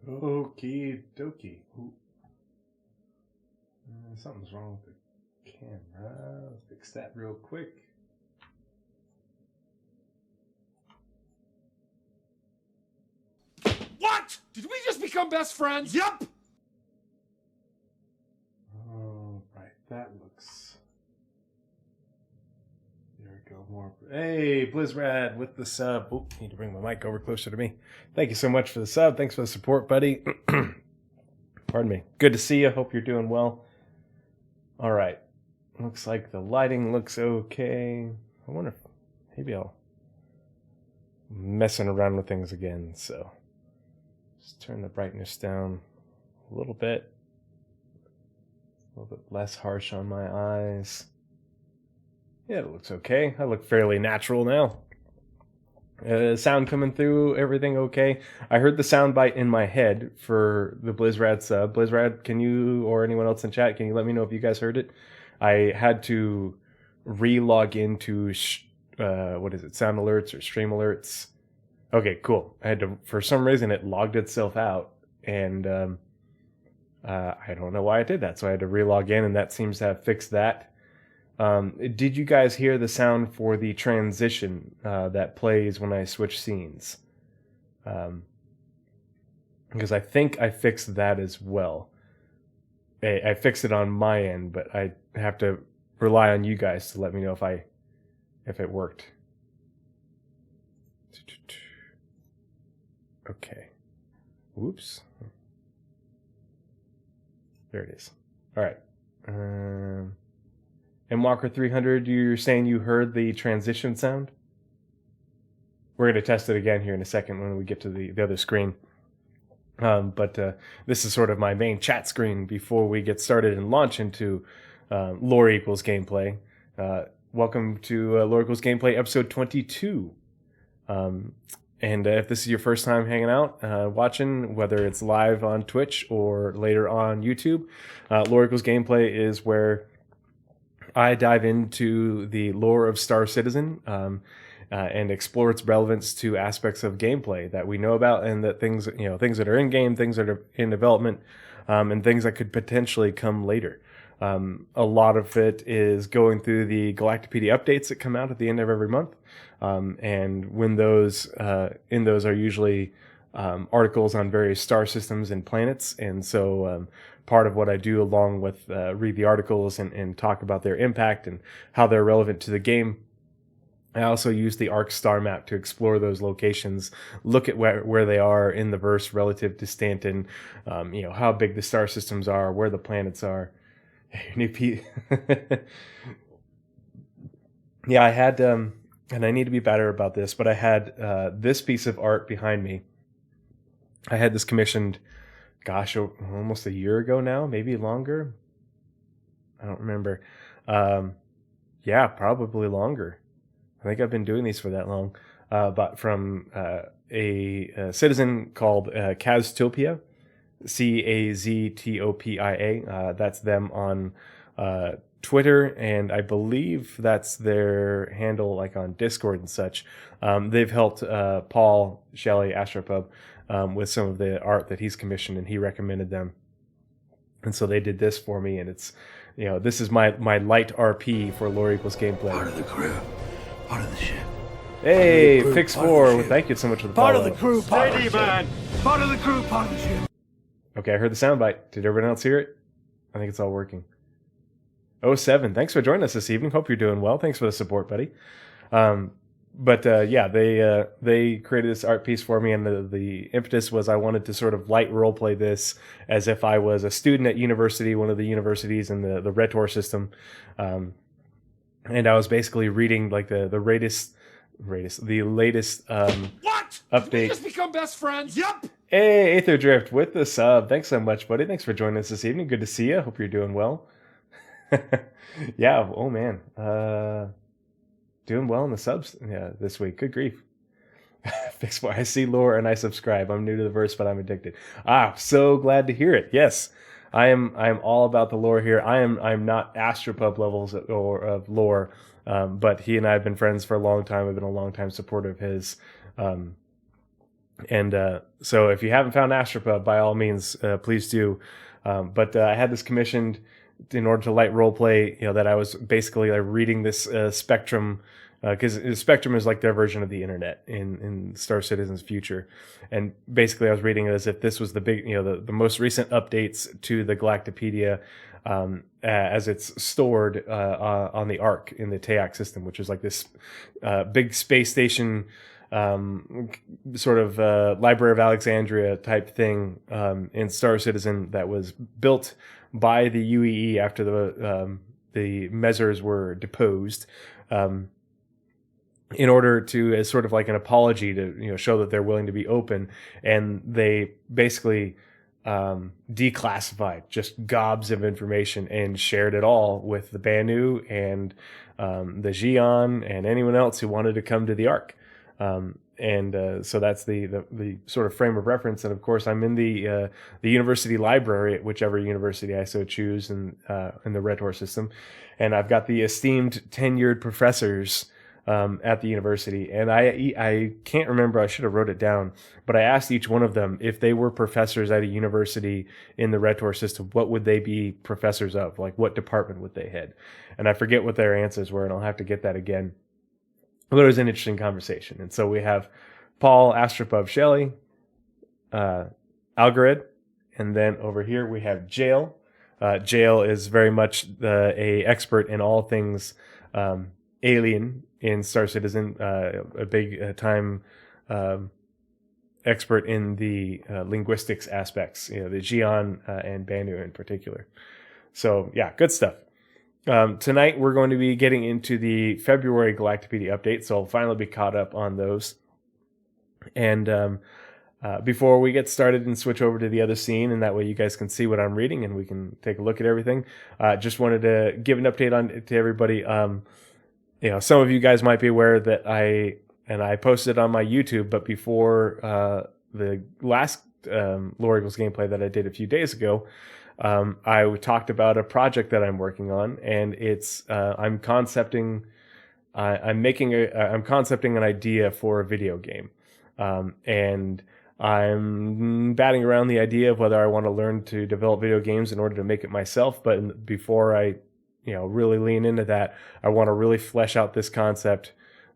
Okie dokie. Something's wrong with the camera. Let's fix that real quick. What? Did we just become best friends? Yup! All right, that looks... There we go, more... Hey, Blizzrad with the sub. Oop, need to bring my mic over closer to me. Thank you so much for the sub. Thanks for the support, buddy. Pardon me. Good to see you. Hope you're doing well. All right. Looks like the lighting looks okay. I wonder if maybe I'll... messing around with things again, so... Just turn the brightness down a little bit less harsh on my eyes. Yeah, it looks okay. I look fairly natural now. Sound coming through, everything okay? I heard the sound bite in my head for the Blizzrad sub. Blizzrad, can you, or anyone else in chat, can you let me know if you guys heard it? I had to re-log into, what is it, sound alerts or stream alerts. Okay, cool. I had to, for some reason, it logged itself out, and I don't know why it did that, so I had to re-log in, and that seems to have fixed that. Did you guys hear the sound for the transition that plays when I switch scenes? Because I think I fixed that as well. I fixed it on my end, but I have to rely on you guys to let me know if it worked. Okay. Whoops. There it is. All right. And Walker 300, you're saying you heard the transition sound? We're going to test it again here in a second when we get to the other screen. But this is sort of my main chat screen before we get started and launch into Lore Equals Gameplay. Welcome to Lore Equals Gameplay episode 22. And if this is your first time hanging out, watching, whether it's live on Twitch or later on YouTube, Lore Equals Gameplay is where I dive into the lore of Star Citizen and explore its relevance to aspects of gameplay that we know about, and that things that are in game, things that are in development, and things that could potentially come later. A lot of it is going through the Galactapedia updates that come out at the end of every month. And when those are usually articles on various star systems and planets. And so part of what I do, along with read the articles and talk about their impact and how they're relevant to the game, I also use the Ark Starmap to explore those locations, look at where they are in the verse relative to Stanton, how big the star systems are, where the planets are. Yeah, I had, and I need to be better about this, but I had this piece of art behind me. I had this commissioned, gosh, almost a year ago now, maybe longer. I don't remember. Yeah, probably longer. I think I've been doing these for that long. But from a citizen called Kaztopia, Kaztopia. That's them on Twitter, and I believe that's their handle, like on Discord and such. They've helped Paul Shelley Astropub with some of the art that he's commissioned, and he recommended them. And so they did this for me, and it's, this is my light RP for Lore Equals Gameplay. Part of the crew, part of the ship. Hey, Fix4, thank you so much for the follow. Part of the crew, part of the ship. Part of the crew, part of the ship. Okay, I heard the soundbite. Did everyone else hear it? I think it's all working. 07, thanks for joining us this evening. Hope you're doing well. Thanks for the support, buddy. Yeah, they created this art piece for me, and the impetus was I wanted to sort of light roleplay this as if I was a student at university, one of the universities in the Retor system. And I was basically reading like the latest What? update. Did we just become best friends? Yup! Hey, Aether Drift with the sub. Thanks so much, buddy. Thanks for joining us this evening. Good to see you. Hope you're doing well. Yeah, oh man. Doing well in the subs this week. Good grief. Fix I see lore and I subscribe. I'm new to the verse, but I'm addicted. So glad to hear it. Yes. I am all about the lore here. I'm not Astropub levels of lore, but he and I have been friends for a long time. I've been a long time supporter of his. And so if you haven't found Astropub, by all means, please do. But I had this commissioned in order to light roleplay, that I was basically like reading this Spectrum, because Spectrum is like their version of the internet in Star Citizen's future. And basically I was reading it as if this was the big, the most recent updates to the Galactapedia, as it's stored on the Ark in the Teac system, which is like this big space station, sort of Library of Alexandria type thing in Star Citizen that was built by the UEE after the Mezzers were deposed, in order to, as sort of like an apology to show that they're willing to be open. And they basically declassified just gobs of information and shared it all with the Banu and the Xi'an and anyone else who wanted to come to the Ark. So that's the sort of frame of reference. And of course, I'm in the university library at whichever university I so choose in the Red Horse system, and I've got the esteemed tenured professors at the university. And I can't remember, I should have wrote it down, but I asked each one of them if they were professors at a university in the Red Horse system, what would they be professors of? Like, what department would they head? And I forget what their answers were, and I'll have to get that again. But it was an interesting conversation. And so we have Paul Astropub Shelley, Algorid, and then over here we have Jail. Jail is very much a expert in all things alien in Star Citizen, a big time expert in the linguistics aspects, the Xi'an and Banu in particular. So yeah, good stuff. Tonight we're going to be getting into the February Galactapedia update, so I'll finally be caught up on those. And before we get started and switch over to the other scene, and that way you guys can see what I'm reading and we can take a look at everything, just wanted to give an update to everybody. Some of you guys might be aware that I posted on my YouTube, but before the last Lore Eagles gameplay that I did a few days ago, I talked about a project that I'm working on, and it's I'm concepting an idea for a video game, and I'm batting around the idea of whether I want to learn to develop video games in order to make it myself. But before I really lean into that, I want to really flesh out this concept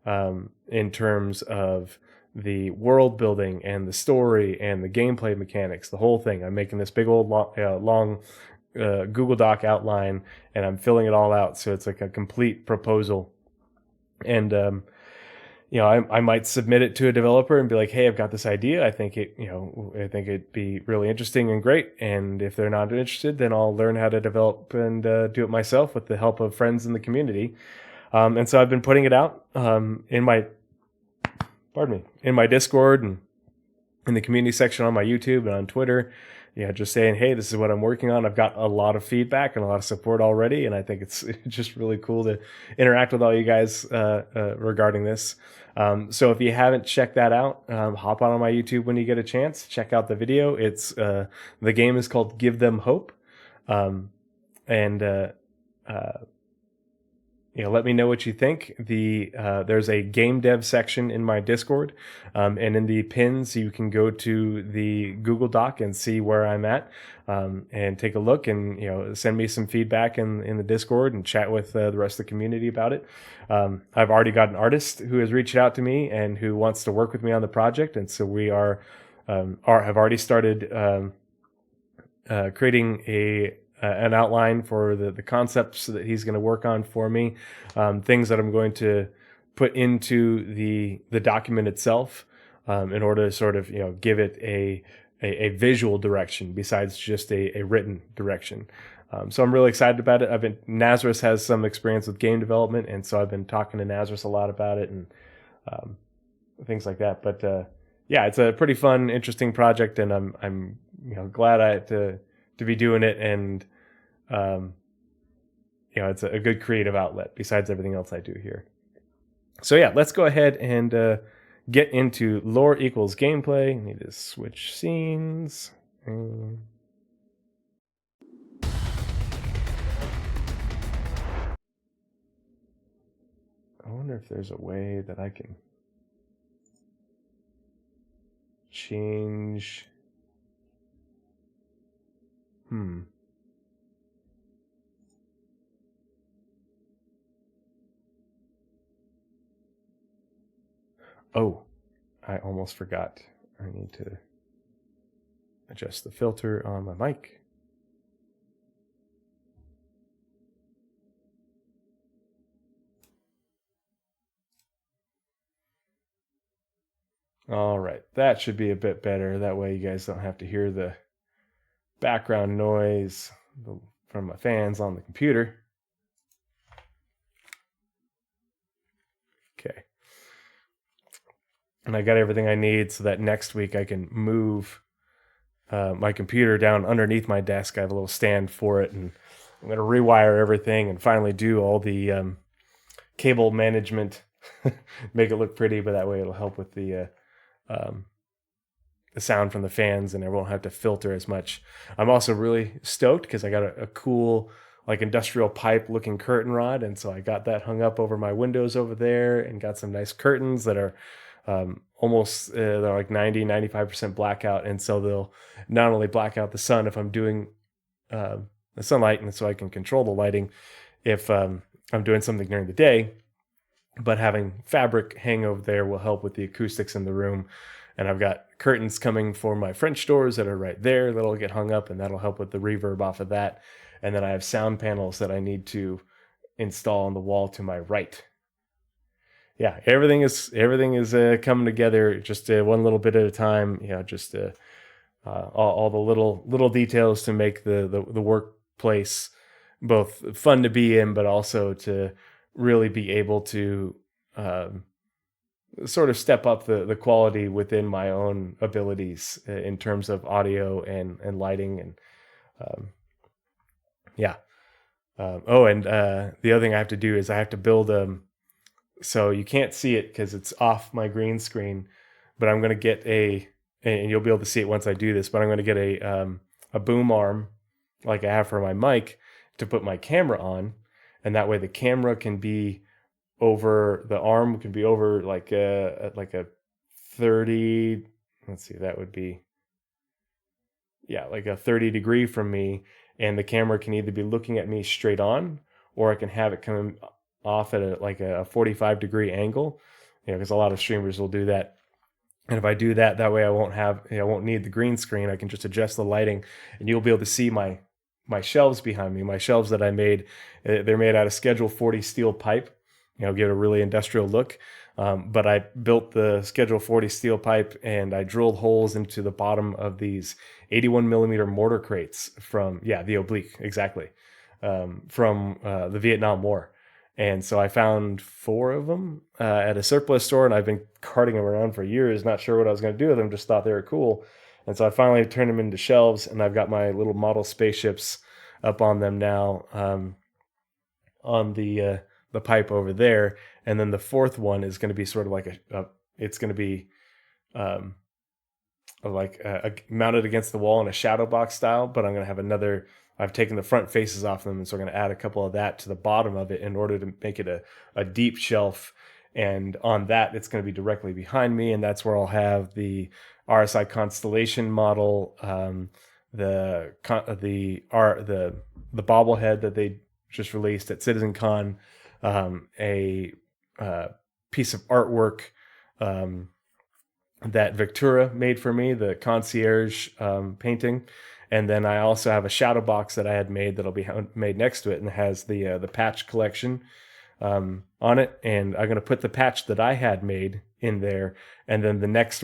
in terms of the world building and the story and the gameplay mechanics, the whole thing. I'm making this big old long Google Doc outline, and I'm filling it all out, so it's like a complete proposal. And I might submit it to a developer and be like, hey, I've got this idea. I think it'd be really interesting and great. And if they're not interested, then I'll learn how to develop and do it myself with the help of friends in the community. And so I've been putting it out in my Discord and in the community section on my YouTube and on Twitter. Just saying, hey, this is what I'm working on. I've got a lot of feedback and a lot of support already, and I think it's just really cool to interact with all you guys regarding this. So if you haven't checked that out, hop on my YouTube when you get a chance. Check out the video. It's the game is called Give Them Hope, let me know what you think. There's a game dev section in my Discord, and in the pins you can go to the Google Doc and see where I'm at, and take a look and send me some feedback in the Discord and chat with the rest of the community about it. I've already got an artist who has reached out to me and who wants to work with me on the project, and so we have already started creating an outline for the concepts that he's going to work on for me, things that I'm going to put into the document itself, in order to sort of give it a visual direction besides just a written direction. So I'm really excited about it. Nazareth has some experience with game development, and so I've been talking to Nazareth a lot about it and things like that. But yeah, it's a pretty fun, interesting project, and I'm glad to be doing it, and it's a good creative outlet besides everything else I do here. So yeah, let's go ahead and get into Lore Equals gameplay. I need to switch scenes. I wonder if there's a way that I can change. Oh, I almost forgot. I need to adjust the filter on my mic. All right, that should be a bit better. That way you guys don't have to hear the background noise from my fans on the computer. Okay. And I got everything I need so that next week I can move my computer down underneath my desk. I have a little stand for it, and I'm going to rewire everything and finally do all the cable management, make it look pretty, but that way it'll help with the sound from the fans, and I won't have to filter as much. I'm also really stoked because I got a cool like industrial pipe looking curtain rod, and so I got that hung up over my windows over there and got some nice curtains that are almost they're like 95% blackout, and so they'll not only black out the sun if I'm doing the sunlight, and so I can control the lighting if I'm doing something during the day, but having fabric hang over there will help with the acoustics in the room. And I've got curtains coming for my French doors that are right there that'll get hung up, and that'll help with the reverb off of that. And then I have sound panels that I need to install on the wall to my right. Yeah, everything is coming together just one little bit at a time. Just all the little details to make the workplace both fun to be in, but also to really be able to sort of step up the quality within my own abilities in terms of audio and lighting and yeah. The other thing I have to do is I have to build so you can't see it because it's off my green screen, but I'm going to get and you'll be able to see it once I do this, but I'm going to get a boom arm like I have for my mic to put my camera on, and that way the camera can be over, the arm can be over like a 30, let's see, that would be, yeah, like a 30 degree from me, and the camera can either be looking at me straight on, or I can have it come off at a 45 degree angle, because a lot of streamers will do that. And if I do that, that way I won't need the green screen. I can just adjust the lighting, and you'll be able to see my shelves behind me. My shelves that I made, they're made out of Schedule 40 steel pipe, give it a really industrial look. But I built the Schedule 40 steel pipe, and I drilled holes into the bottom of these 81 millimeter mortar crates from, the oblique, exactly, from the Vietnam War. And so I found 4 of them at a surplus store, and I've been carting them around for years, not sure what I was going to do with them, just thought they were cool. And so I finally turned them into shelves, and I've got my little model spaceships up on them now, on the pipe over there. And then the 4th one is going to be sort of like it's going to be mounted against the wall in a shadow box style, but I'm going to have I've taken the front faces off them, and so I'm going to add a couple of that to the bottom of it in order to make it a deep shelf. And on that, it's going to be directly behind me, and that's where I'll have the RSI Constellation model, the bobblehead that they just released at CitizenCon, a piece of artwork that Victura made for me, the concierge painting. And then I also have a shadow box that I had made that'll be made next to it, and it has the patch collection on it. And I'm going to put the patch that I had made in there. And then the next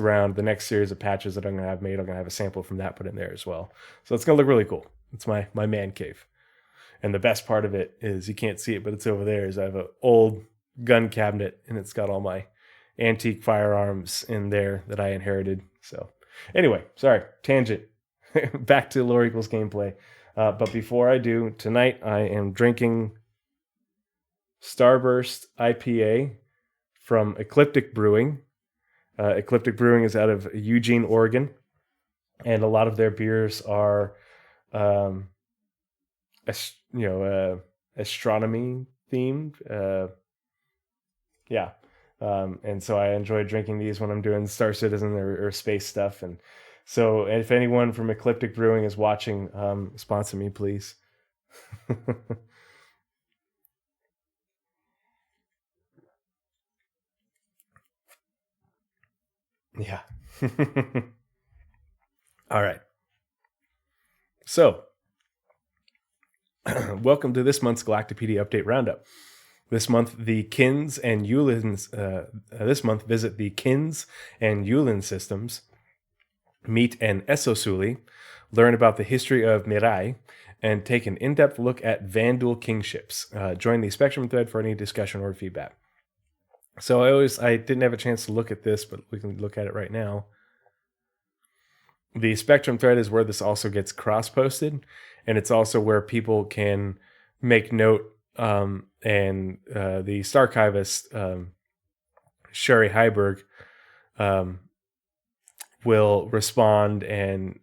series of patches that I'm going to have made, I'm going to have a sample from that put in there as well. So it's going to look really cool. It's my man cave. And the best part of it is, you can't see it, but it's over there, is I have an old gun cabinet, and it's got all my antique firearms in there that I inherited. So anyway, sorry, tangent. Back to Lore Equals gameplay. But before I do, tonight I am drinking Starburst IPA from Ecliptic Brewing. Ecliptic Brewing is out of Eugene, Oregon, and a lot of their beers are, astronomy themed. And so I enjoy drinking these when I'm doing Star Citizen or space stuff. And so if anyone from Ecliptic Brewing is watching, sponsor me, please. Yeah. All right. So, welcome to this month's Galactapedia Update Roundup. This month, the Kins and Yulins. This month, visit the Kins and Yulin systems, meet an Esosuli, learn about the history of Mirai, and take an in-depth look at Vandal kingships. Join the Spectrum thread for any discussion or feedback. So I didn't have a chance to look at this, but we can look at it right now. The Spectrum thread is where this also gets cross-posted, and it's also where people can make note. And the Starchivist, Sherry Heiberg, will respond and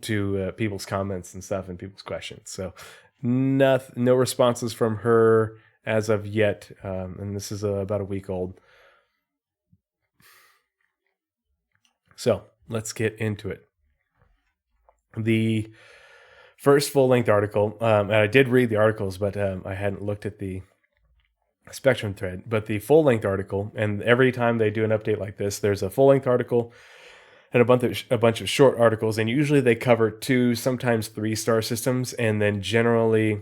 to people's comments and stuff and people's questions. So no responses from her as of yet, and this is about a week old. So let's get into it. The first full-length article, and I did read the articles, but I hadn't looked at the Spectrum thread. But the full-length article, and every time they do an update like this, there's a full-length article and a bunch of short articles, and usually they cover 2, sometimes 3 star systems, and then generally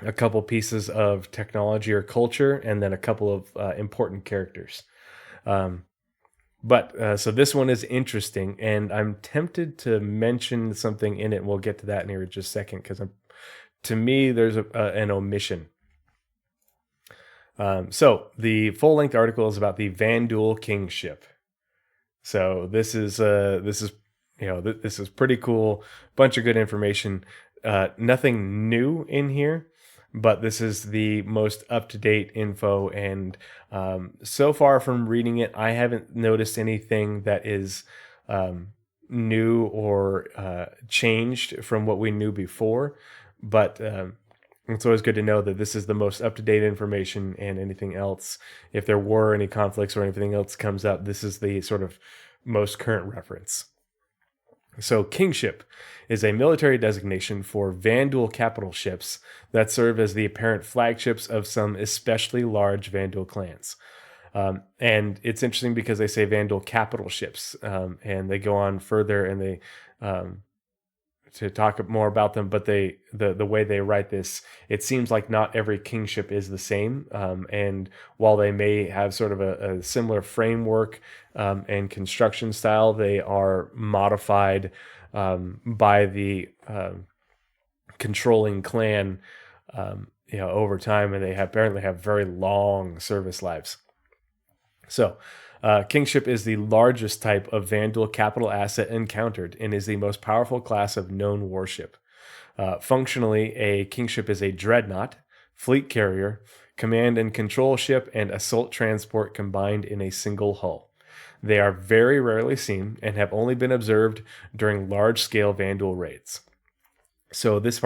a couple pieces of technology or culture, and then a couple of important characters. But so this one is interesting, and I'm tempted to mention something in it. We'll get to that in here in just a second, because to me, there's an omission. So the full-length article is about the Vandal kingship. So this is pretty cool. Bunch of good information. Nothing new in here, but this is the most up-to-date info, and so far from reading it, I haven't noticed anything that is new or changed from what we knew before, but it's always good to know that this is the most up-to-date information, and anything else, if there were any conflicts or anything else comes up, this is the sort of most current reference. So kingship is a military designation for Vandal capital ships that serve as the apparent flagships of some especially large Vandal clans. And it's interesting because they say Vandal capital ships, and they go on further and they to talk more about them. But the way they write this, it seems like not every kingship is the same. And while they may have sort of a similar framework and construction style, they are modified by the controlling clan, over time, and they apparently have very long service lives. So, kingship is the largest type of Vandal capital asset encountered, and is the most powerful class of known warship. Functionally, a kingship is a dreadnought, fleet carrier, command and control ship, and assault transport combined in a single hull. They are very rarely seen and have only been observed during large-scale Vandal raids. So this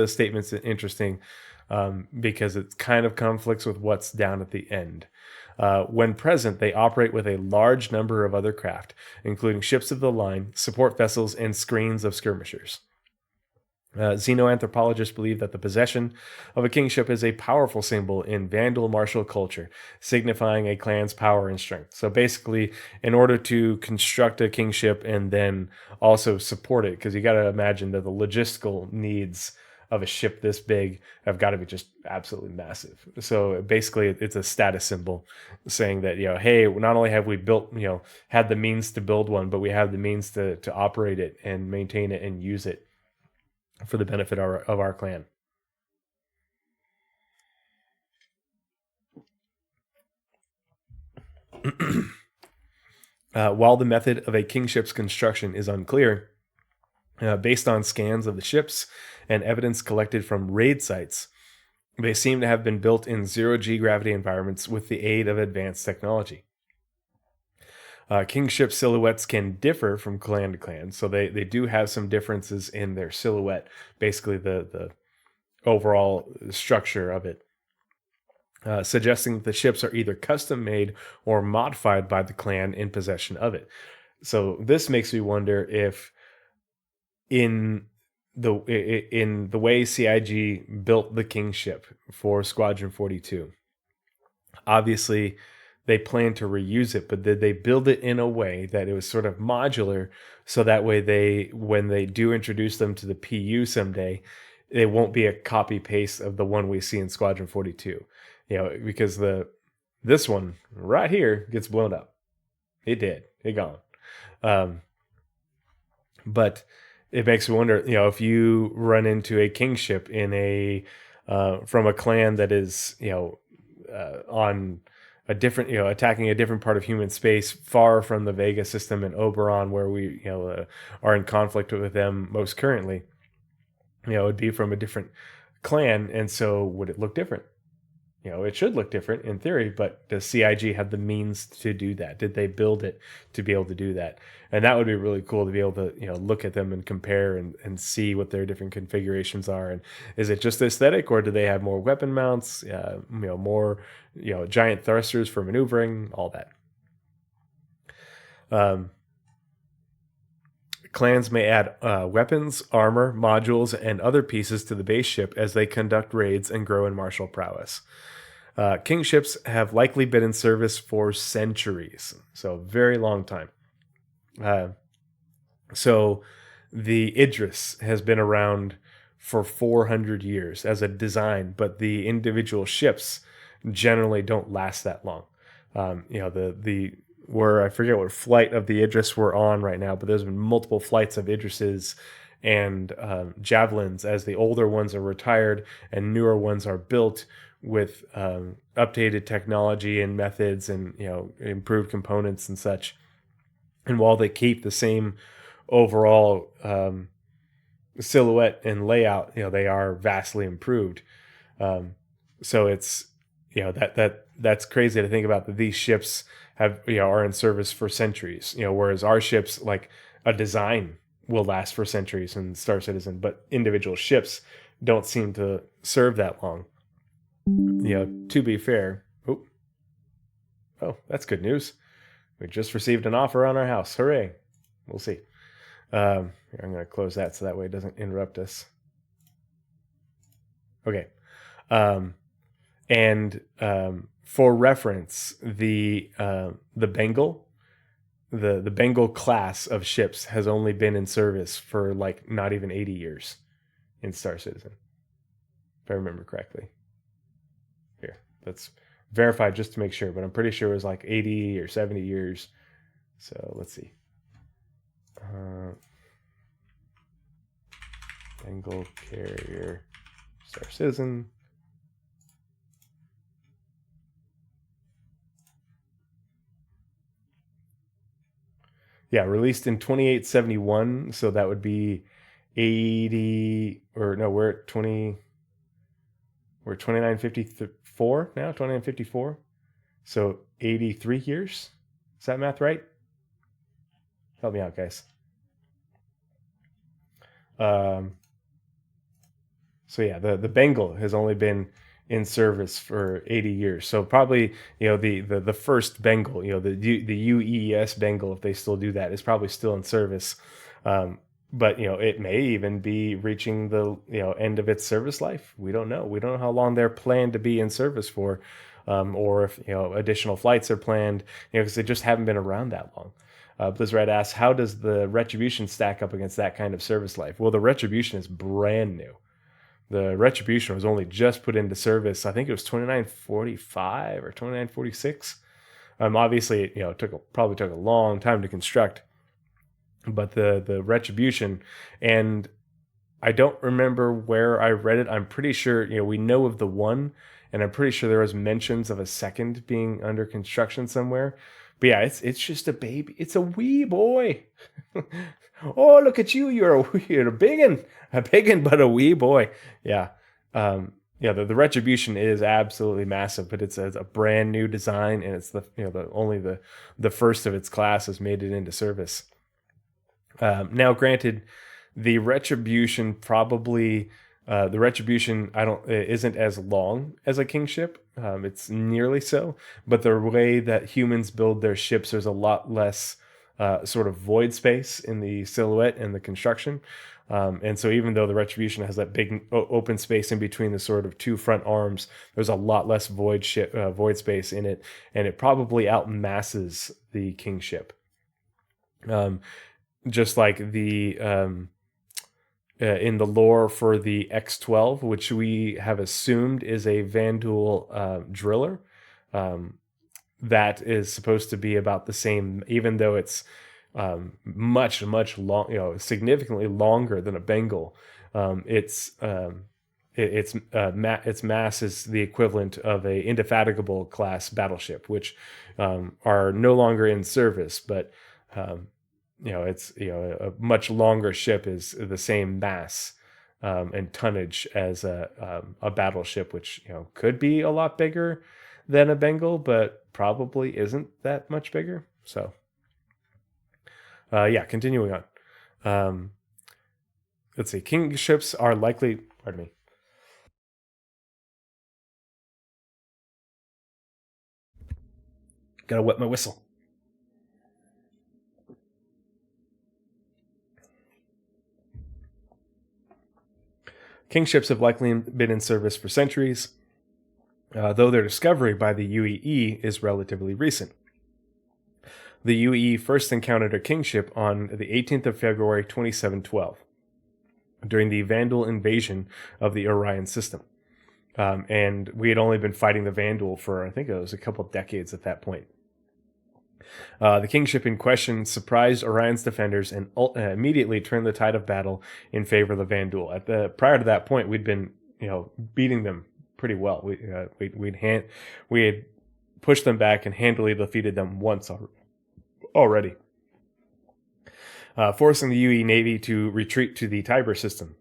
statement's interesting because it kind of conflicts with what's down at the end. When present, they operate with a large number of other craft, including ships of the line, support vessels, and screens of skirmishers. Xenoanthropologists believe that the possession of a kingship is a powerful symbol in Vandal martial culture, signifying a clan's power and strength. So basically, in order to construct a kingship and then also support it, because you got to imagine that the logistical needs of a ship this big have got to be just absolutely massive. So basically, it's a status symbol saying that, hey, not only have we built, had the means to build one, but we have the means to operate it and maintain it and use it for the benefit of our clan. While the method of a kingship's construction is unclear, based on scans of the ships and evidence collected from raid sites, they seem to have been built in zero-G gravity environments with the aid of advanced technology. Kingship silhouettes can differ from clan to clan, so they do have some differences in their silhouette, basically the overall structure of it. suggesting that the ships are either custom made or modified by the clan in possession of it. So this makes me wonder if in the way CIG built the Kingship for Squadron 42, obviously they plan to reuse it, but did they build it in a way that it was sort of modular, so that way when they do introduce them to the PU someday, it won't be a copy paste of the one we see in Squadron 42, because this one right here gets blown up. It gone. But it makes me wonder, if you run into a Kingship in from a clan that is, on a different, attacking a different part of human space, far from the Vega system and Oberon, where we, are in conflict with them most currently. It would be from a different clan, and so would it look different? It should look different in theory, but does CIG have the means to do that? Did they build it to be able to do that? And that would be really cool to be able to, look at them and compare and see what their different configurations are. And is it just aesthetic, or do they have more weapon mounts, more, giant thrusters for maneuvering, all that? Clans may add weapons, armor, modules, and other pieces to the base ship as they conduct raids and grow in martial prowess. Kingships have likely been in service for centuries, so a very long time. So the Idris has been around for 400 years as a design, but the individual ships generally don't last that long. Where I forget what flight of the Idris we're on right now, but there's been multiple flights of Idrises and Javelins as the older ones are retired and newer ones are built with updated technology and methods and improved components and such. And while they keep the same overall silhouette and layout, they are vastly improved. So it's that's crazy to think about, that these ships are in service for centuries. Whereas our ships, like a design, will last for centuries in Star Citizen, but individual ships don't seem to serve that long. To be fair, oh, that's good news. We just received an offer on our house. Hooray! We'll see. I'm going to close that so that way it doesn't interrupt us. Okay. And for reference, the Bengal, the Bengal class of ships has only been in service for like not even 80 years in Star Citizen, if I remember correctly. Here, let's verify just to make sure, but I'm pretty sure it was like 80 or 70 years. So let's see. Bengal carrier Star Citizen. Yeah, released in 2871, so that would be 80, or no, we're 2954 now, 2954. So 83 years. Is that math right? Help me out, guys. So yeah, the Bengal has only been in service for 80 years. So probably, the first Bengal, the UES Bengal, if they still do that, is probably still in service. But it may even be reaching the end of its service life. We don't know. We don't know how long they're planned to be in service for, or if additional flights are planned. Because they just haven't been around that long. Blizzard asks, how does the Retribution stack up against that kind of service life? Well, the Retribution is brand new. The Retribution was only just put into service. I think it was 2945 or 2946. Obviously, it probably took a long time to construct. But the Retribution, and I don't remember where I read it. I'm pretty sure, we know of the one, and I'm pretty sure there was mentions of a second being under construction somewhere. But yeah, it's just a baby. It's a wee boy. Oh, look at you! You're a biggin, but a wee boy. Yeah, the Retribution is absolutely massive, but it's a brand new design, and it's only the first of its class has made it into service. Now, granted, the Retribution probably The Retribution isn't as long as a kingship. It's nearly so, but the way that humans build their ships, there's a lot less sort of void space in the silhouette and the construction. And so even though the Retribution has that big open space in between the sort of two front arms, there's a lot less void space in it, and it probably outmasses the kingship. Just like the in the lore for the X-12, which we have assumed is a Vandal driller, that is supposed to be about the same, even though it's much long, significantly longer than a Bengal. Its mass is the equivalent of a Indefatigable class battleship, which are no longer in service, but it's a much longer ship is the same mass and tonnage as a battleship, which could be a lot bigger than a Bengal, but probably isn't that much bigger. So continuing on. Let's see. King ships are likely. Pardon me. Gotta wet my whistle. King ships have likely been in service for centuries, though their discovery by the UEE is relatively recent. The UEE first encountered a kingship on the 18th of February 2712 during the Vandal invasion of the Orion system. And we had only been fighting the Vandal for, I think it was a couple of decades at that point. The kingship in question surprised Orion's defenders and immediately turned the tide of battle in favor of the Vandal. Prior to that point, we'd been beating them pretty well. We had pushed them back and handily defeated them once already, forcing the UE Navy to retreat to the Tiber system.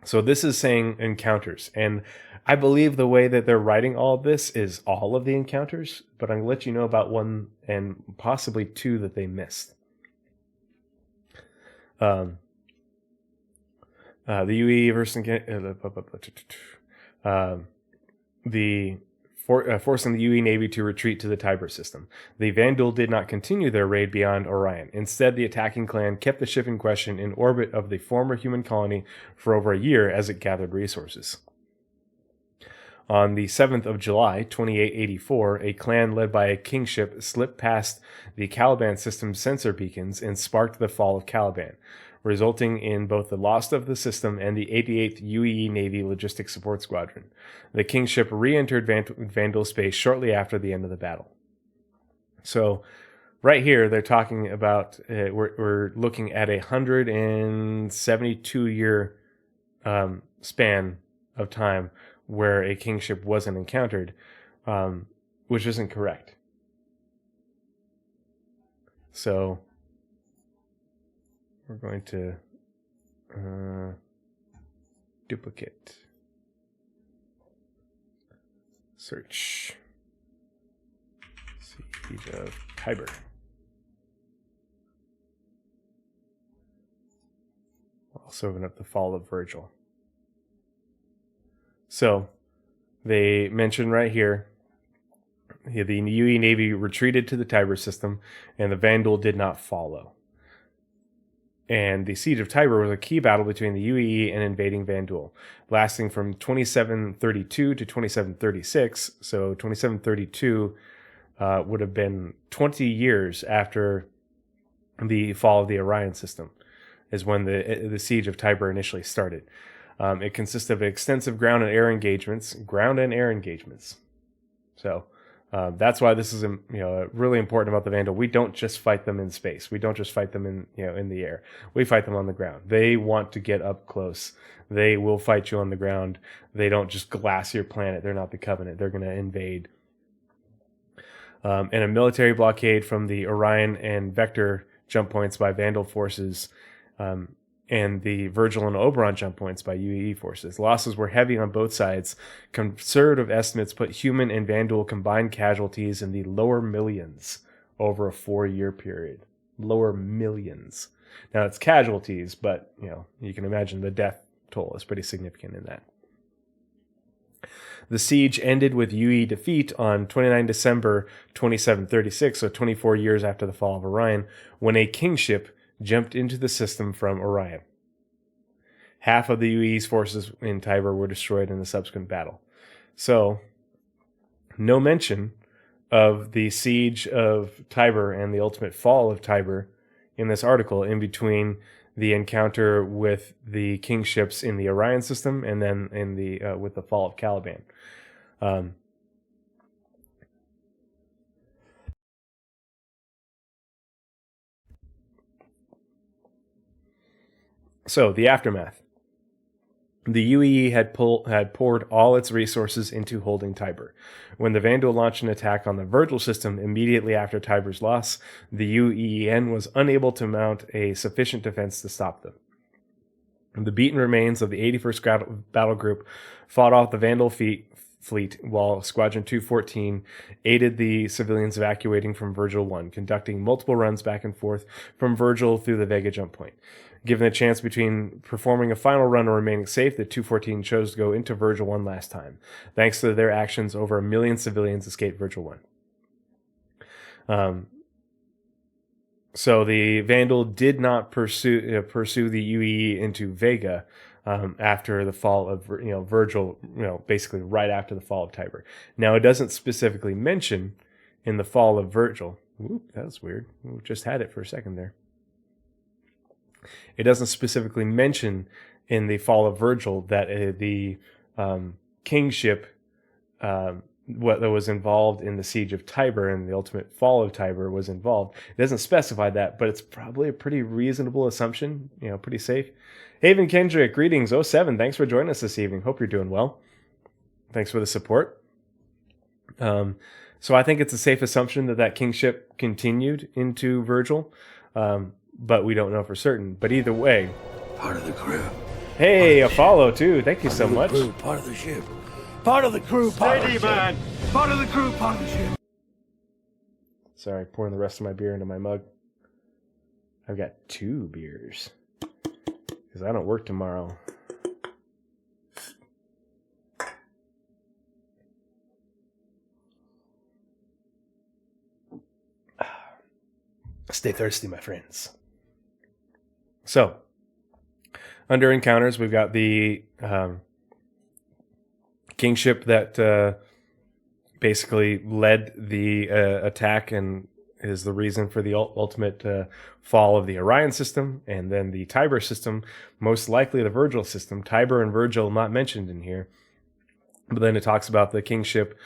So this is saying encounters, and I believe the way that they're writing all of this is all of the encounters, but I'm going to let you know about one and possibly two that they missed. The UE versus forcing the UE Navy to retreat to the Tiber system. The Vandal did not continue their raid beyond Orion. Instead, the attacking clan kept the ship in question in orbit of the former human colony for over a year as it gathered resources. On the 7th of July, 2884, a clan led by a kingship slipped past the Caliban system's sensor beacons and sparked the fall of Caliban, resulting in both the loss of the system and the 88th UEE Navy Logistics Support Squadron. The kingship re-entered Vandal space shortly after the end of the battle. So, right here, they're talking about, we're looking at 172-year span of time where a kingship wasn't encountered, which isn't correct. So we're going to duplicate, search, Siege of Tiber. Also open up the Fall of Virgil. So, they mention right here, the UE Navy retreated to the Tiber system, and the Vandal did not follow. And the Siege of Tiber was a key battle between the UEE and invading Vandal, lasting from 2732 to 2736. So 2732 would have been 20 years after the fall of the Orion system, is when the Siege of Tiber initially started. It consists of extensive ground and air engagements. So that's why this is really important about the Vandal. We don't just fight them in space. We don't just fight them in the air. We fight them on the ground. They want to get up close. They will fight you on the ground. They don't just glass your planet. They're not the Covenant. They're going to invade. And a military blockade from the Orion and Vector jump points by Vandal forces, and the Virgil and Oberon jump points by UEE forces. Losses were heavy on both sides. Conservative estimates put human and Vandal combined casualties in the lower millions over a 4-year period. Lower millions. Now it's casualties, but you can imagine the death toll is pretty significant in that. The siege ended with UE defeat on 29 December 2736, so 24 years after the fall of Orion, when a kingship jumped into the system from Orion. Half of the UE's forces in Tiber were destroyed in the subsequent battle. So, no mention of the siege of Tiber and the ultimate fall of Tiber in this article, in between the encounter with the kingships in the Orion system and then in the with the fall of Caliban. So the aftermath. The UEE had poured all its resources into holding Tiber. When the Vandal launched an attack on the Virgil system immediately after Tiber's loss, the UEEN was unable to mount a sufficient defense to stop them. The beaten remains of the 81st Battle Group fought off the Vandal fleet, while Squadron 214 aided the civilians evacuating from Virgil 1, conducting multiple runs back and forth from Virgil through the Vega jump point. Given a chance between performing a final run or remaining safe, the 214 chose to go into Virgil 1 last time. Thanks to their actions, over 1 million civilians escaped Virgil 1. So the Vandal did not pursue the UE into Vega after the fall of Virgil, basically right after the fall of Tiber. Now, it doesn't specifically mention in the fall of Virgil. Whoop, that was weird. We just had it for a second there. It doesn't specifically mention in the fall of Virgil that the kingship what was involved in the siege of Tiber and the ultimate fall of Tiber was involved. It doesn't specify that, but it's probably a pretty reasonable assumption, pretty safe. Haven Kendrick, greetings, 07. Thanks for joining us this evening. Hope you're doing well. Thanks for the support. So I think it's a safe assumption that kingship continued into Virgil, but we don't know for certain. But either way, Part of the crew. hey, a follow too. Thank you so much. Crew, part of the ship. Part of the crew, part of the ship. Part of the crew, part of the ship. Sorry, pouring the rest of my beer into my mug. I've got 2 beers because I don't work tomorrow. Stay thirsty, my friends. So, under encounters, we've got the kingship that basically led the attack and is the reason for the ultimate fall of the Orion system, and then the Tiber system, most likely the Virgil system. Tiber and Virgil not mentioned in here, but then it talks about the kingship.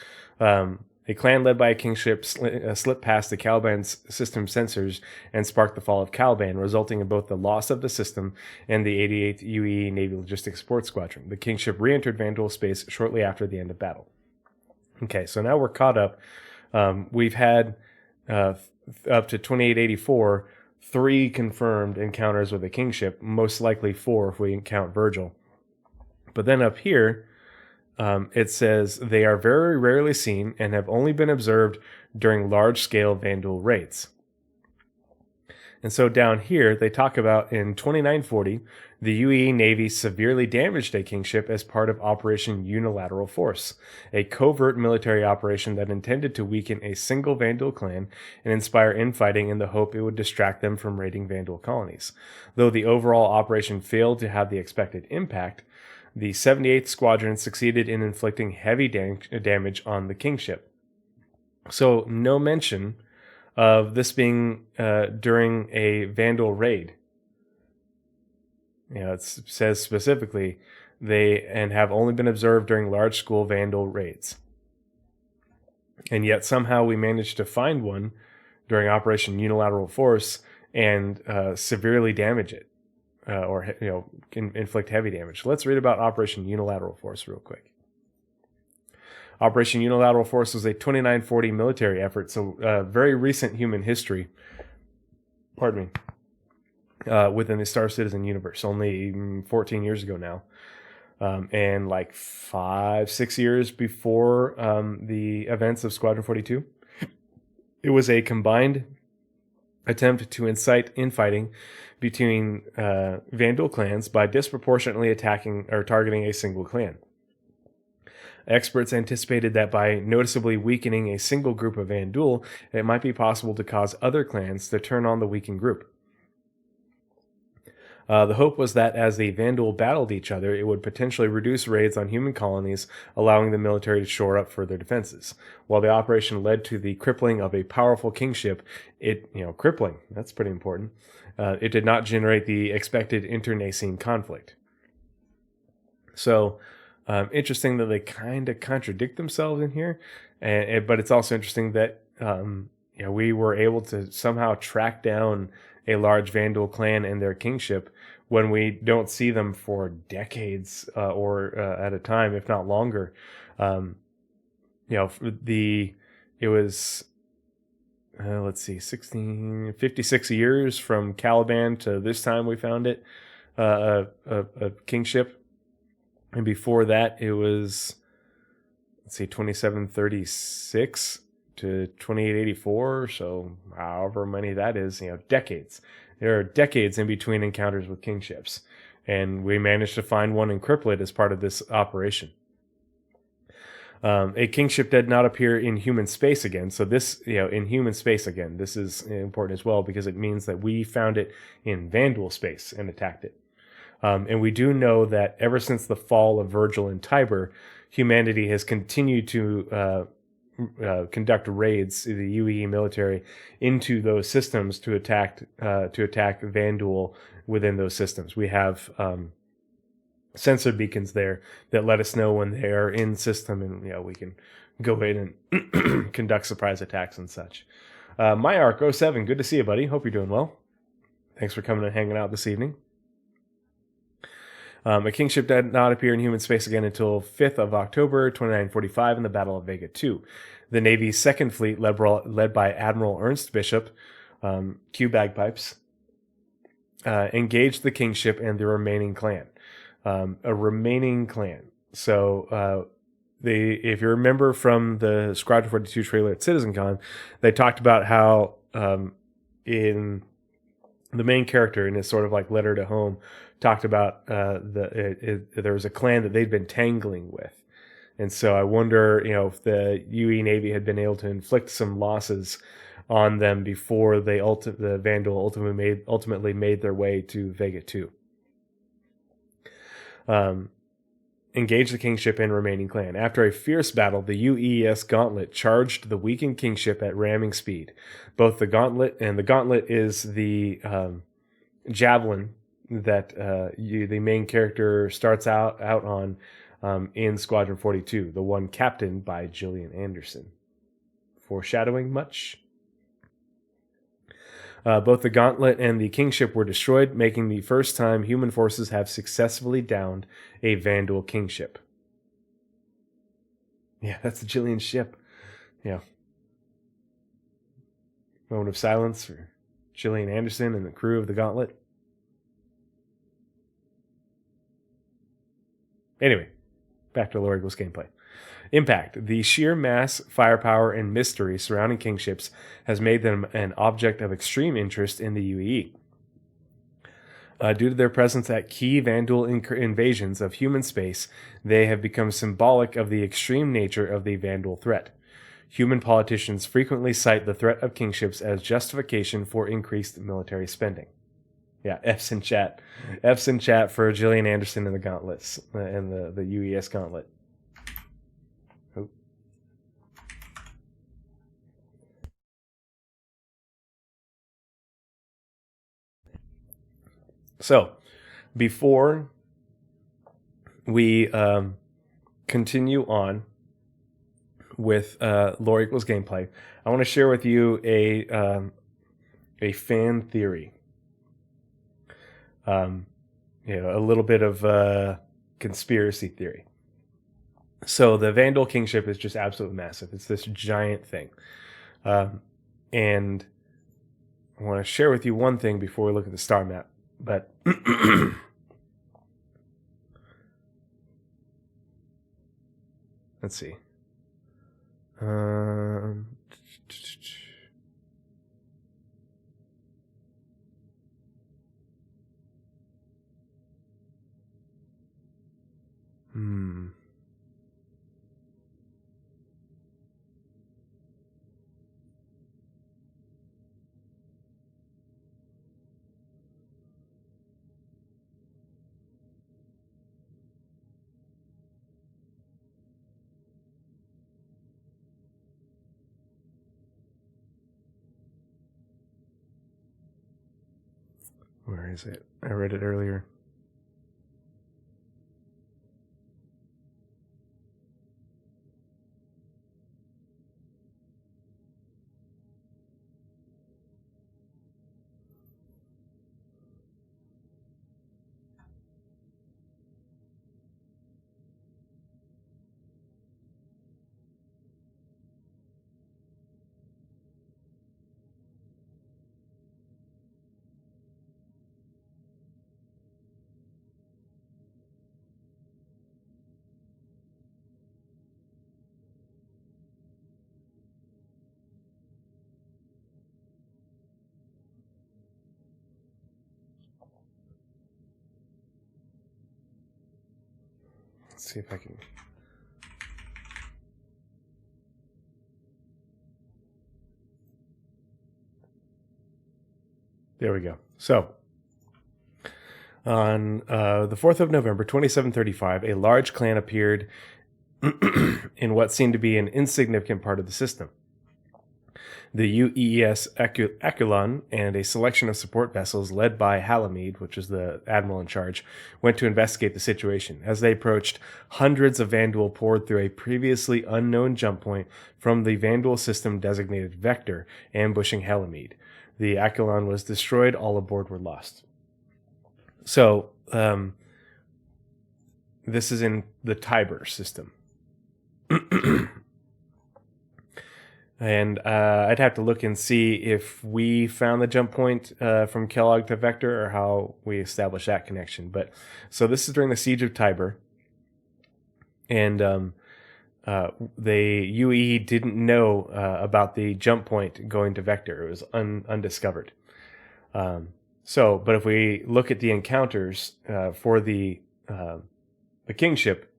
A clan led by a kingship slipped past the Caliban's system sensors and sparked the fall of Caliban, resulting in both the loss of the system and the 88th UE Navy Logistics Support Squadron. The kingship re-entered Vandal space shortly after the end of battle. Okay, so now we're caught up. We've had up to 2884, 3 confirmed encounters with a kingship, most likely 4 if we count Virgil. But then up here, it says they are very rarely seen and have only been observed during large-scale Vandal raids. And so down here, they talk about in 2940, the UAE Navy severely damaged a kingship as part of Operation Unilateral Force, a covert military operation that intended to weaken a single Vandal clan and inspire infighting in the hope it would distract them from raiding Vandal colonies. Though the overall operation failed to have the expected impact, the 78th Squadron succeeded in inflicting heavy damage on the kingship. So no mention of this being during a Vandal raid. It says specifically and have only been observed during large-scale Vandal raids. And yet somehow we managed to find one during Operation Unilateral Force and severely damage it. Or can inflict heavy damage. Let's read about Operation Unilateral Force real quick. Operation Unilateral Force was a 2940 military effort, so very recent human history. Pardon me. Within the Star Citizen universe, only 14 years ago now, and like 5-6 years before the events of Squadron 42. It was a combined attempt to incite infighting between Vandal clans by disproportionately attacking or targeting a single clan. Experts anticipated that by noticeably weakening a single group of Vandal, it might be possible to cause other clans to turn on the weakened group. The hope was that as the Vandal battled each other, it would potentially reduce raids on human colonies, allowing the military to shore up further defenses. While the operation led to the crippling of a powerful kingship, crippling, that's pretty important, it did not generate the expected internecine conflict. So, interesting that they kind of contradict themselves in here, but it's also interesting that we were able to somehow track down a large Vandal clan and their kingship when we don't see them for decades or at a time, if not longer. It was 56 years from Caliban to this time we found it, a kingship. And before that, it was, 2736 to 2884. So however many that is, decades. There are decades in between encounters with kingships. And we managed to find one and cripple it as part of this operation. A kingship did not appear in human space again. So this, in human space again, this is important as well because it means that we found it in Vandal space and attacked it. And we do know that ever since the fall of Virgil and Tiber, humanity has continued to conduct raids, the UE military, into those systems to attack Vandal within those systems. We have sensor beacons there that let us know when they are in system, and we can go in and conduct surprise attacks and such. My Ark 07, good to see you, buddy. Hope you're doing well. Thanks for coming and hanging out this evening. A kingship did not appear in human space again until 5th of October, 2945, in the Battle of Vega II. The Navy's Second Fleet, led by Admiral Ernst Bishop, Q bagpipes, engaged the kingship and the remaining clan. A remaining clan. So, if you remember from the Squadron 42 trailer at CitizenCon, they talked about how in the main character, in his sort of like letter to home, talked about there was a clan that they'd been tangling with. And so I wonder, if the UE Navy had been able to inflict some losses on them before the Vandal ultimately made their way to Vega 2. Engage the kingship and remaining clan. After a fierce battle, the UES Gauntlet charged the weakened kingship at ramming speed. Both the Gauntlet, and the Gauntlet is the javelin that the main character starts out on in Squadron 42, the one captained by Gillian Anderson. Foreshadowing much? Both the Gauntlet and the kingship were destroyed, making the first time human forces have successfully downed a Vandal kingship. Yeah, that's the Gillian ship. Yeah. Moment of silence for Gillian Anderson and the crew of the Gauntlet. Anyway, back to Lord Eagle's gameplay. Impact. The sheer mass, firepower, and mystery surrounding kingships has made them an object of extreme interest in the UEE. Due to their presence at key Vandal invasions of human space, they have become symbolic of the extreme nature of the Vandal threat. Human politicians frequently cite the threat of kingships as justification for increased military spending. Yeah, F's in chat. F's in chat for Gillian Anderson and the Gauntlets, and the UES Gauntlet. Oh. So, before we continue on with Lore Equals gameplay, I want to share with you a fan theory. A little bit of conspiracy theory. So the Vandal kingship is just absolutely massive. It's this giant thing. And I want to share with you one thing before we look at the star map. But let's see. Where is it? I read it earlier. Let's see if I can. There we go. So, on the 4th of November, 2735, a large clan appeared in what seemed to be an insignificant part of the system. The UES Aculon and a selection of support vessels led by Halamede, which is the admiral in charge, went to investigate the situation. As they approached, hundreds of Vanduul poured through a previously unknown jump point from the Vanduul system designated Vector, ambushing Halamede. The Aculon was destroyed, all aboard were lost. So, this is in the Tiber system. And I'd have to look and see if we found the jump point from Kellogg to Vector or how we established that connection. But so this is during the Siege of Tiber. And the UE didn't know about the jump point going to Vector. It was undiscovered. But if we look at the encounters for the kingship,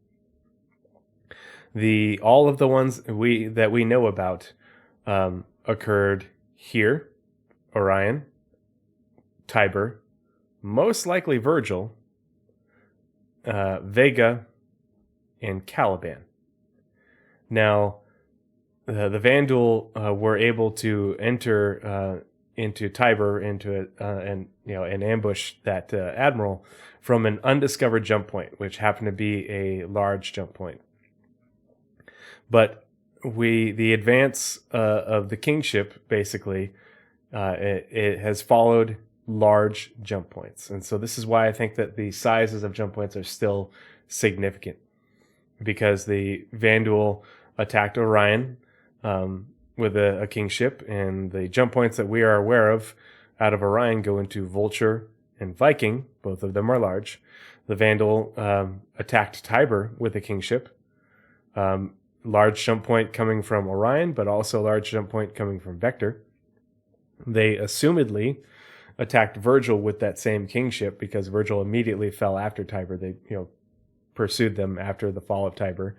all of the ones that we know about occurred here, Orion, Tiber, most likely Virgil, Vega, and Caliban. Now, the Vanduul were able to enter into Tiber and ambush that admiral from an undiscovered jump point, which happened to be a large jump point. But the advance of the kingship, basically, it has followed large jump points. And so this is why I think that the sizes of jump points are still significant. Because the Vanduul attacked Orion with a kingship, and the jump points that we are aware of out of Orion go into Vulture and Viking. Both of them are large. The Vanduul attacked Tiber with a kingship. Large jump point coming from Orion, but also large jump point coming from Vector. They assumedly attacked Virgil with that same kingship because Virgil immediately fell after Tiber. They pursued them after the fall of Tiber.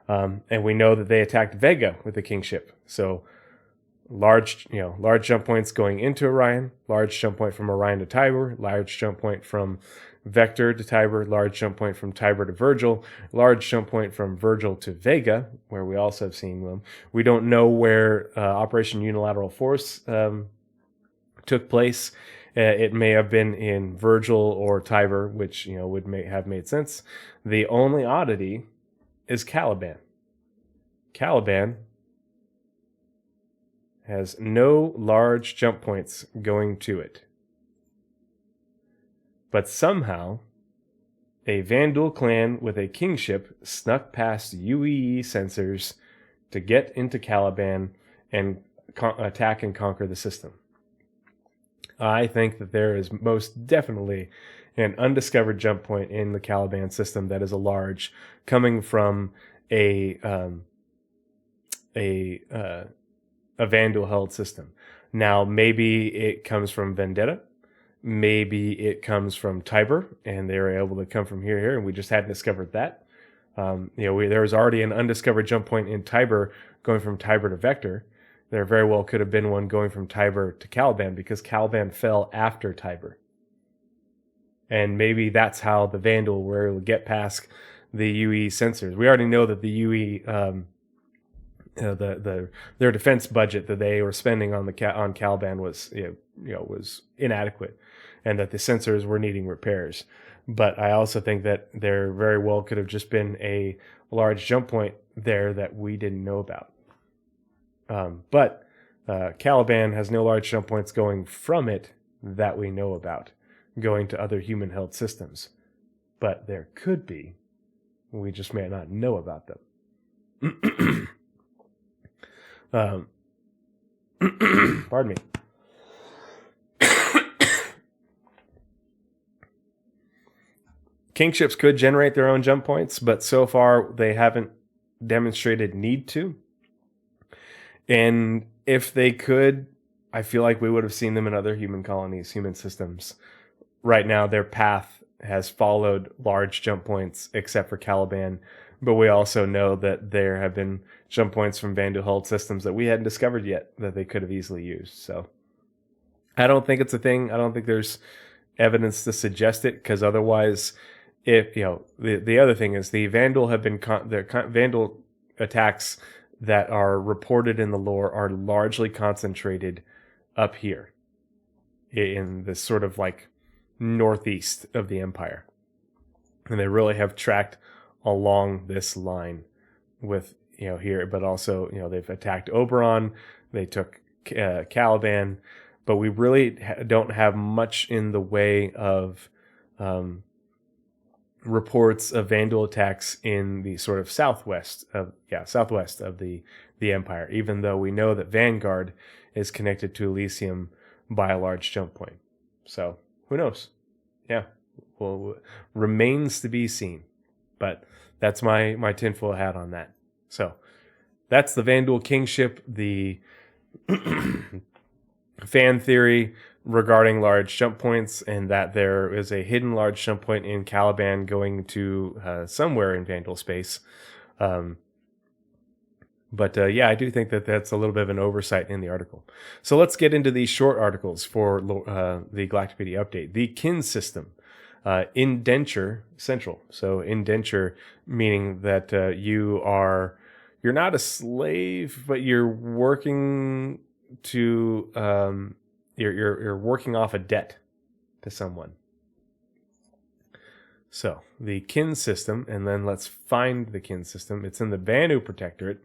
And we know that they attacked Vega with the kingship. So large jump points going into Orion, large jump point from Orion to Tiber, large jump point from Vector to Tiber, large jump point from Tiber to Virgil, large jump point from Virgil to Vega, where we also have seen them. We don't know where Operation Unilateral Force took place. It may have been in Virgil or Tiber, which would have made sense. The only oddity is Caliban. Caliban has no large jump points going to it. But somehow, a Vanduul clan with a kingship snuck past UEE sensors to get into Caliban and attack and conquer the system. I think that there is most definitely an undiscovered jump point in the Caliban system that is a large, coming from a Vanduul-held system. Now, maybe it comes from Vendetta. Maybe it comes from Tiber, and they were able to come from here, and we just hadn't discovered that. There was already an undiscovered jump point in Tiber going from Tiber to Vector. There very well could have been one going from Tiber to Caliban because Caliban fell after Tiber. And maybe that's how the Vanduul were able to get past the UE sensors. We already know that the UE their defense budget that they were spending on on Caliban was was inadequate, and that the sensors were needing repairs. But I also think that there very well could have just been a large jump point there that we didn't know about. But Caliban has no large jump points going from it that we know about, going to other human-held systems. But there could be. We just may not know about them. Pardon me. Kingships could generate their own jump points, but so far they haven't demonstrated need to. And if they could, I feel like we would have seen them in other human colonies, human systems. Right now, their path has followed large jump points, except for Caliban. But we also know that there have been jump points from Vanduul systems that we hadn't discovered yet that they could have easily used. So I don't think it's a thing. I don't think there's evidence to suggest it, because otherwise, if the other thing is the Vanduul have been Vanduul attacks that are reported in the lore are largely concentrated up here in this sort of like northeast of the Empire. And they really have tracked along this line with, here, but also, they've attacked Oberon, they took Caliban, but we really don't have much in the way of reports of Vanduul attacks in the sort of southwest of the Empire, even though we know that Vanguard is connected to Elysium by a large jump point. So who knows? Yeah, well, remains to be seen. But that's my tinfoil hat on that. So that's the Vanduul kingship, the fan theory regarding large jump points, and that there is a hidden large jump point in Caliban going to somewhere in Vanduul space. But I do think that that's a little bit of an oversight in the article. So let's get into these short articles for the Galactapedia update. The kin system. Indenture central. So indenture meaning that you're not a slave, but you're working to you're working off a debt to someone. So the kin system, and then let's find the kin system. It's in the Banu Protectorate.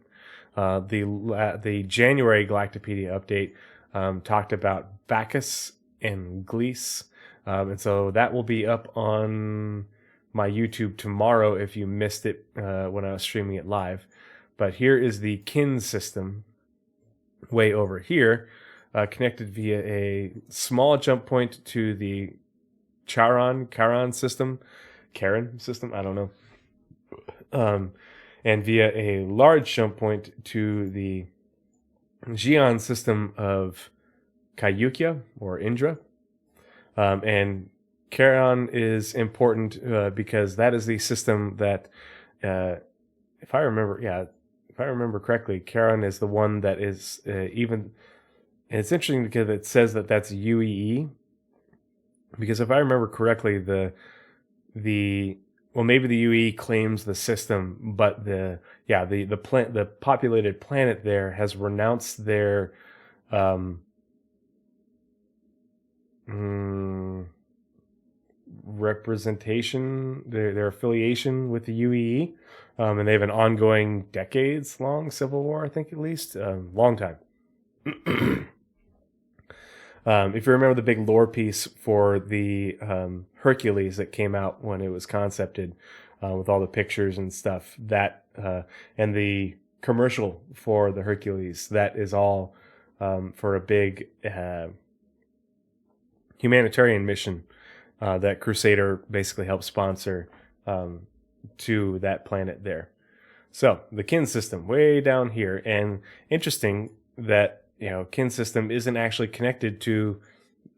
The January Galactapedia update talked about Bacchus and Gliese. And so that will be up on my YouTube tomorrow if you missed it when I was streaming it live. But here is the kin system way over here, connected via a small jump point to the Charon system, I don't know. And via a large jump point to the Xi'an system of Kayukia or Indra. And Charon is important because that is the system that, if I remember correctly, Charon is the one that is even. And it's interesting because it says that that's UEE. Because if I remember correctly, maybe the UEE claims the system, but the populated planet there has renounced their representation, their affiliation with the UEE, and they have an ongoing decades-long civil war, I think, at least long time. If you remember the big lore piece for the Hercules that came out when it was concepted, with all the pictures and stuff, that and the commercial for the Hercules, that is all for a big humanitarian mission that Crusader basically helped sponsor to that planet there. So the kin system way down here, and interesting that kin system isn't actually connected to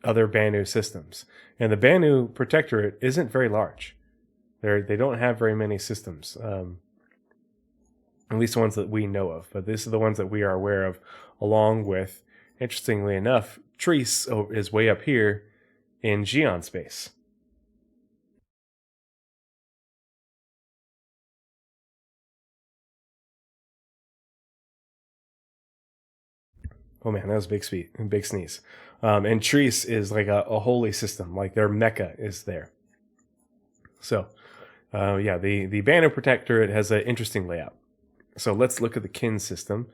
other Banu systems, and the Banu Protectorate isn't very large. They don't have very many systems, at least ones that we know of. But these are the ones that we are aware of, along with, interestingly enough, Treese is way up here in Xi'an space. Oh man, that was a big sneeze. And Treese is like a holy system, like their mecca is there. So, yeah, the Banner Protectorate has an interesting layout. So let's look at the kin system.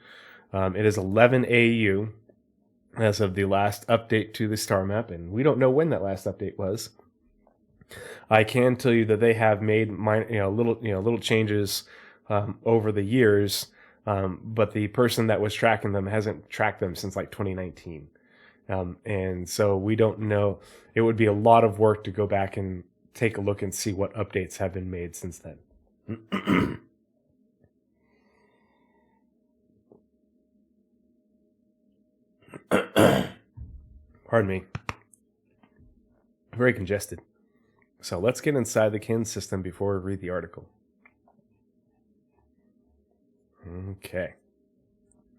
It is 11 AU as of the last update to the star map, and we don't know when that last update was. I can tell you that they have made little changes over the years, but the person that was tracking them hasn't tracked them since like 2019, and so we don't know. It would be a lot of work to go back and take a look and see what updates have been made since then. Pardon me. Very congested. So let's get inside the kin system before we read the article. Okay.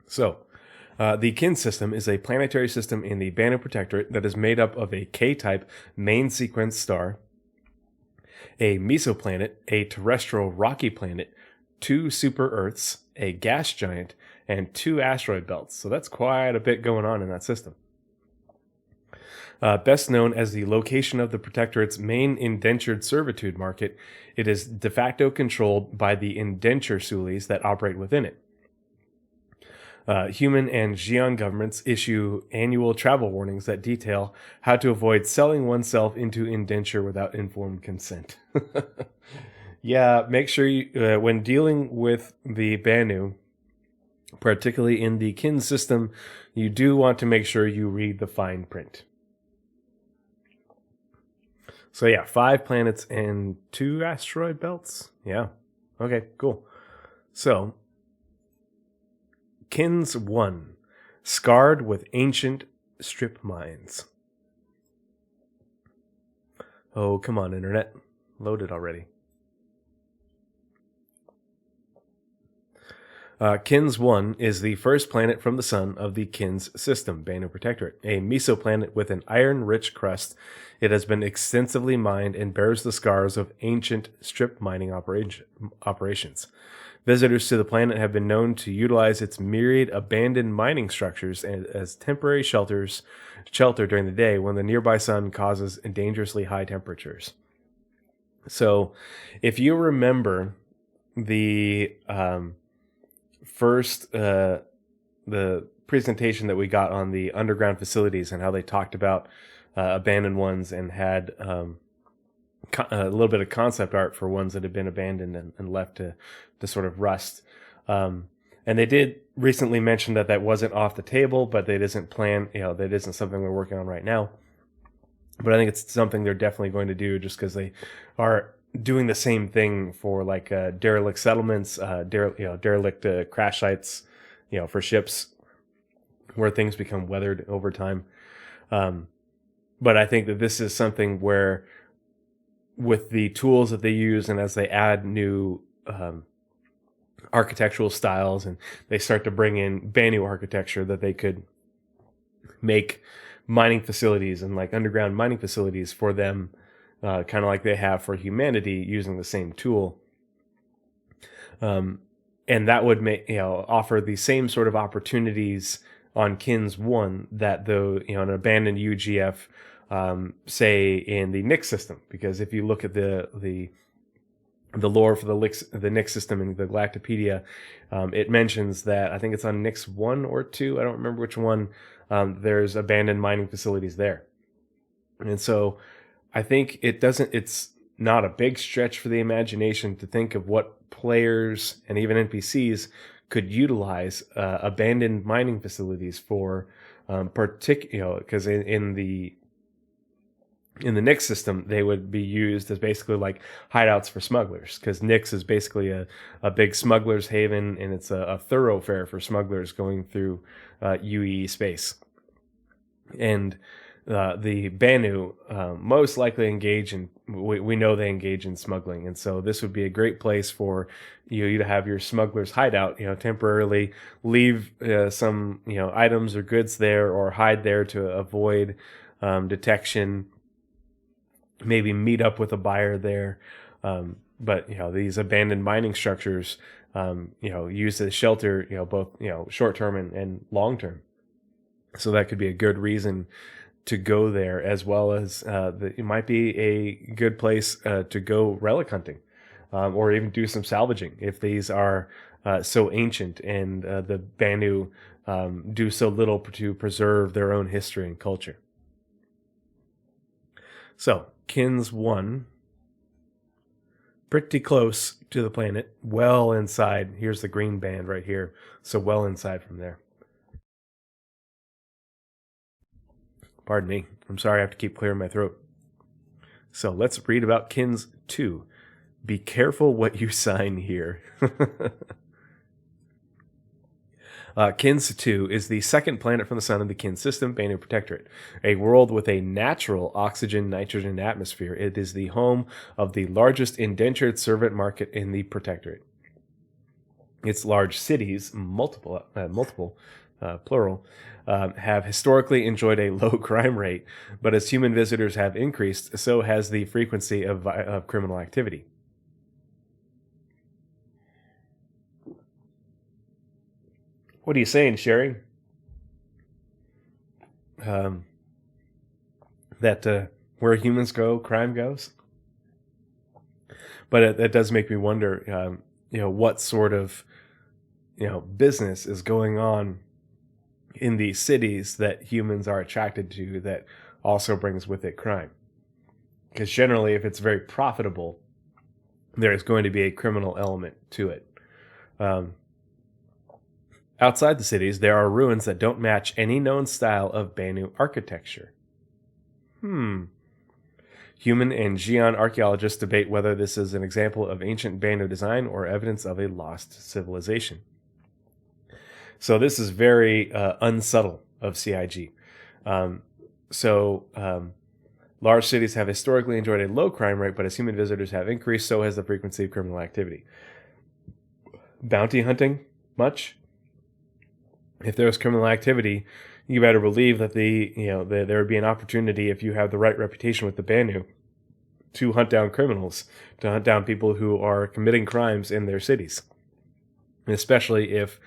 So, the kin system is a planetary system in the Banner Protectorate that is made up of a K-type main sequence star, a mesoplanet, a terrestrial rocky planet, 2 super Earths, a gas giant, and 2 asteroid belts. So that's quite a bit going on in that system. Best known as the location of the Protectorate's main indentured servitude market, it is de facto controlled by the indenture sulies that operate within it. Human and Xi'an governments issue annual travel warnings that detail how to avoid selling oneself into indenture without informed consent. Yeah, make sure you, when dealing with the Banu, particularly in the kin system, you do want to make sure you read the fine print. So yeah, 5 planets and 2 asteroid belts. Yeah. Okay, cool. So, Kins 1, scarred with ancient strip mines. Oh, come on, Internet. Load it already. Kins 1 is the first planet from the sun of the Kins system, Banner Protectorate, a mesoplanet with an iron-rich crust. It has been extensively mined and bears the scars of ancient strip mining operations. Visitors to the planet have been known to utilize its myriad abandoned mining structures as temporary shelter during the day when the nearby sun causes dangerously high temperatures. So, if you remember the first the presentation that we got on the underground facilities and how they talked about abandoned ones and had a little bit of concept art for ones that had been abandoned and left to sort of rust. And they did recently mention that wasn't off the table, but that isn't that isn't something we're working on right now. But I think it's something they're definitely going to do just because they are doing the same thing for like derelict settlements, derelict crash sites, for ships where things become weathered over time. But I think that this is something where with the tools that they use and as they add new architectural styles and they start to bring in Banu architecture, that they could make mining facilities and like underground mining facilities for them, kind of like they have for humanity using the same tool. And that would make, offer the same sort of opportunities on Kins 1 that an abandoned UGF, say in the Nix system, because if you look at the lore for the Nix system in the Galactapedia, it mentions that, I think it's on Nix 1 or 2, I don't remember which one, there's abandoned mining facilities there. And so I think it's not a big stretch for the imagination to think of what players and even NPCs could utilize abandoned mining facilities for, because in the Nix system, they would be used as basically like hideouts for smugglers, because Nix is basically a big smuggler's haven, and it's a thoroughfare for smugglers going through UE space. And the Banu most likely engage in, we know they engage in smuggling, and so this would be a great place for you to have your smuggler's hideout, temporarily leave some items or goods there, or hide there to avoid detection, maybe meet up with a buyer there. But these abandoned mining structures, used as shelter, both short term and long term. So that could be a good reason to go there, as well as it might be a good place to go relic hunting, or even do some salvaging if these are so ancient and the Banu do so little to preserve their own history and culture. So, Kins 1, pretty close to the planet, well inside. Here's the green band right here, so well inside from there. Pardon me. I'm sorry I have to keep clearing my throat. So let's read about Kins 2. Be careful what you sign here. Kins 2 is the second planet from the sun in the Kins system, Banu Protectorate, a world with a natural oxygen-nitrogen atmosphere. It is the home of the largest indentured servant market in the Protectorate. Its large cities, multiple, plural, have historically enjoyed a low crime rate, but as human visitors have increased, so has the frequency of criminal activity. What are you saying, Sherry? That where humans go, crime goes? But it does make me wonder, what sort of, business is going on in these cities that humans are attracted to that also brings with it crime. Because generally, if it's very profitable, there is going to be a criminal element to it. Outside the cities, there are ruins that don't match any known style of Banu architecture. Human and Xi'an archaeologists debate whether this is an example of ancient Banu design or evidence of a lost civilization. So this is very unsubtle of CIG. Large cities have historically enjoyed a low crime rate, but as human visitors have increased, so has the frequency of criminal activity. Bounty hunting, much? If there's criminal activity, you better believe that there would be an opportunity, if you have the right reputation with the Banu, to hunt down criminals, to hunt down people who are committing crimes in their cities. Especially if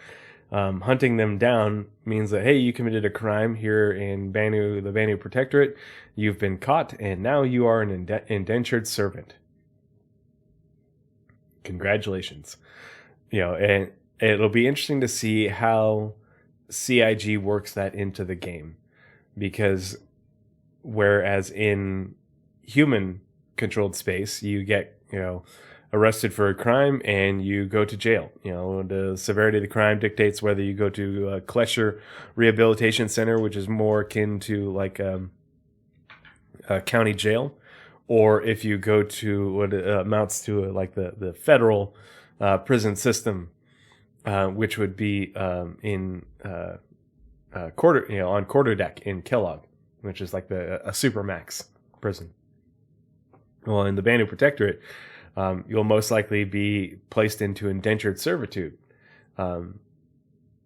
hunting them down means that, hey, you committed a crime here in the Banu Protectorate, you've been caught, and now you are an indentured servant. Congratulations. And it'll be interesting to see how CIG works that into the game, because whereas in human controlled space you get arrested for a crime and you go to jail, the severity of the crime dictates whether you go to a Klesher Rehabilitation Center, which is more akin to like a county jail, or if you go to what amounts to like the federal prison system, which would be on quarterdeck in Kellogg, which is like a supermax prison. Well, in the Banu Protectorate, you'll most likely be placed into indentured servitude.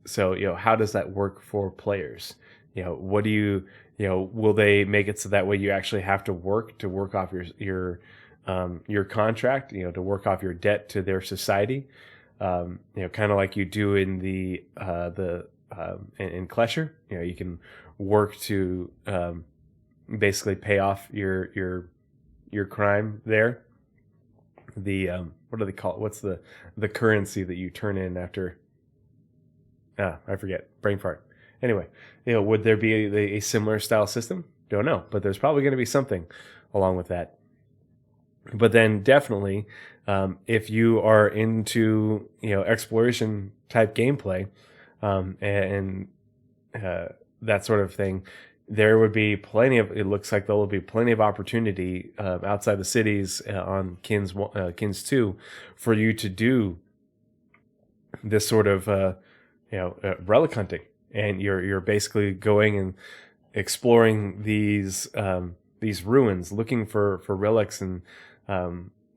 So how does that work for players? What do you will they make it so that way you actually have to work off your contract, to work off your debt to their society? Kind of like you do in in Klesher. You can work to basically pay off your crime there. The what do they call it? What's the currency that you turn in after? I forget. Brain fart. Anyway, would there be a similar style system? Don't know, but there's probably going to be something along with that. But then definitely, if you are into exploration type gameplay, and that sort of thing, there would be it looks like there will be plenty of opportunity outside the cities on Kins 2 for you to do this sort of relic hunting, and you're basically going and exploring these ruins, looking for relics and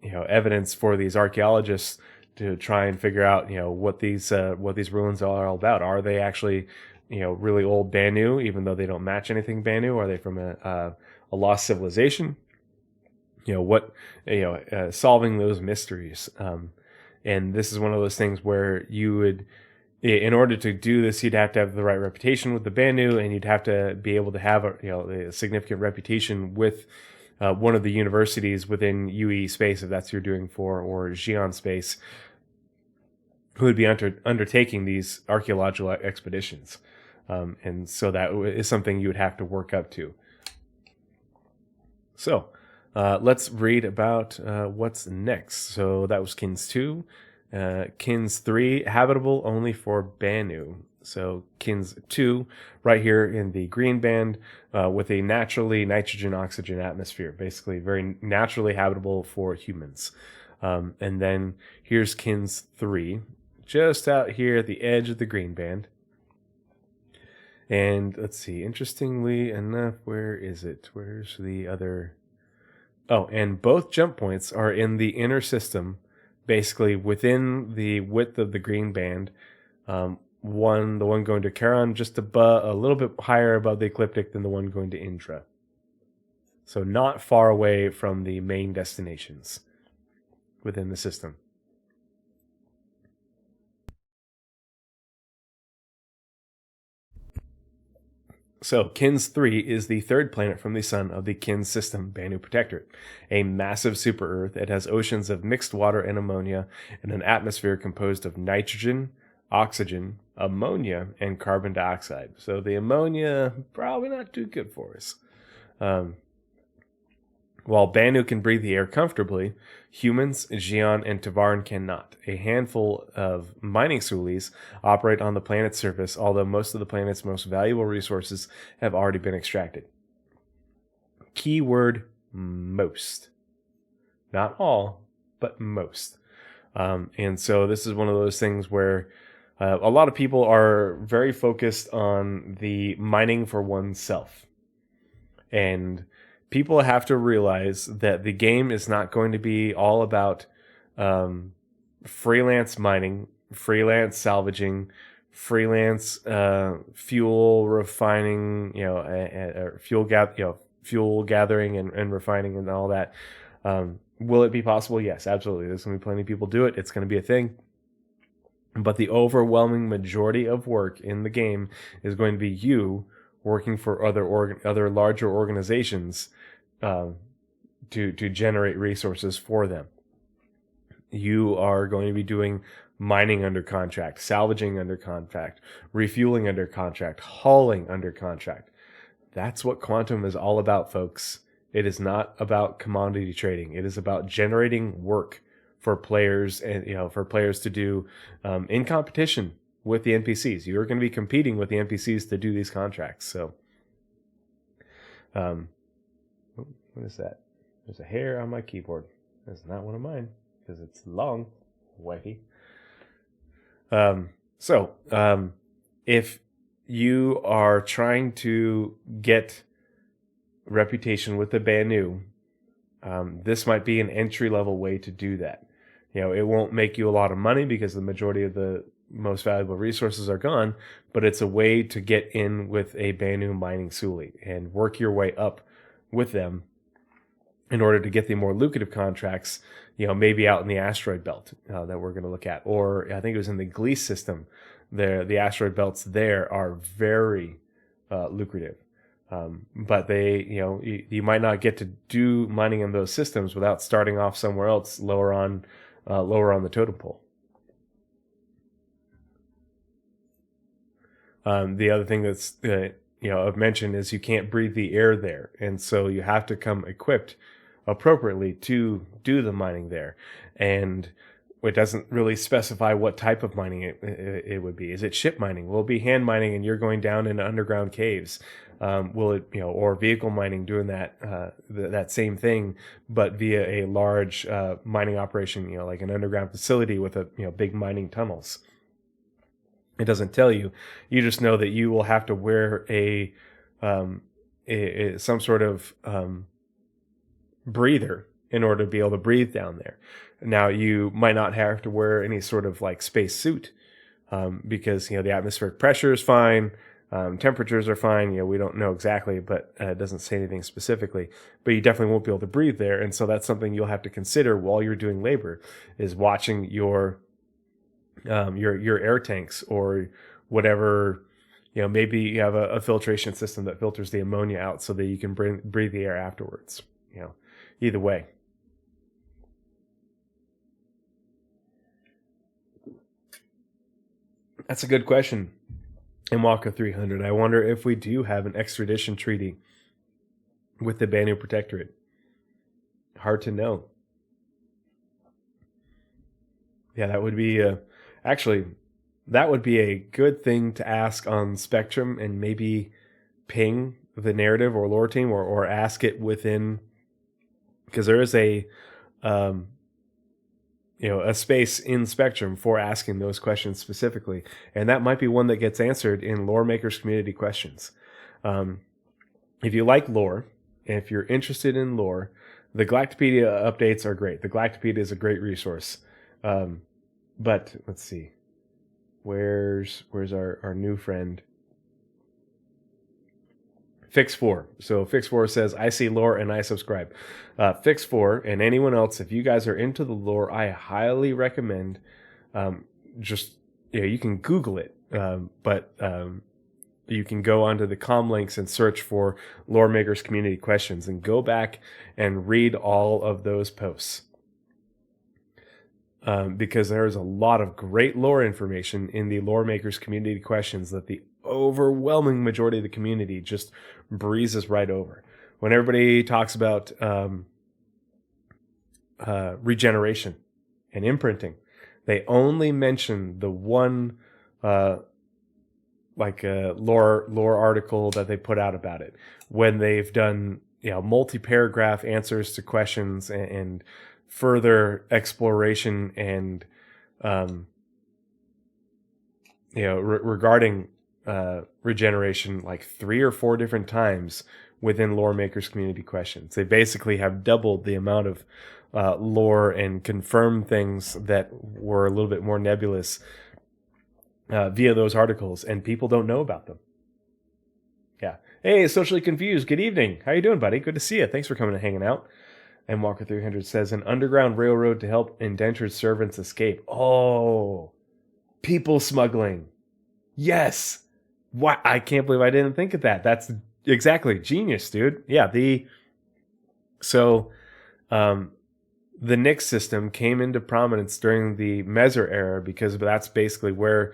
evidence for these archaeologists to try and figure out what these ruins are all about. Are they actually really old Banu, even though they don't match anything Banu? Are they from a lost civilization? Solving those mysteries. And this is one of those things where you would, in order to do this, you'd have to have the right reputation with the Banu, and you'd have to be able to have a significant reputation with one of the universities within UE space, if that's what you're doing for, or Xi'an space, who would be undertaking these archaeological expeditions. And so that is something you would have to work up to. So let's read about what's next. So that was Kins 2. Kins 3, habitable only for Banu. So Kins 2, right here in the green band, with a naturally nitrogen-oxygen atmosphere, basically very naturally habitable for humans. And then here's Kins 3, just out here at the edge of the green band. And let's see, interestingly enough, where is it? Where's the other? Oh, and both jump points are in the inner system, basically within the width of the green band. The one going to Charon just above, a little bit higher above the ecliptic than the one going to Indra. So not far away from the main destinations within the system. So, Kins 3 is the third planet from the sun of the Kins system, Banu Protectorate, a massive super-Earth. It has oceans of mixed water and ammonia, and an atmosphere composed of nitrogen, oxygen, ammonia, and carbon dioxide. So the ammonia, probably not too good for us. While Banu can breathe the air comfortably, humans, Xi'an, and Tavaran cannot. A handful of mining sulis operate on the planet's surface, although most of the planet's most valuable resources have already been extracted. Keyword, most. Not all, but most. And so this is one of those things where a lot of people are very focused on the mining for oneself. And people have to realize that the game is not going to be all about freelance mining, freelance salvaging, freelance fuel refining, fuel gathering and refining and all that. Will it be possible? Yes, absolutely. There's going to be plenty of people do it. It's going to be a thing. But the overwhelming majority of work in the game is going to be you working for other larger organizations to generate resources for them. You are going to be doing mining under contract, salvaging under contract, refueling under contract, hauling under contract. That's what Quantum is all about, folks. It is not about commodity trading. It is about generating work for players, and for players to do in competition with the NPCs. You're going to be competing with the NPCs to do these contracts. So, what is that? There's a hair on my keyboard. That's not one of mine because it's long, wifey. If you are trying to get reputation with the Banu, this might be an entry-level way to do that. It won't make you a lot of money because the majority of the most valuable resources are gone, but it's a way to get in with a Banu mining suli and work your way up with them in order to get the more lucrative contracts, maybe out in the asteroid belt that we're going to look at. Or I think it was in the Gliese system. The asteroid belts there are very lucrative. But they, you might not get to do mining in those systems without starting off somewhere else lower on the totem pole. The other thing that's of mention is you can't breathe the air there, and so you have to come equipped appropriately to do the mining there. And it doesn't really specify what type of mining it would be. Is it ship mining? Will it be hand mining and you're going down into underground caves? Will it, or vehicle mining, doing that same thing, but via a large mining operation, like an underground facility with big mining tunnels? It doesn't tell you. You just know that you will have to wear some sort of breather in order to be able to breathe down there. Now, you might not have to wear any sort of space suit because the atmospheric pressure is fine. Temperatures are fine. We don't know exactly, but it doesn't say anything specifically. But you definitely won't be able to breathe there, and so that's something you'll have to consider while you're doing labor, is watching your your air tanks or whatever. Maybe you have a filtration system that filters the ammonia out so that you can breathe the air afterwards. Either way. That's a good question. In Walker 300, I wonder if we do have an extradition treaty with the Banu Protectorate. Hard to know. Yeah, that would be actually that would be a good thing to ask on Spectrum, and maybe ping the narrative or lore team, or ask it within, because there is a space in Spectrum for asking those questions specifically, and that might be one that gets answered in Lore Makers Community Questions. If you like lore, and if you're interested in lore, the Galactapedia updates are great. The Galactapedia is a great resource. But let's see, where's our new friend? Fix4. So Fix4 says, I see lore and I subscribe. Fix4 and anyone else, if you guys are into the lore, I highly recommend you can Google it, but you can go onto the com links and search for Lore Makers Community Questions and go back and read all of those posts. Because there's a lot of great lore information in the Lore Makers Community Questions that the overwhelming majority of the community just breezes right over. When everybody talks about regeneration and imprinting, they only mention the one lore article that they put out about it. When they've done multi-paragraph answers to questions and further exploration and regarding regeneration, like 3 or 4 different times within Lore Makers Community Questions. They basically have doubled the amount of lore and confirmed things that were a little bit more nebulous via those articles, and people don't know about them. Yeah. Hey, Socially Confused, good evening. How you doing, buddy? Good to see you. Thanks for coming and hanging out. And Walker 300 says, an underground railroad to help indentured servants escape. Oh, people smuggling. Yes. What? I can't believe I didn't think of that. That's exactly genius, dude. Yeah. The Nix system came into prominence during the Mezer era because that's basically where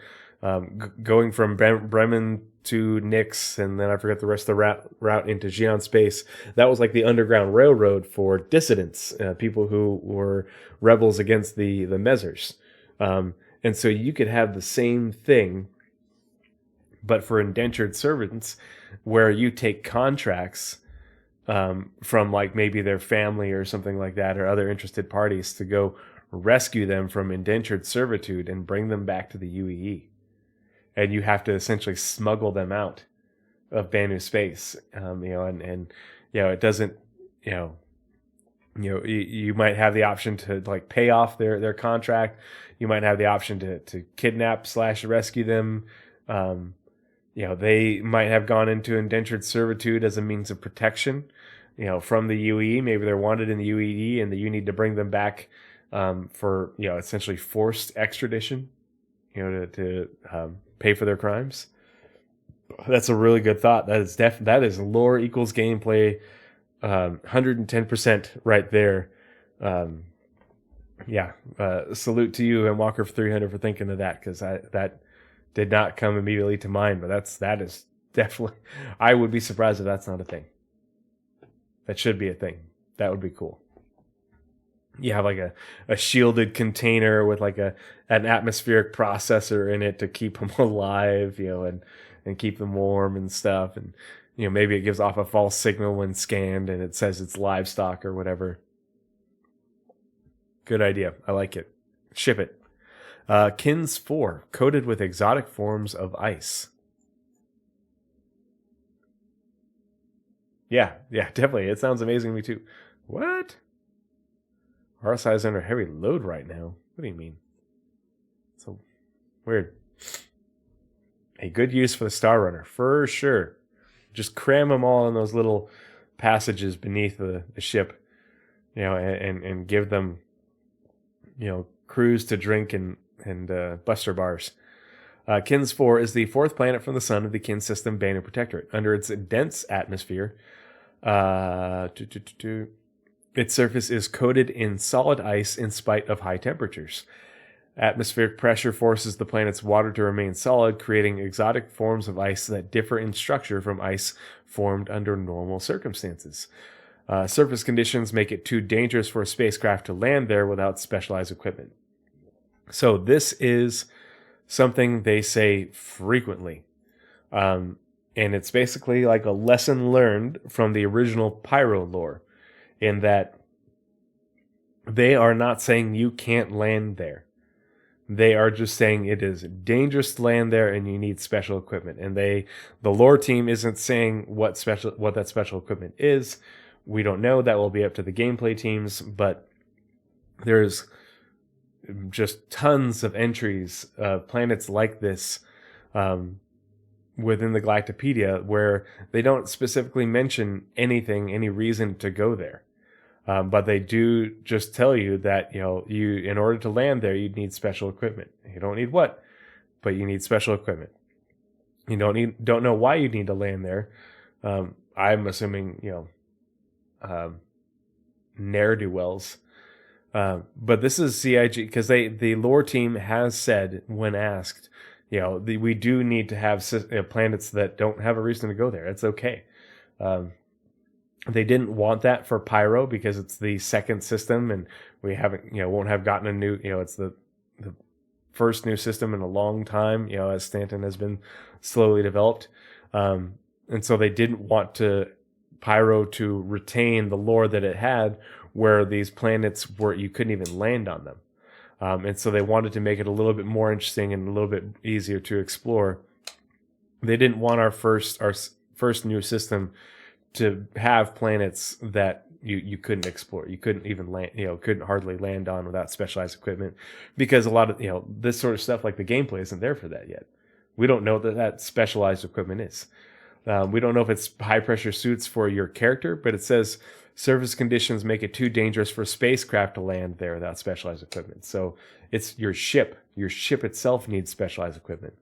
going from Bremen to Nix, and then I forget the rest of the route into Xi'an space. That was like the underground railroad for dissidents, people who were rebels against the Mezers. And so you could have the same thing, but for indentured servants, where you take contracts from like maybe their family or something like that, or other interested parties, to go rescue them from indentured servitude and bring them back to the UEE. And you have to essentially smuggle them out of Banu space, it doesn't, you might have the option to like pay off their contract. You might have the option to kidnap / rescue them. They might have gone into indentured servitude as a means of protection, from the UEE. Maybe they're wanted in the UEE, and you need to bring them back for essentially forced extradition, to pay for their crimes. That's a really good thought. That is lore equals gameplay, 110% right there. Salute to you and Walker for 300 for thinking of that, because that did not come immediately to mind. But that is definitely. I would be surprised if that's not a thing. That should be a thing. That would be cool. You have like a shielded container with like an atmospheric processor in it to keep them alive, and keep them warm and stuff. And, maybe it gives off a false signal when scanned and it says it's livestock or whatever. Good idea. I like it. Ship it. Kins 4, coated with exotic forms of ice. Yeah, definitely. It sounds amazing to me too. What? RSI is under heavy load right now. What do you mean? So weird. A good use for the Star Runner, for sure. Just cram them all in those little passages beneath the ship, and give them, crews to drink and and Buster Bars. Kins 4 is the fourth planet from the sun of the Kin system Bane Protectorate. Under its dense atmosphere, its surface is coated in solid ice in spite of high temperatures. Atmospheric pressure forces the planet's water to remain solid, creating exotic forms of ice that differ in structure from ice formed under normal circumstances. Surface conditions make it too dangerous for a spacecraft to land there without specialized equipment. So this is something they say frequently. And it's basically like a lesson learned from the original Pyro lore, in that they are not saying you can't land there. They are just saying it is dangerous to land there and you need special equipment. And the lore team isn't saying what that special equipment is. We don't know. That will be up to the gameplay teams, but there's just tons of entries of planets like this within the Galactapedia where they don't specifically mention any reason to go there. But they do just tell you that, you in order to land there, you'd need special equipment. You don't need what, but you need special equipment. You don't know why you need to land there. I'm assuming, ne'er-do-wells. But this is CIG because the lore team has said when asked, we do need to have planets that don't have a reason to go there. It's okay. They didn't want that for Pyro because it's the second system, and we won't have gotten a new, it's the first new system in a long time, as Stanton has been slowly developed. And so they didn't want Pyro to retain the lore that it had, where these planets you couldn't even land on them. And so they wanted to make it a little bit more interesting and a little bit easier to explore. They didn't want our first new system to have planets that you couldn't explore. You couldn't even land, couldn't hardly land on without specialized equipment, because a lot of, this sort of stuff like the gameplay isn't there for that yet. We don't know that specialized equipment is. We don't know if it's high pressure suits for your character, but it says surface conditions make it too dangerous for spacecraft to land there without specialized equipment. So it's your ship. Your ship itself needs specialized equipment.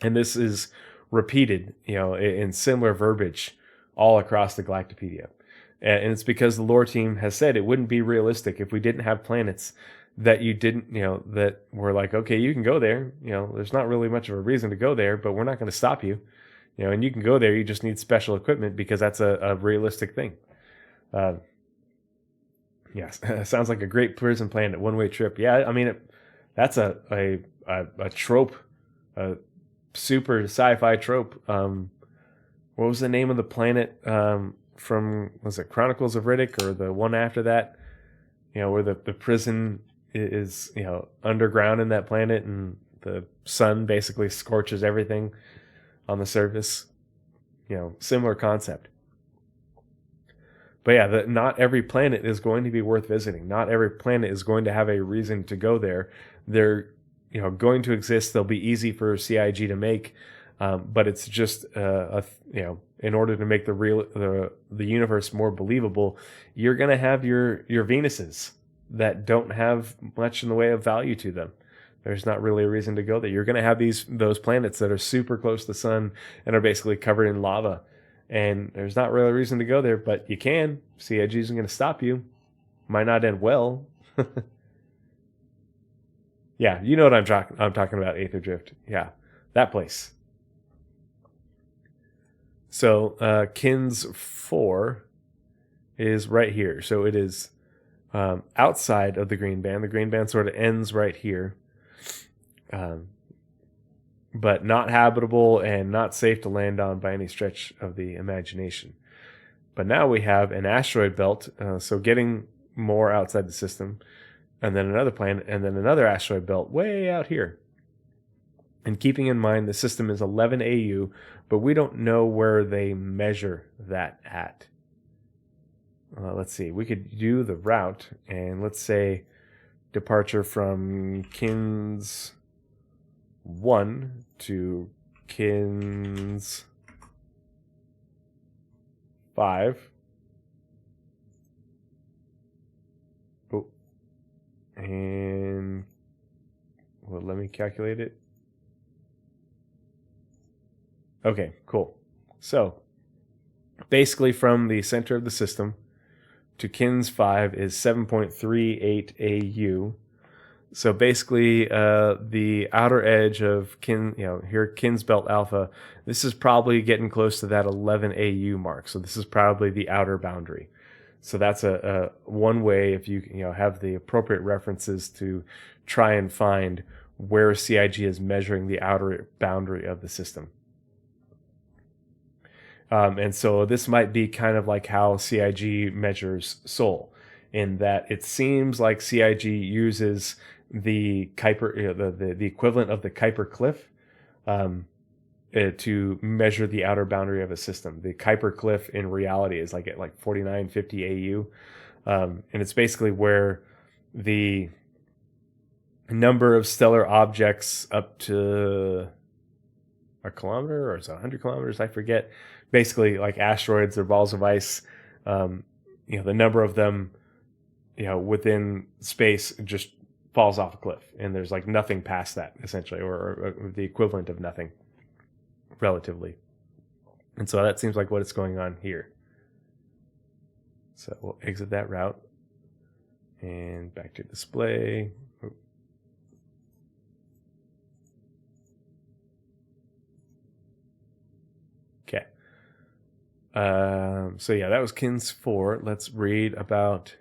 And this is repeated, in similar verbiage all across the Galactapedia. And it's because the lore team has said it wouldn't be realistic if we didn't have planets that you didn't, that were like, okay, you can go there. There's not really much of a reason to go there, but we're not going to stop you. And you can go there. You just need special equipment because that's a realistic thing. Yes, sounds like a great prison planet, one-way trip. Yeah, I mean, that's a trope, a super sci-fi trope. What was the name of the planet from, was it Chronicles of Riddick or the one after that? Where the prison is, underground in that planet and the sun basically scorches everything on the surface. Similar concept. But yeah, not every planet is going to be worth visiting. Not every planet is going to have a reason to go there. They're, going to exist. They'll be easy for CIG to make. But it's just in order to make the universe more believable, you're gonna have your Venuses that don't have much in the way of value to them. There's not really a reason to go there. You're gonna have those planets that are super close to the sun and are basically covered in lava, and there's not really a reason to go there. But you can. CIG isn't gonna stop you. Might not end well. Yeah, you know what I'm talking about. Aether Drift. Yeah, that place. So Kins 4 is right here. So it is outside of the green band. The green band sort of ends right here. But not habitable and not safe to land on by any stretch of the imagination. But now we have an asteroid belt, so getting more outside the system, and then another planet, and then another asteroid belt way out here. And keeping in mind the system is 11 AU, but we don't know where they measure that at. Let's see. We could do the route, and let's say departure from Kins 1 to Kins 5. Oh. And me calculate it. Okay, cool. So basically from the center of the system to Kins 5 is 7.38 AU. So basically, the outer edge of Kins Belt Alpha, this is probably getting close to that 11 AU mark. So this is probably the outer boundary. So that's a one way, if you have the appropriate references, to try and find where CIG is measuring the outer boundary of the system. And so this might be kind of like how CIG measures Sol, in that it seems like CIG uses the Kuiper, the equivalent of the Kuiper cliff, to measure the outer boundary of a system. The Kuiper cliff in reality is at 4950 AU, and it's basically where the number of stellar objects up to a kilometer, or is it 100 kilometers? I forget. Basically, like asteroids or balls of ice, the number of them, within space just falls off a cliff, and there's nothing past that, essentially, or the equivalent of nothing, relatively. And so that seems like what is going on here. So we'll exit that route and back to display. Okay. So yeah, that was Kins 4. Let's read about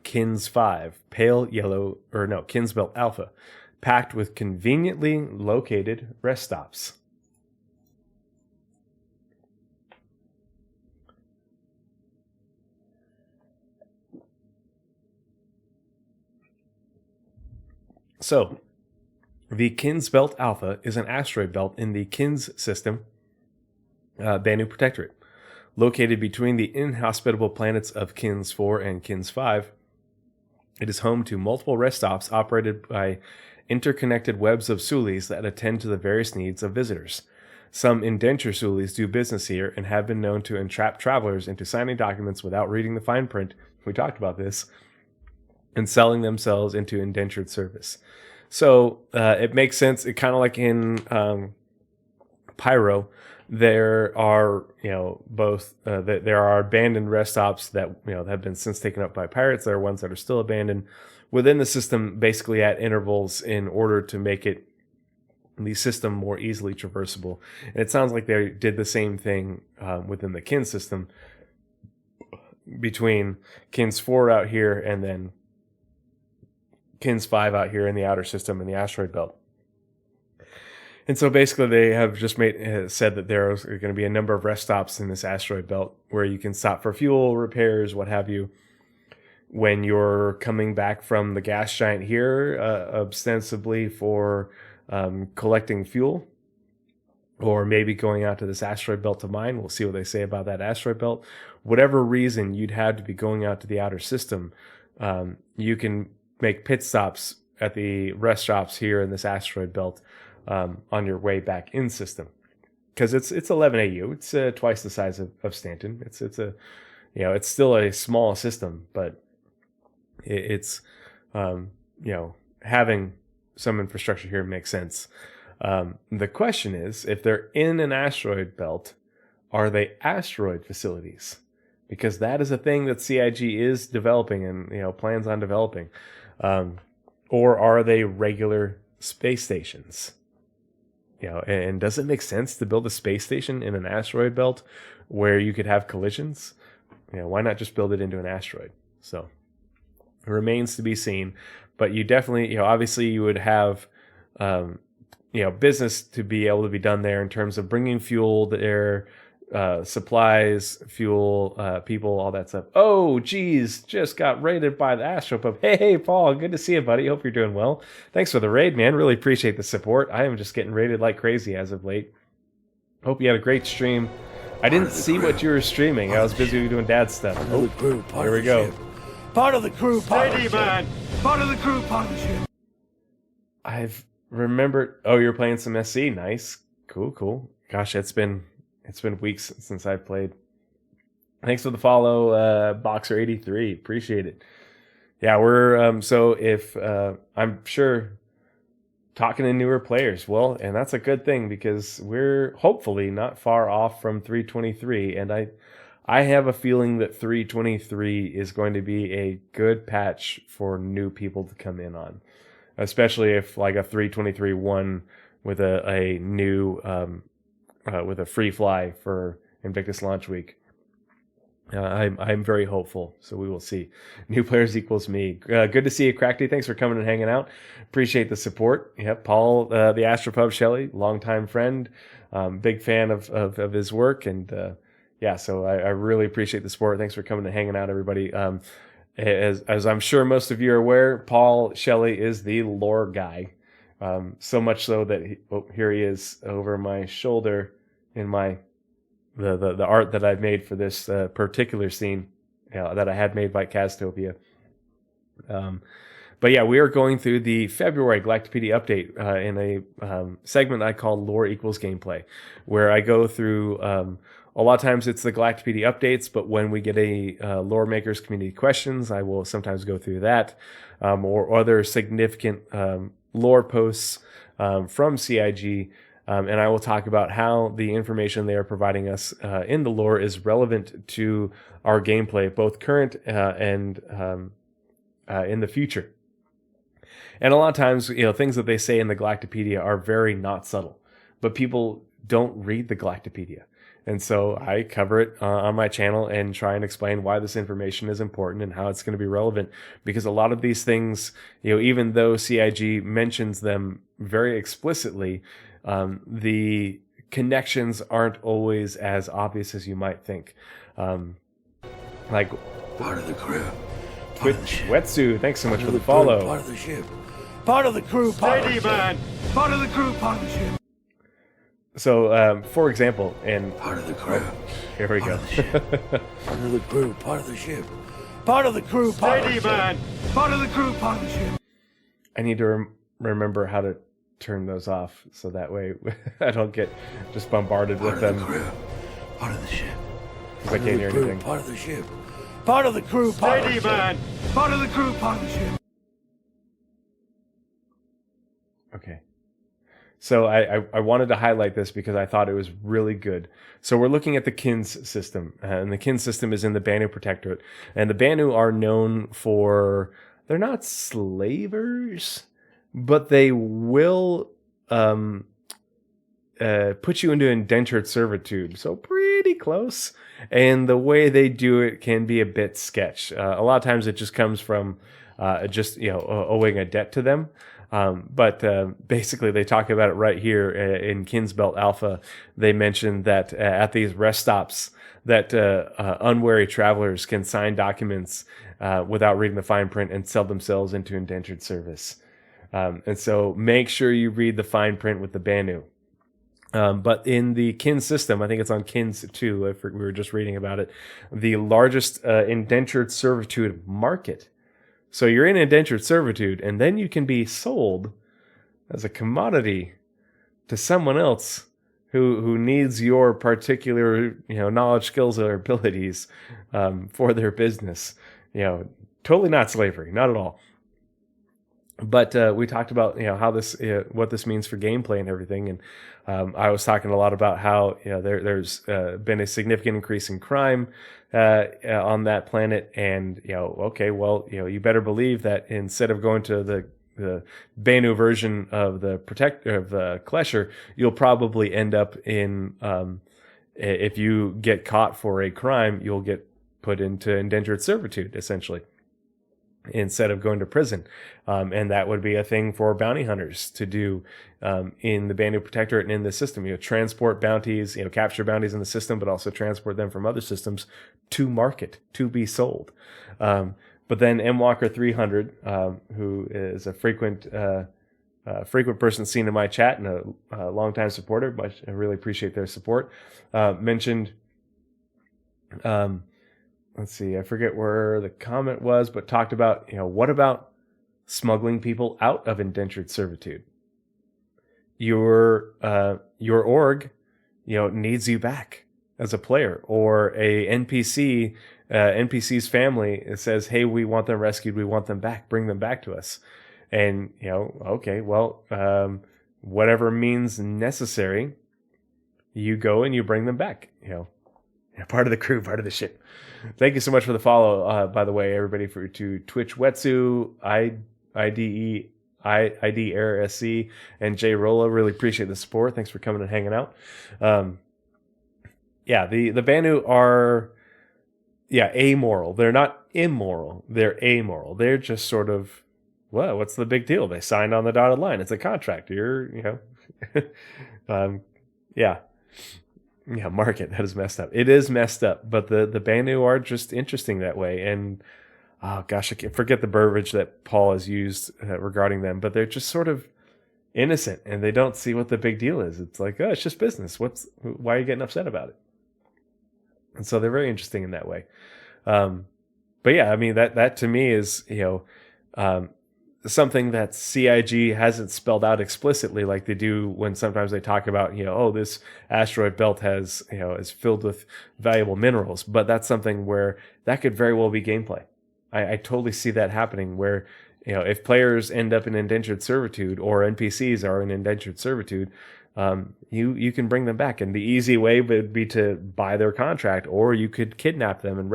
Kins 5, Kins Belt Alpha, packed with conveniently located rest stops. So, the Kins Belt Alpha is an asteroid belt in the Kins system, Bennu Protectorate. Located between the inhospitable planets of Kins 4 and Kins 5, it is home to multiple rest stops operated by interconnected webs of Sulis that attend to the various needs of visitors. Some indenture Sulis do business here and have been known to entrap travelers into signing documents without reading the fine print. We talked about this. And selling themselves into indentured service. So it makes sense. It kind of like in Pyro, there are both there are abandoned rest stops that have been since taken up by pirates. There are ones that are still abandoned within the system, basically at intervals, in order to make the system more easily traversable. And it sounds like they did the same thing within the Kin system, between Kins 4 out here and then Kins 5 out here in the outer system in the asteroid belt. And so basically they have just said that there are going to be a number of rest stops in this asteroid belt where you can stop for fuel, repairs, what have you, when you're coming back from the gas giant here, ostensibly for collecting fuel, or maybe going out to this asteroid belt to mine. We'll see what they say about that asteroid belt. Whatever reason you'd have to be going out to the outer system, you can make pit stops at the rest stops here in this asteroid belt on your way back in system, because it's 11 AU. It's twice the size of Stanton. It's it's still a small system, but it's having some infrastructure here makes sense. The question is, if they're in an asteroid belt, are they asteroid facilities? Because that is a thing that CIG is developing and plans on developing. Or are they regular space stations? And does it make sense to build a space station in an asteroid belt where you could have collisions? Why not just build it into an asteroid? So it remains to be seen. But you definitely, obviously you would have, business to be able to be done there in terms of bringing fuel there, supplies, fuel, people, all that stuff. Oh, geez, just got raided by the Astropub. Hey, Paul, good to see you, buddy. Hope you're doing well. Thanks for the raid, man. Really appreciate the support. I am just getting raided like crazy as of late. Hope you had a great stream. I didn't see what you were streaming. I was busy doing dad stuff. Oh, here we go. Part of the crew, part of the ship. Part of the crew, part of the ship. I've remembered. Oh, you're playing some SC. Nice. Cool. Gosh, it's been weeks since I've played. Thanks for the follow, Boxer83. Appreciate it. Yeah, we're so if I'm sure talking to newer players, well, and that's a good thing because we're hopefully not far off from 323, and I have a feeling that 323 is going to be a good patch for new people to come in on, especially if like a 323-1 with a new with a free fly for Invictus launch week. I'm very hopeful, so we will see. New players equals me. Good to see you, Crackty. Thanks for coming and hanging out. Appreciate the support. Yep, Paul, the Astropub Shelley, longtime friend, big fan of his work, and yeah, so I really appreciate the support. Thanks for coming and hanging out, everybody. As I'm sure most of you are aware, Paul Shelley is the lore guy. So much so that here he is over my shoulder in my the art that I've made for this particular scene that I had made by Castopia. But yeah, we are going through the February Galactapedia update in a segment I call Lore Equals Gameplay, where I go through, a lot of times it's the Galactapedia updates, but when we get a Lore Makers community questions, I will sometimes go through that, or other significant lore posts from CIG, and I will talk about how the information they are providing us in the lore is relevant to our gameplay, both current and in the future. And a lot of times, things that they say in the Galactapedia are very not subtle, but people don't read the Galactapedia. And so I cover it on my channel and try and explain why this information is important and how it's going to be relevant. Because a lot of these things, even though CIG mentions them very explicitly, the connections aren't always as obvious as you might think. Like Part of the crew. Twitch Wetsu, thanks so much for the follow. Part of the ship. Part of the crew. Part of the man. Part of the crew. Part of the ship. So, for example, and Part of the crew. here we go. Part of the crew. Part of the ship. Part of the crew. Part of the man. Part of the crew. Part of the ship. I need to remember how to turn those off so that way I don't get just bombarded with them. Part of the crew. Part of the ship. Because I can't hear anything. Part of the ship. Part of the crew. Part of the man. Part of the crew. Part of the ship. Okay. So I wanted to highlight this because I thought it was really good. So we're looking at the Kins system, and the Kins system is in the Banu Protectorate. And the Banu are known for, they're not slavers, but they will put you into indentured servitude. So pretty close. And the way they do it can be a bit sketch. A lot of times it just comes from owing a debt to them. But basically, they talk about it right here in Kinsbelt Alpha. They mentioned that at these rest stops, that unwary travelers can sign documents without reading the fine print and sell themselves into indentured service. And so make sure you read the fine print with the Banu. But in the Kins system, I think it's on Kins 2, we were just reading about it, the largest indentured servitude market. So you're in indentured servitude, and then you can be sold as a commodity to someone else who needs your particular knowledge, skills, or abilities for their business. Totally not slavery, not at all. But we talked about how this what this means for gameplay and everything, and I was talking a lot about how there's been a significant increase in crime on that planet, and you better believe that instead of going to the Banu version of the Klesher, you'll probably end up in if you get caught for a crime, you'll get put into indentured servitude essentially, instead of going to prison. And that would be a thing for bounty hunters to do in the Banu Protectorate and in the system. Transport bounties, capture bounties in the system, but also transport them from other systems to market, to be sold. But then M Walker 300, who is a frequent person seen in my chat and a longtime supporter, but I really appreciate their support, mentioned... let's see, I forget where the comment was, but talked about, what about smuggling people out of indentured servitude? Your org, needs you back as a player, or a NPC NPC's family says, hey, we want them rescued, we want them back, bring them back to us. And, okay, well, whatever means necessary, you go and you bring them back, part of the crew, part of the ship. Thank you so much for the follow, by the way, everybody, to Twitch Wetsu, IDE, ID Air SC, and J Rolla. Really appreciate the support. Thanks for coming and hanging out. The Banu are amoral. They're not immoral. They're amoral. They're just sort of, well, what's the big deal? They signed on the dotted line. It's a contract. Market, that is messed up. It is messed up, but the Banu are just interesting that way. And oh gosh, I can't forget the verbiage that Paul has used regarding them, but they're just sort of innocent and they don't see what the big deal is. It's like, oh, it's just business. Why are you getting upset about it? And so they're very interesting in that way. But yeah, I mean, that to me is, something that CIG hasn't spelled out explicitly like they do when sometimes they talk about, this asteroid belt has, is filled with valuable minerals, but that's something where that could very well be gameplay. I totally see that happening where, if players end up in indentured servitude or NPCs are in indentured servitude, you can bring them back. And the easy way would be to buy their contract, or you could kidnap them and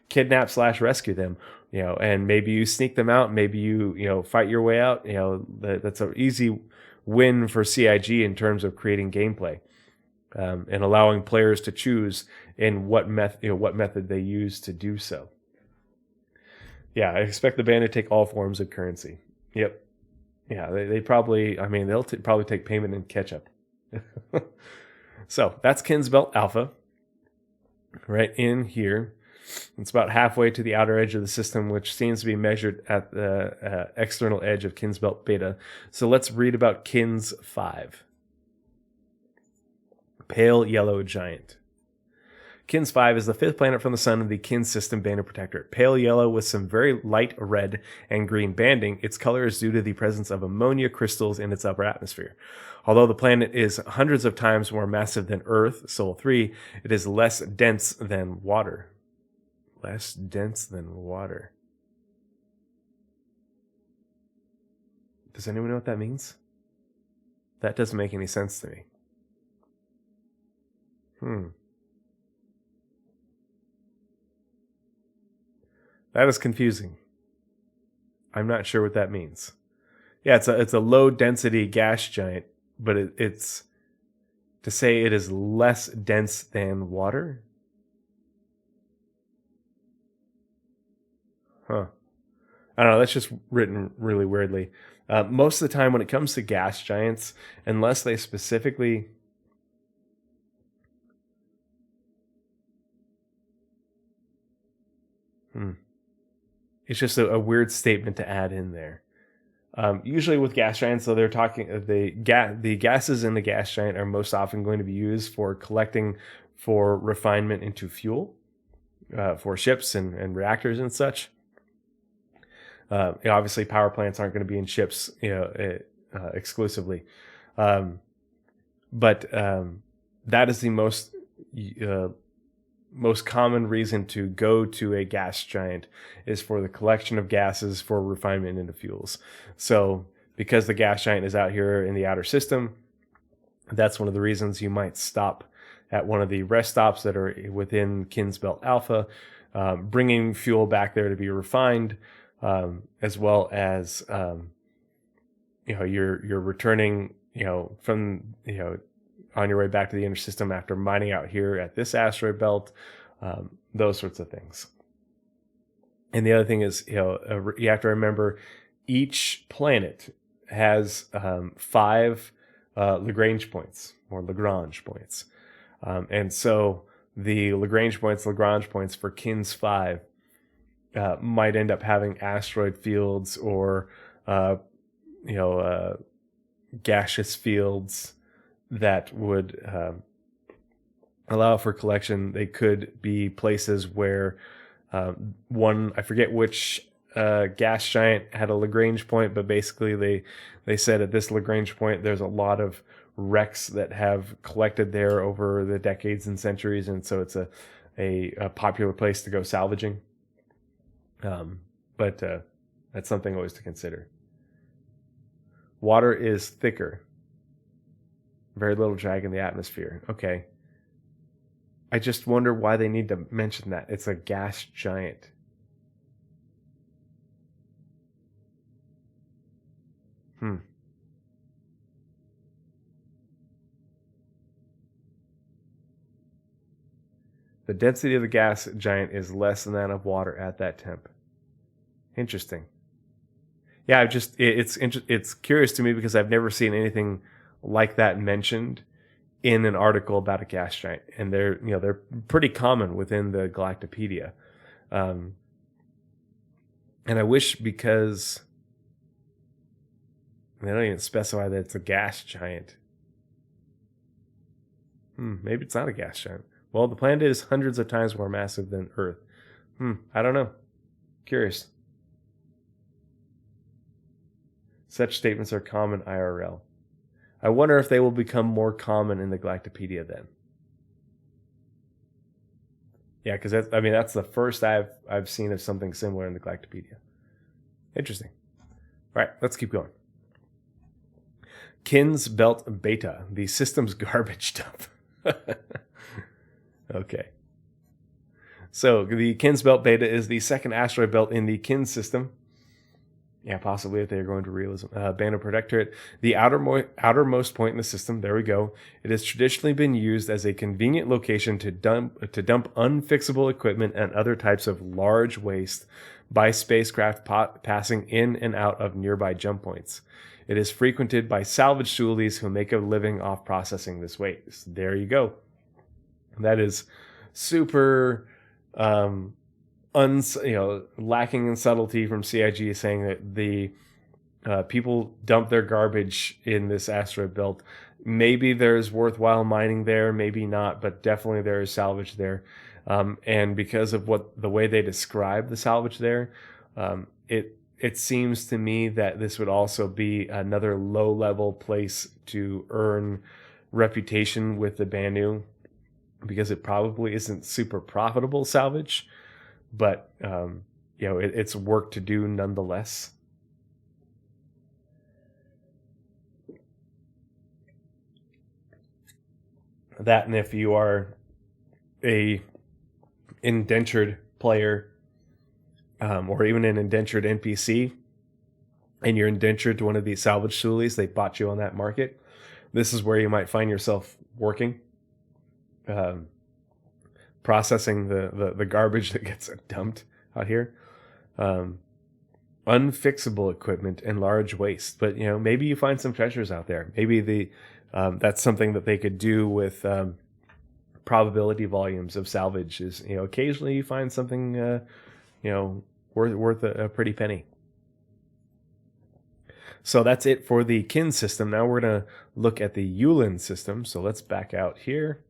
kidnap/rescue them, and maybe you sneak them out. Maybe you fight your way out. That's an easy win for CIG in terms of creating gameplay, and allowing players to choose in what method they use to do so. Yeah, I expect the band to take all forms of currency. Yep. Yeah, they probably, they'll probably take payment in ketchup. So that's Kinsbelt Alpha right in here. It's about halfway to the outer edge of the system, which seems to be measured at the external edge of Kinsbelt Beta. So let's read about Kins 5. Pale Yellow Giant. Kins 5 is the fifth planet from the sun of the Kins system Banner Protector. Pale yellow with some very light red and green banding, its color is due to the presence of ammonia crystals in its upper atmosphere. Although the planet is hundreds of times more massive than Earth, Sol 3, it is less dense than water. Less dense than water. Does anyone know what that means? That doesn't make any sense to me. That is confusing. I'm not sure what that means. Yeah, it's a low density gas giant, but it's to say it is less dense than water? Huh. I don't know, that's just written really weirdly. Most of the time when it comes to gas giants, unless they specifically it's just a weird statement to add in there. Usually with gas giants, so they're talking the gases in the gas giant are most often going to be used for collecting for refinement into fuel for ships and reactors and such. Obviously, power plants aren't going to be in ships, exclusively, but that is the most common reason to go to a gas giant is for the collection of gases for refinement into fuels. So because the gas giant is out here in the outer system, that's one of the reasons you might stop at one of the rest stops that are within Kinsbelt Alpha, bringing fuel back there to be refined, as well as you're returning from on your way back to the inner system after mining out here at this asteroid belt, those sorts of things. And the other thing is, you have to remember each planet has 5 Lagrange points or Lagrange points. And so the Lagrange points for Kins 5 might end up having asteroid fields or, gaseous fields that would allow for collection. They could be places where I forget which gas giant had a Lagrange point, but basically they said at this Lagrange point there's a lot of wrecks that have collected there over the decades and centuries, and so it's a popular place to go salvaging. But that's something always to consider. Water is thicker. Very little drag in the atmosphere. Okay. I just wonder why they need to mention that. It's a gas giant. The density of the gas giant is less than that of water at that temp. Interesting. Yeah, it's curious to me because I've never seen anything like that mentioned in an article about a gas giant, and they're pretty common within the Galactapedia. And I wish, because they don't even specify that it's a gas giant. Maybe it's not a gas giant. Well, the planet is hundreds of times more massive than Earth. I don't know. Curious. Such statements are common IRL. I wonder if they will become more common in the Galactapedia then. Yeah, because that's the first I've seen of something similar in the Galactapedia. Interesting. All right, let's keep going. Kin's Belt Beta, the system's garbage dump. Okay. So the Kin's Belt Beta is the second asteroid belt in the Kin system. Yeah, possibly if they're going to realism. Band Protectorate, the outermost point in the system. There we go. It has traditionally been used as a convenient location to dump unfixable equipment and other types of large waste by spacecraft passing in and out of nearby jump points. It is frequented by salvage stoolies who make a living off processing this waste. There you go. That is super lacking in subtlety from CIG, saying that the people dump their garbage in this asteroid belt. Maybe there's worthwhile mining there, maybe not, but definitely there is salvage there. And because of the way they describe the salvage there, it seems to me that this would also be another low-level place to earn reputation with the Banu, because it probably isn't super profitable salvage, but it's work to do nonetheless. That, and if you are a indentured player, or even an indentured NPC, and you're indentured to one of these salvage stoolies, they bought you on that market, this is where you might find yourself working. Processing the garbage that gets dumped out here. Unfixable equipment and large waste. But, maybe you find some treasures out there. Maybe that's something that they could do with probability volumes of salvage is, occasionally you find something, worth a pretty penny. So that's it for the Kin system. Now we're going to look at the Yulin system. So let's back out here.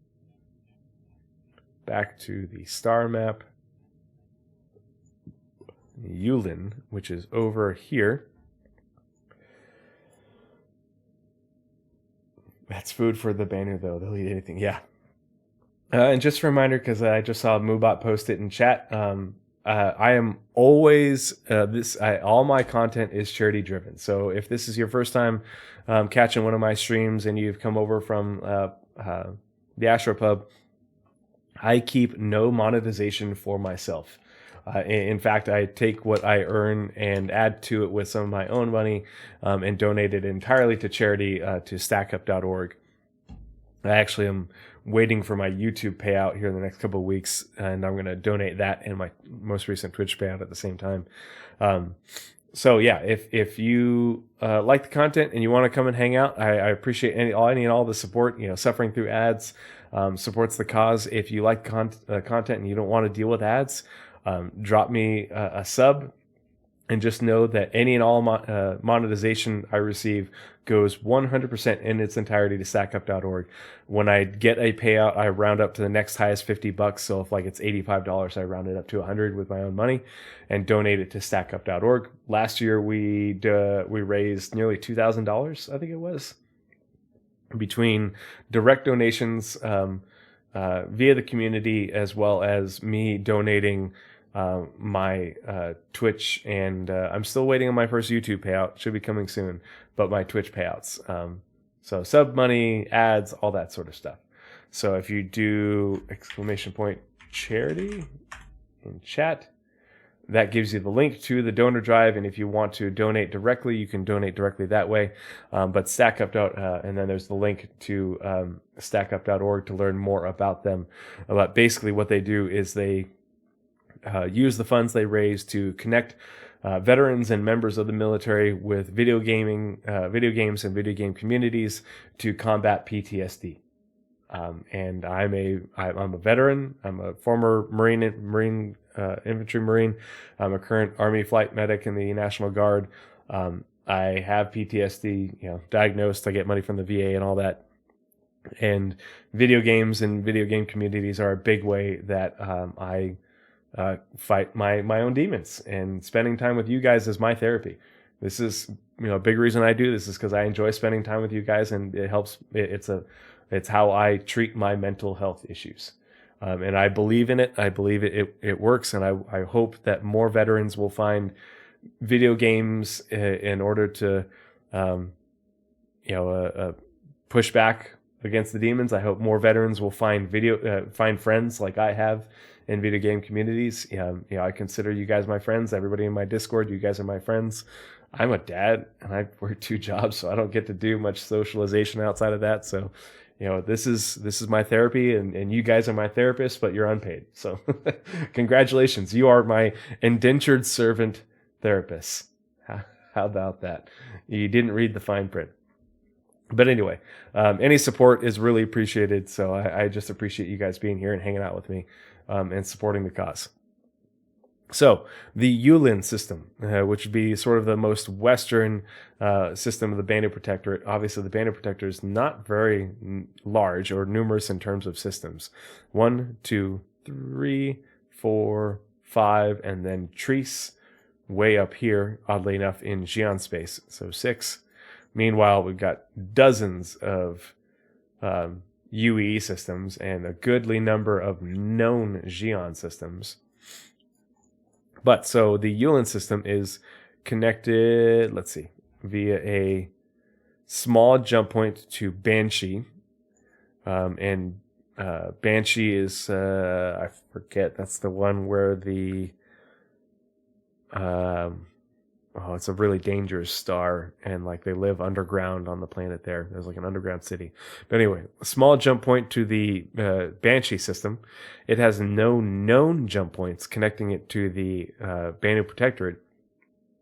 Back to the star map. Yulin, which is over here. That's food for the Banu, though. They'll eat anything. Yeah. And just a reminder, because I just saw Moobot post it in chat. I am always all my content is charity driven. So if this is your first time catching one of my streams and you've come over from the Astropub, I keep no monetization for myself. In fact, I take what I earn and add to it with some of my own money and donate it entirely to charity to stackup.org. I actually am waiting for my YouTube payout here in the next couple of weeks, and I'm going to donate that and my most recent Twitch payout at the same time. So yeah, if you like the content and you want to come and hang out, I appreciate any and all the support. Suffering through ads supports the cause. If you like content and you don't want to deal with ads, drop me a sub, and just know that any and all monetization I receive goes 100% in its entirety to stackup.org. When I get a payout, I round up to the next highest $50. So if it's $85, I round it up to $100 with my own money and donate it to stackup.org. Last year we raised nearly $2,000, I think it was, between direct donations, via the community, as well as me donating my Twitch, and I'm still waiting on my first YouTube payout. Should be coming soon, but my Twitch payouts. So sub money, ads, all that sort of stuff. So if you do !charity in chat, that gives you the link to the donor drive, and if you want to donate directly, you can donate directly that way. But StackUp, and then there's the link to StackUp.org to learn more about them. About basically what they do is they use the funds they raise to connect veterans and members of the military with video games and video game communities to combat PTSD. And I'm a veteran. I'm a former infantry Marine. I'm a current Army flight medic in the National Guard. I have PTSD, diagnosed. I get money from the VA and all that. And video games and video game communities are a big way that I fight my own demons. And spending time with you guys is my therapy. This is a big reason I do this is because I enjoy spending time with you guys, and it helps. It's how I treat my mental health issues. And I believe in it. I believe it works. And I hope that more veterans will find video games in order to, push back against the demons. I hope more veterans will find find friends like I have in video game communities. I consider you guys my friends. Everybody in my Discord, you guys are my friends. I'm a dad and I work 2 jobs, so I don't get to do much socialization outside of that. So, this is my therapy, and you guys are my therapists, but you're unpaid. So congratulations. You are my indentured servant therapists. How about that? You didn't read the fine print. But anyway, any support is really appreciated. So I just appreciate you guys being here and hanging out with me and supporting the cause. So the Yulin system, which would be sort of the most Western system of the Bandit Protectorate. Obviously, the Bandit Protectorate is not very large or numerous in terms of systems. 1, 2, 3, 4, 5, and then Treese way up here, oddly enough, in Xi'an space. So 6. Meanwhile, we've got dozens of UE systems and a goodly number of known Xi'an systems. But so the Yulin system is connected, via a small jump point to Banshee. And Banshee is, I forget, that's the one where it's a really dangerous star, and they live underground on the planet there. There's an underground city. But anyway, a small jump point to the Banshee system. It has no known jump points connecting it to the Bandit Protectorate.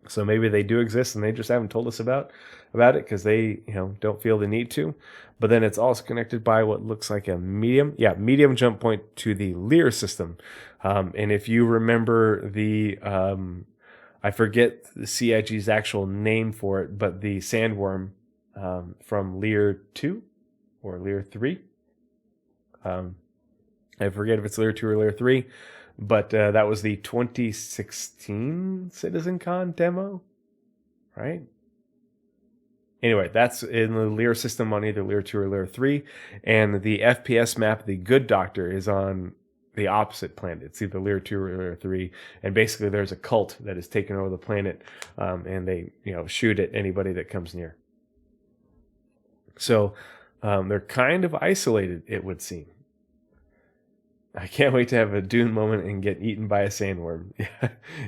So maybe they do exist and they just haven't told us about it because they don't feel the need to. But then it's also connected by what looks like a medium jump point to the Lear system. And if you remember the I forget the CIG's actual name for it, but the sandworm from Lear 2 or Lear 3. I forget if it's Lear 2 or Lear 3, but that was the 2016 CitizenCon demo, right? Anyway, that's in the Lear system on either Lear 2 or Lear 3, and the FPS map, the Good Doctor, is on the opposite planet. It's either Lear 2 or Lear 3, and basically there's a cult that has taken over the planet, and they shoot at anybody that comes near. So they're kind of isolated, it would seem. I can't wait to have a Dune moment and get eaten by a sandworm.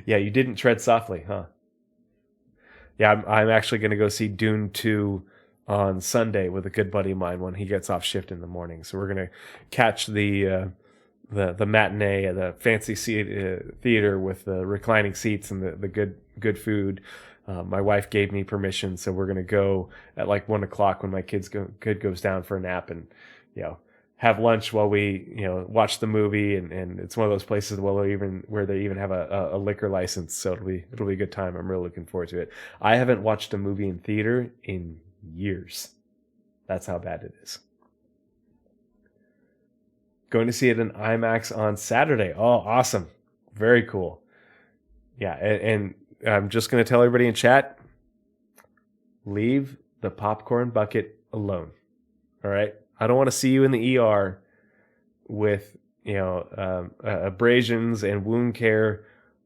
Yeah, you didn't tread softly, huh? Yeah, I'm actually going to go see Dune 2 on Sunday with a good buddy of mine when he gets off shift in the morning. So we're going to catch the matinee at the fancy theater with the reclining seats and the good food. My wife gave me permission, so we're going to go at 1 o'clock when my kid goes down for a nap, and have lunch while we watch the movie, and it's one of those places where they even have a liquor license, so it'll be a good time. I'm really looking forward to it. I haven't watched a movie in theater in years. That's how bad it is. Going to see it in IMAX on Saturday. Oh, awesome. Very cool. Yeah, and I'm just going to tell everybody in chat, leave the popcorn bucket alone. All right? I don't want to see you in the ER with abrasions and wound care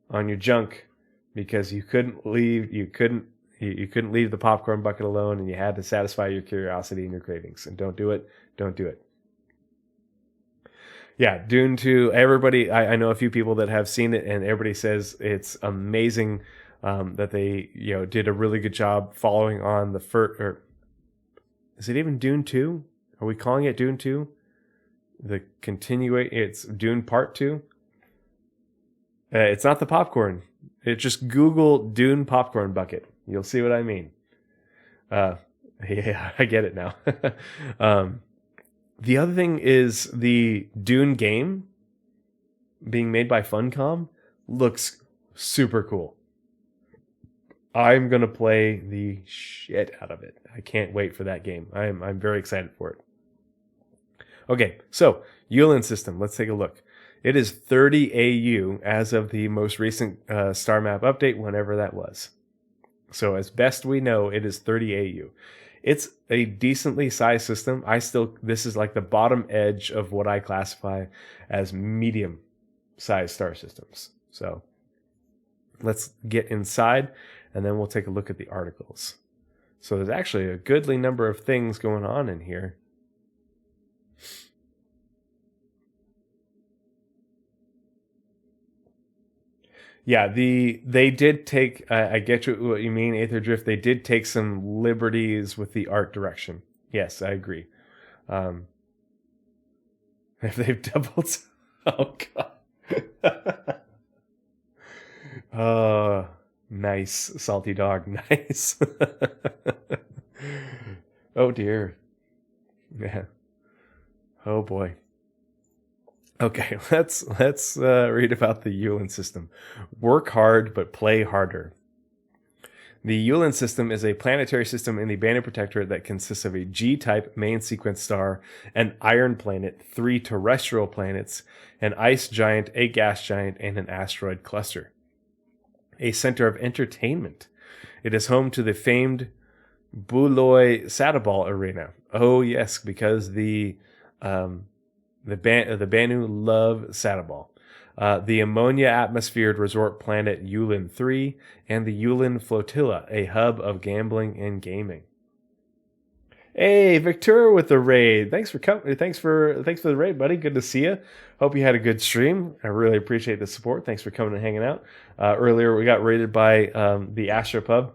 on your junk because you couldn't leave the popcorn bucket alone, and you had to satisfy your curiosity and your cravings. And don't do it. Yeah, Dune 2, everybody, I know a few people that have seen it, and everybody says it's amazing, that they did a really good job following on the first. Or is it even Dune 2? Are we calling it Dune 2? It's Dune Part 2. It's not the popcorn. Just Google Dune popcorn bucket. You'll see what I mean. Yeah, I get it now. The other thing is the Dune game being made by Funcom looks super cool. I'm going to play the shit out of it. I can't wait for that game. I'm very excited for it. Okay, so Yulin system. Let's take a look. It is 30 AU as of the most recent star map update, whenever that was. So as best we know, it is 30 AU. It's a decently sized system. This is like the bottom edge of what I classify as medium sized star systems. So let's get inside, and then we'll take a look at the articles. So there's actually a goodly number of things going on in here. Yeah, they did take. I get what you mean, Aether Drift. They did take some liberties with the art direction. Yes, I agree. If they've doubled, oh god. Oh, nice, salty dog, nice. Oh dear. Yeah. Oh boy. Okay, let's read about the Yulin system. Work hard, but play harder. The Yulin system is a planetary system in the Banner Protectorate that consists of a G-type main sequence star, an iron planet, 3 terrestrial planets, an ice giant, a gas giant, and an asteroid cluster. A center of entertainment. It is home to the famed Buloy Sadabal Arena. Oh yes, because the Banu love Sadabal. The ammonia-atmosphered resort planet Yulin 3, and the Yulin Flotilla, a hub of gambling and gaming. Hey, Victor with the raid. Thanks for coming. Thanks for the raid, buddy. Good to see you. Hope you had a good stream. I really appreciate the support. Thanks for coming and hanging out. Earlier, we got raided by the Astropub.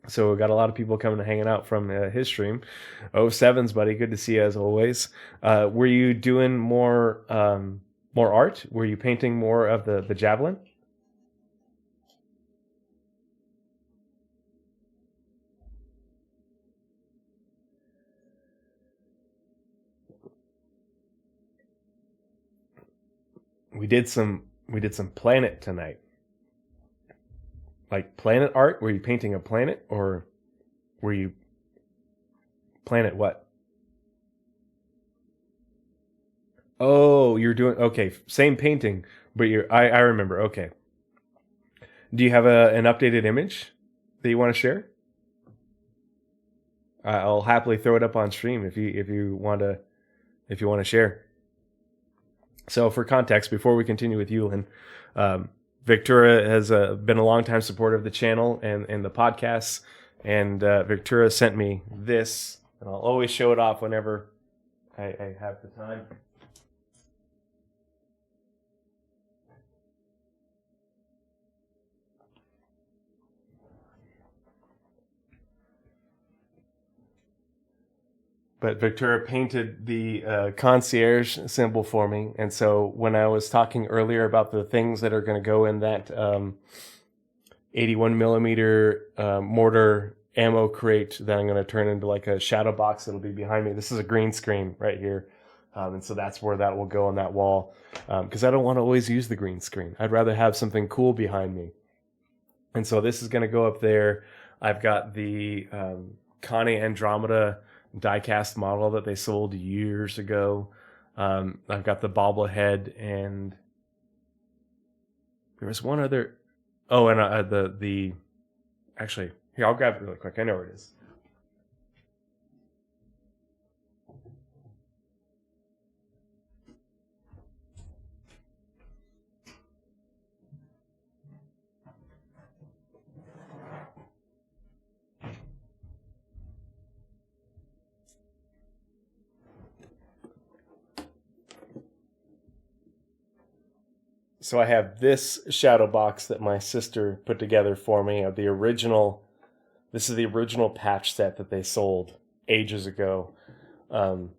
So we got a lot of people coming and hanging out from his stream. 07's, buddy. Good to see you as always. Were you doing more art? Were you painting more of the javelin? We did some planet tonight. Like planet art? Were you painting a planet, or were you planet what? Oh, you're doing okay. Same painting, but I remember. Okay. Do you have an updated image that you want to share? I'll happily throw it up on stream if you want to share. So for context, before we continue with Yulin, Victoria has been a longtime supporter of the channel and the podcasts, and Victoria sent me this, and I'll always show it off whenever I have the time. But Victoria painted the concierge symbol for me. And so when I was talking earlier about the things that are going to go in that 81 millimeter mortar ammo crate that I'm going to turn into like a shadow box that'll be behind me. This is a green screen right here. And so that's where that will go on that wall. Because I don't want to always use the green screen. I'd rather have something cool behind me. And so this is going to go up there. I've got the Connie Andromeda die-cast model that they sold years ago. I've got the bobblehead, and there was one other. Oh, and the actually, here, I'll grab it really quick. I know where it is. So I have this shadow box that my sister put together for me of the original. This is the original patch set that they sold ages ago. And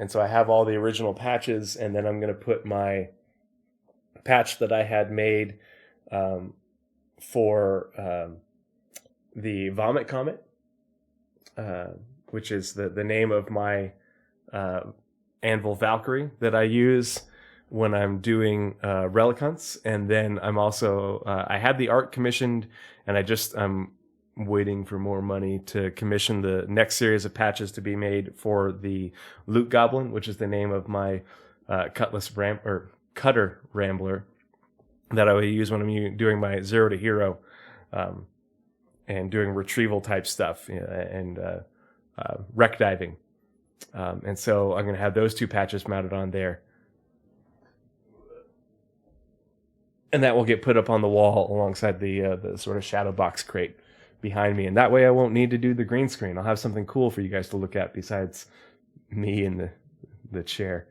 so I have all the original patches, and then I'm going to put my patch that I had made for the Vomit Comet, which is the name of my Anvil Valkyrie that I use when I'm doing relic hunts. And then I'm also, I had the art commissioned, and I'm waiting for more money to commission the next series of patches to be made for the Loot Goblin, which is the name of my Cutter Rambler that I would use when I'm doing my 0 to hero and doing retrieval type stuff, and wreck diving. And so I'm going to have those two patches mounted on there. And that will get put up on the wall alongside the sort of shadow box crate behind me. And that way I won't need to do the green screen. I'll have something cool for you guys to look at besides me in the chair.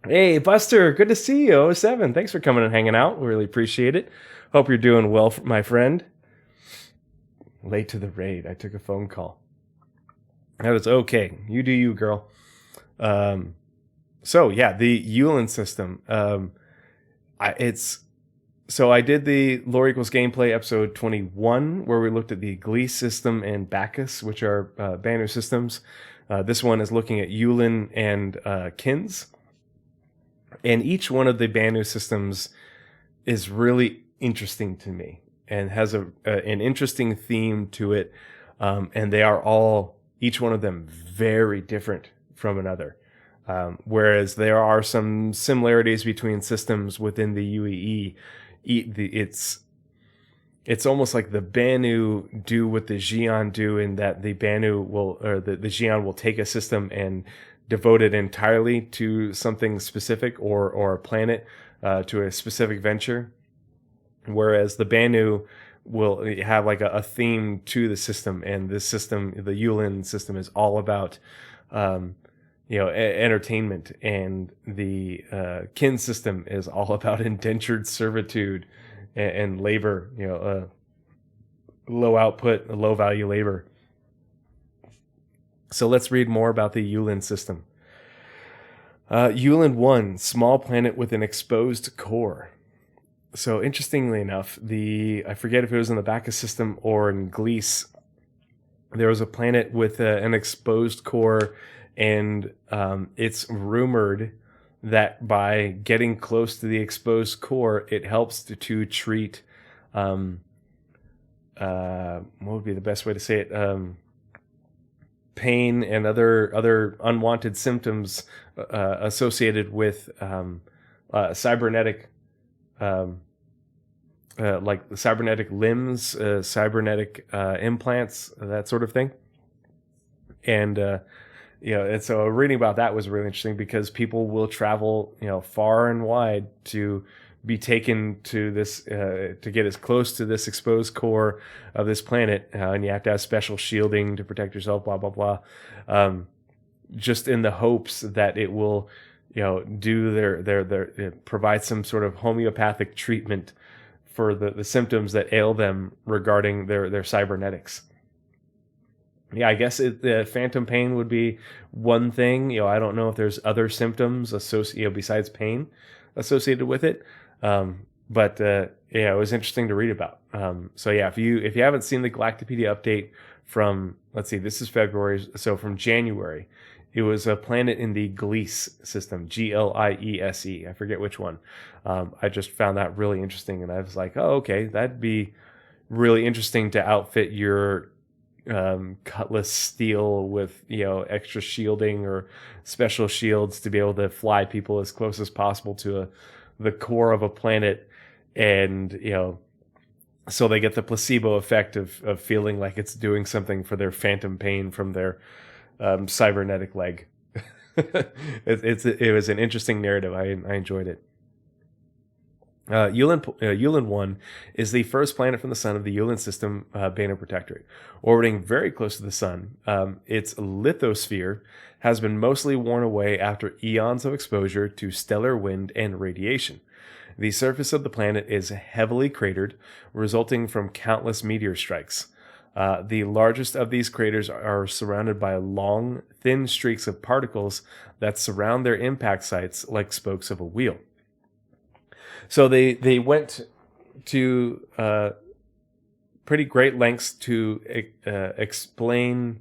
Hey, Buster, good to see you. 07, thanks for coming and hanging out. We really appreciate it. Hope you're doing well, my friend. Late to the raid. I took a phone call. That was okay. You do you, girl. So, yeah, the Yulin system. I did the Lore Equals Gameplay episode 21, where we looked at the Glee system and Bacchus, which are Banu systems. This one is looking at Yulin and Kins. And each one of the Banu systems is really interesting to me and has an interesting theme to it. And they are all, each one of them, very different from another. Whereas there are some similarities between systems within the UEE. It's almost like the Banu do what the Xi'an do, in that the Banu will, or the Xi'an will take a system and devote it entirely to something specific or a planet, to a specific venture. Whereas the Banu will have like a theme to the system, and this system, the Yulin system, is all about entertainment, and the kin system is all about indentured servitude and labor, low output, low value labor. So let's read more about the Yulin system. Yulin 1, small planet with an exposed core. So interestingly enough, I forget if it was in the Bacchus system or in Gliese, there was a planet with an exposed core. And it's rumored that by getting close to the exposed core, it helps to treat, what would be the best way to say it? Pain and other unwanted symptoms associated with cybernetic, like the cybernetic limbs, cybernetic implants, that sort of thing. And and so reading about that was really interesting, because people will travel, far and wide to be taken to this, to get as close to this exposed core of this planet, and you have to have special shielding to protect yourself, blah, blah, blah, just in the hopes that it will, do their provide some sort of homeopathic treatment for the symptoms that ail them regarding their cybernetics. Yeah, I guess the phantom pain would be one thing. I don't know if there's other symptoms associated, besides pain associated with it. But it was interesting to read about. So yeah, if you haven't seen the Galactapedia update from, let's see, this is February, so from January, it was a planet in the Gliese system, Gliese. I forget which one. I just found that really interesting, and I was like, oh, okay, that'd be really interesting to outfit your cutlass steel with extra shielding or special shields to be able to fly people as close as possible to the core of a planet, and so they get the placebo effect of feeling like it's doing something for their phantom pain from their cybernetic leg. It was an interesting narrative. I enjoyed it. Yulin 1 is the first planet from the sun of the Yulin system, Banu Protectorate, orbiting very close to the sun. Its lithosphere has been mostly worn away after eons of exposure to stellar wind and radiation. The surface of the planet is heavily cratered, resulting from countless meteor strikes. The largest of these craters are surrounded by long, thin streaks of particles that surround their impact sites like spokes of a wheel. So they went to pretty great lengths to explain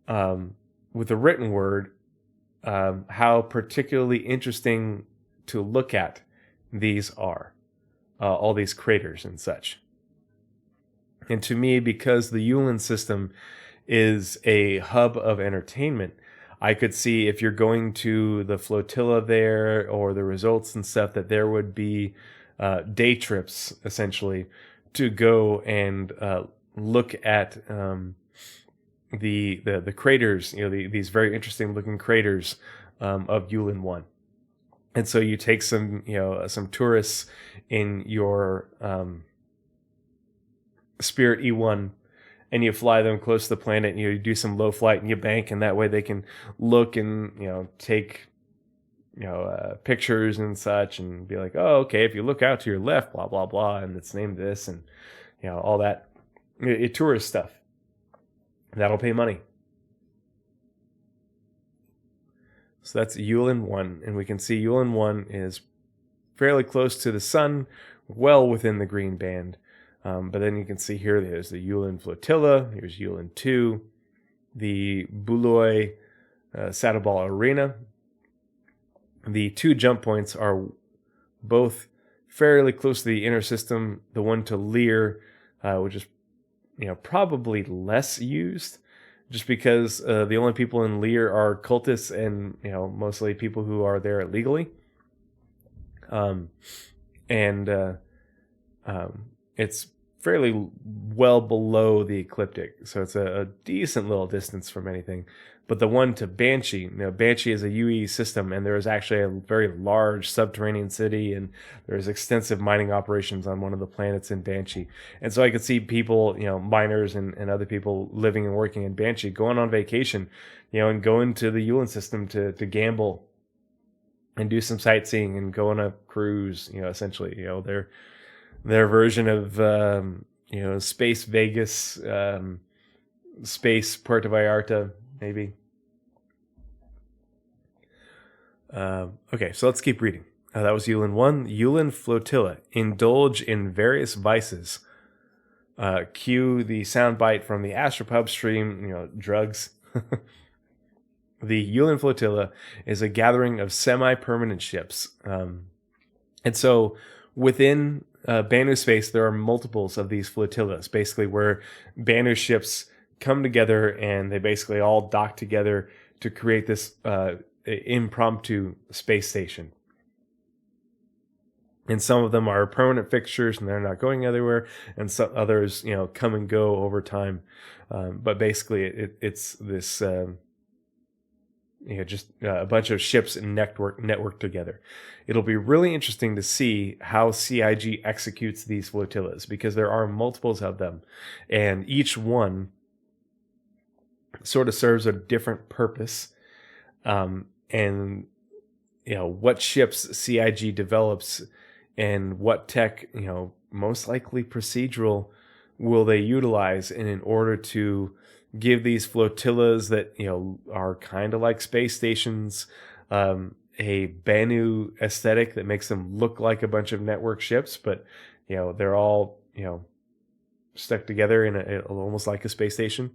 with a written word how particularly interesting to look at these are, all these craters and such. And to me, because the Yulin system is a hub of entertainment, I could see if you're going to the flotilla there or the results and stuff, that there would be day trips essentially to go and look at the craters, these very interesting looking craters of Yulin 1. And so you take some tourists in your Spirit E1 and you fly them close to the planet, and you do some low flight and you bank, and that way they can look and take pictures and such, and be like, oh, okay, if you look out to your left, blah blah blah, and it's named this, and all that tourist stuff. That'll pay money. So that's Yulin 1, and we can see Yulin 1 is fairly close to the sun, well within the green band. But then you can see here there's the Yulin Flotilla, here's Yulin 2, the Buloi Saddleball Arena. The two jump points are both fairly close to the inner system. The one to Lear, which is probably less used, just because the only people in Lear are cultists and mostly people who are there illegally. It's fairly well below the ecliptic, so it's a decent little distance from anything. But the one to Banshee, Banshee is a UE system, and there is actually a very large subterranean city, and there's extensive mining operations on one of the planets in Banshee. And so I could see people, miners and other people living and working in Banshee going on vacation, and going to the Yulin system to gamble and do some sightseeing and go on a cruise, essentially, their version of Space Vegas, Space Puerto Vallarta, maybe. Okay, so let's keep reading. That was Yulin 1. Yulin Flotilla. Indulge in various vices. Cue the soundbite from the Astropub stream, drugs. The Yulin Flotilla is a gathering of semi-permanent ships. And so within Banu space, there are multiples of these flotillas, basically where Banu ships come together and they basically all dock together to create this impromptu space station. And some of them are permanent fixtures and they're not going anywhere, and some others, come and go over time. But basically, it's this, just a bunch of ships networked together. It'll be really interesting to see how CIG executes these flotillas, because there are multiples of them, and each one sort of serves a different purpose. And what ships CIG develops and what tech, most likely procedural, will they utilize in order to give these flotillas that are kind of like space stations a Banu aesthetic that makes them look like a bunch of network ships, but they're all stuck together in almost like a space station.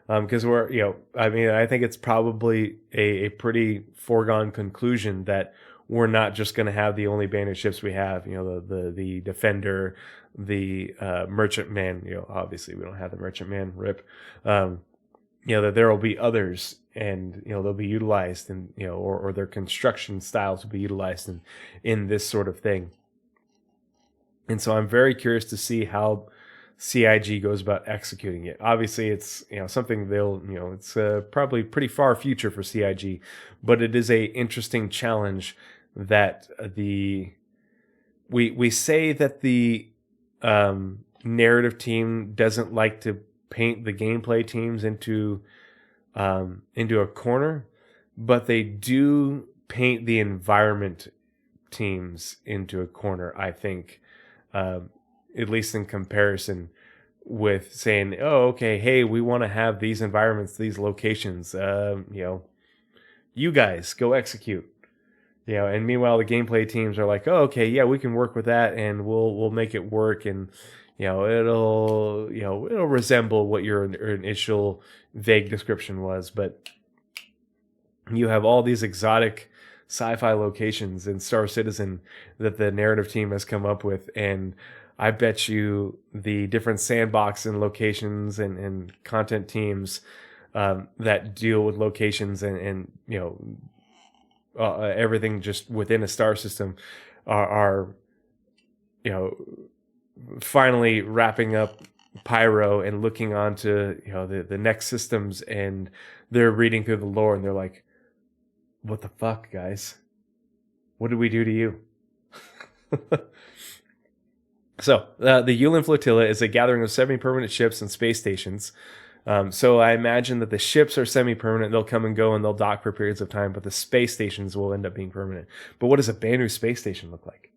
Because I think it's probably a pretty foregone conclusion that we're not just going to have the only Banu ships we have. The Defender, the Merchantman. Obviously we don't have the Merchantman. RIP. That there will be others, and they'll be utilized, and or their construction styles will be utilized in this sort of thing. And so I'm very curious to see how CIG goes about executing it. Obviously, it's something it's probably pretty far future for CIG, but it is a interesting challenge that we say that the narrative team doesn't like to paint the gameplay teams into a corner, but they do paint the environment teams into a corner, I think, at least in comparison with saying, oh, okay, hey, we want to have these environments, these locations, you guys go execute. And meanwhile, the gameplay teams are like, oh, okay, yeah, we can work with that, and we'll make it work, and it'll resemble what your initial vague description was. But you have all these exotic sci-fi locations in Star Citizen that the narrative team has come up with, and I bet you the different sandbox and locations and content teams that deal with locations and everything just within a star system are finally wrapping up Pyro and looking onto the next systems, and they're reading through the lore and they're like, what the fuck, guys? What did we do to you? So, the Yulin Flotilla is a gathering of semi-permanent ships and space stations. So I imagine that the ships are semi-permanent. They'll come and go and they'll dock for periods of time, but the space stations will end up being permanent. But what does a Banu space station look like?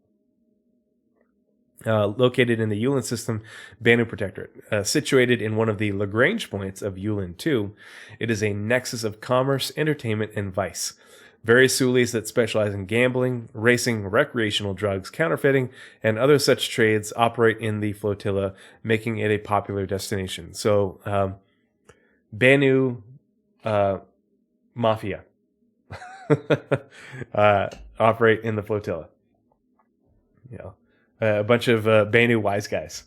Located in the Yulin system, Banu Protectorate. Situated in one of the Lagrange points of Yulin 2, it is a nexus of commerce, entertainment, and vice. Various Sulis that specialize in gambling, racing, recreational drugs, counterfeiting, and other such trades operate in the flotilla, making it a popular destination. So, Banu Mafia operate in the flotilla. A bunch of Banu wise guys.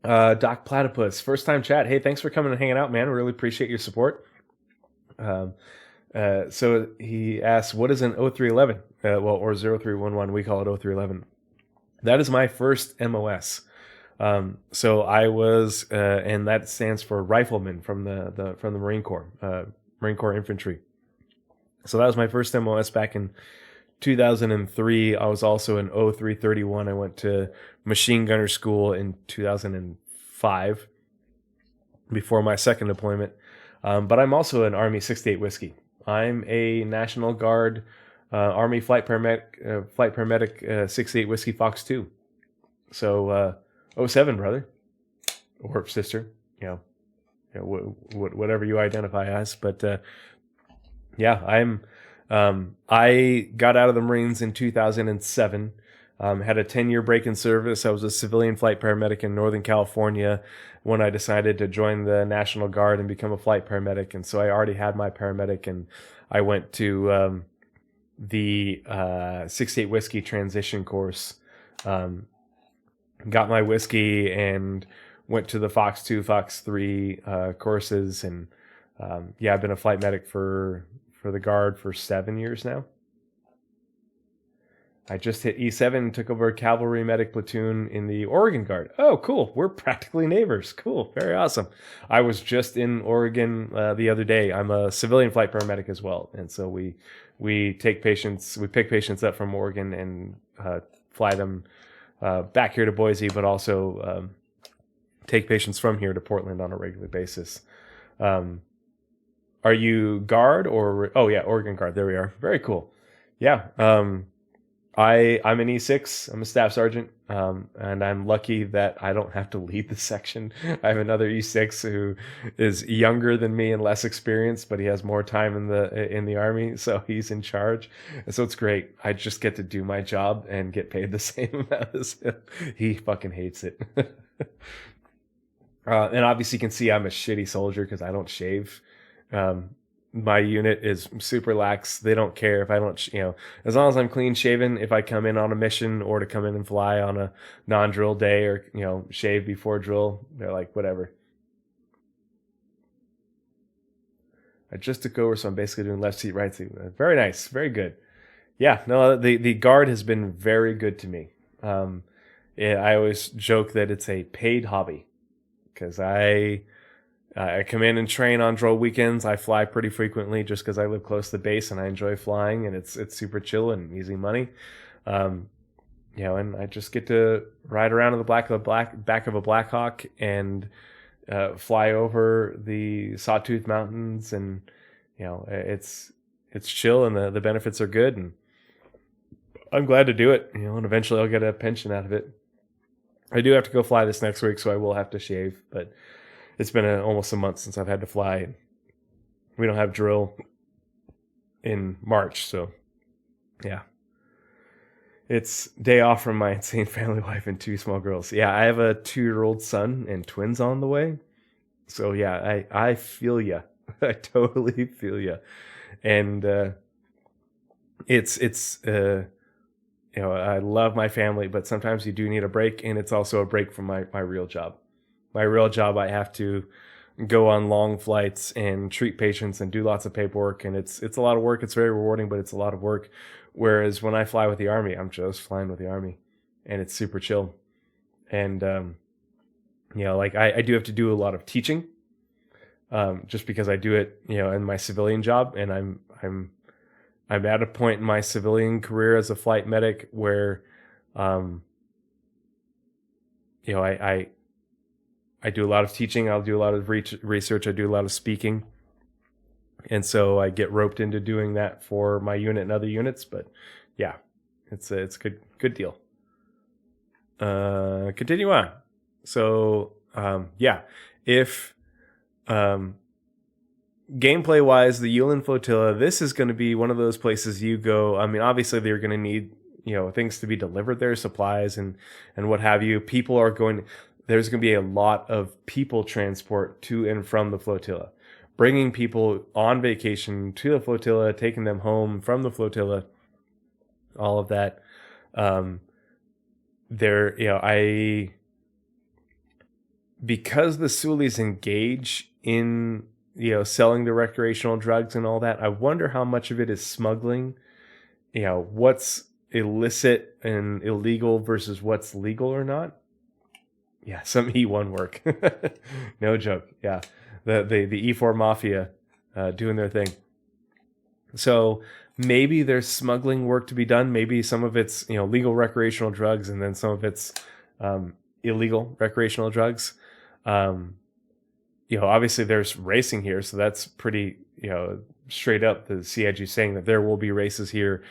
Doc Platypus, first time chat. Hey, thanks for coming and hanging out, man. Really appreciate your support. So he asks, what is an 0311? Or 0311. We call it 0311. That is my first MOS. So I was, and that stands for rifleman from the Marine Corps, Marine Corps Infantry. So that was my first MOS back in 2003. I was also in 0331. I went to machine gunner school in 2005 before my second deployment. But I'm also an Army 68 Whiskey. I'm a National Guard Army flight paramedic 68 Whiskey Fox 2. So 07, brother or sister, whatever you identify as. But yeah, I got out of the Marines in 2007. Had a 10-year break in service. I was a civilian flight paramedic in Northern California when I decided to join the National Guard and become a flight paramedic. And so I already had my paramedic, and I went to the 68 Whiskey transition course, got my whiskey, and went to the Fox 2, Fox 3 courses. And I've been a flight medic for the Guard for 7 years now. I just hit E7 and took over a cavalry medic platoon in the Oregon Guard. Oh, cool. We're practically neighbors. Cool. Very awesome. I was just in Oregon the other day. I'm a civilian flight paramedic as well. And so we pick patients up from Oregon and fly them back here to Boise, but also take patients from here to Portland on a regular basis. Are you Guard or... Oh, yeah, Oregon Guard. There we are. Very cool. Yeah. I'm an E6. I'm a staff sergeant, and I'm lucky that I don't have to lead the section. I have another E6 who is younger than me and less experienced, but he has more time in the Army, so he's in charge. And so it's great. I just get to do my job and get paid the same amount as him. He fucking hates it. And obviously you can see I'm a shitty soldier because I don't shave. My unit is super lax. They don't care if I don't, as long as I'm clean shaven, if I come in on a mission or to come in and fly on a non-drill day or, shave before drill, they're like, whatever. I just took over, so I'm basically doing left seat, right seat. Very nice. Very good. Yeah, no, the Guard has been very good to me. I always joke that it's a paid hobby because I come in and train on drill weekends. I fly pretty frequently just because I live close to the base and I enjoy flying, and it's super chill and easy money. and I just get to ride around in the back of a Black Hawk and fly over the Sawtooth Mountains, and it's chill, and the benefits are good, and I'm glad to do it. And eventually I'll get a pension out of it. I do have to go fly this next week, so I will have to shave, but it's been almost a month since I've had to fly. We don't have drill in March, so yeah. It's day off from my insane family life and 2 small girls. Yeah, I have a 2-year-old son and twins on the way. So yeah, I feel ya. I totally feel ya. And it's I love my family, but sometimes you do need a break, and it's also a break from my real job. My real job, I have to go on long flights and treat patients and do lots of paperwork, and it's a lot of work. It's very rewarding, but it's a lot of work. Whereas when I fly with the Army, I'm just flying with the Army, and it's super chill. And I do have to do a lot of teaching, just because I do it, in my civilian job, and I'm at a point in my civilian career as a flight medic where, I do a lot of teaching. I'll do a lot of research. I do a lot of speaking. And so I get roped into doing that for my unit and other units. But yeah, it's a good deal. Continue on. So, if, gameplay wise, the Yulin Flotilla, this is going to be one of those places you go. I mean, obviously they're going to need, things to be delivered there, supplies and what have you. There's going to be a lot of people transport to and from the flotilla, bringing people on vacation to the flotilla, taking them home from the flotilla, all of that. Because the Sulis engage in, selling the recreational drugs and all that, I wonder how much of it is smuggling, what's illicit and illegal versus what's legal or not. Yeah, some E1 work. No joke. Yeah. The E4 Mafia doing their thing. So maybe there's smuggling work to be done. Maybe some of it's, legal recreational drugs, and then some of it's illegal recreational drugs. Obviously there's racing here, so that's pretty, straight up the CIG saying that there will be races here.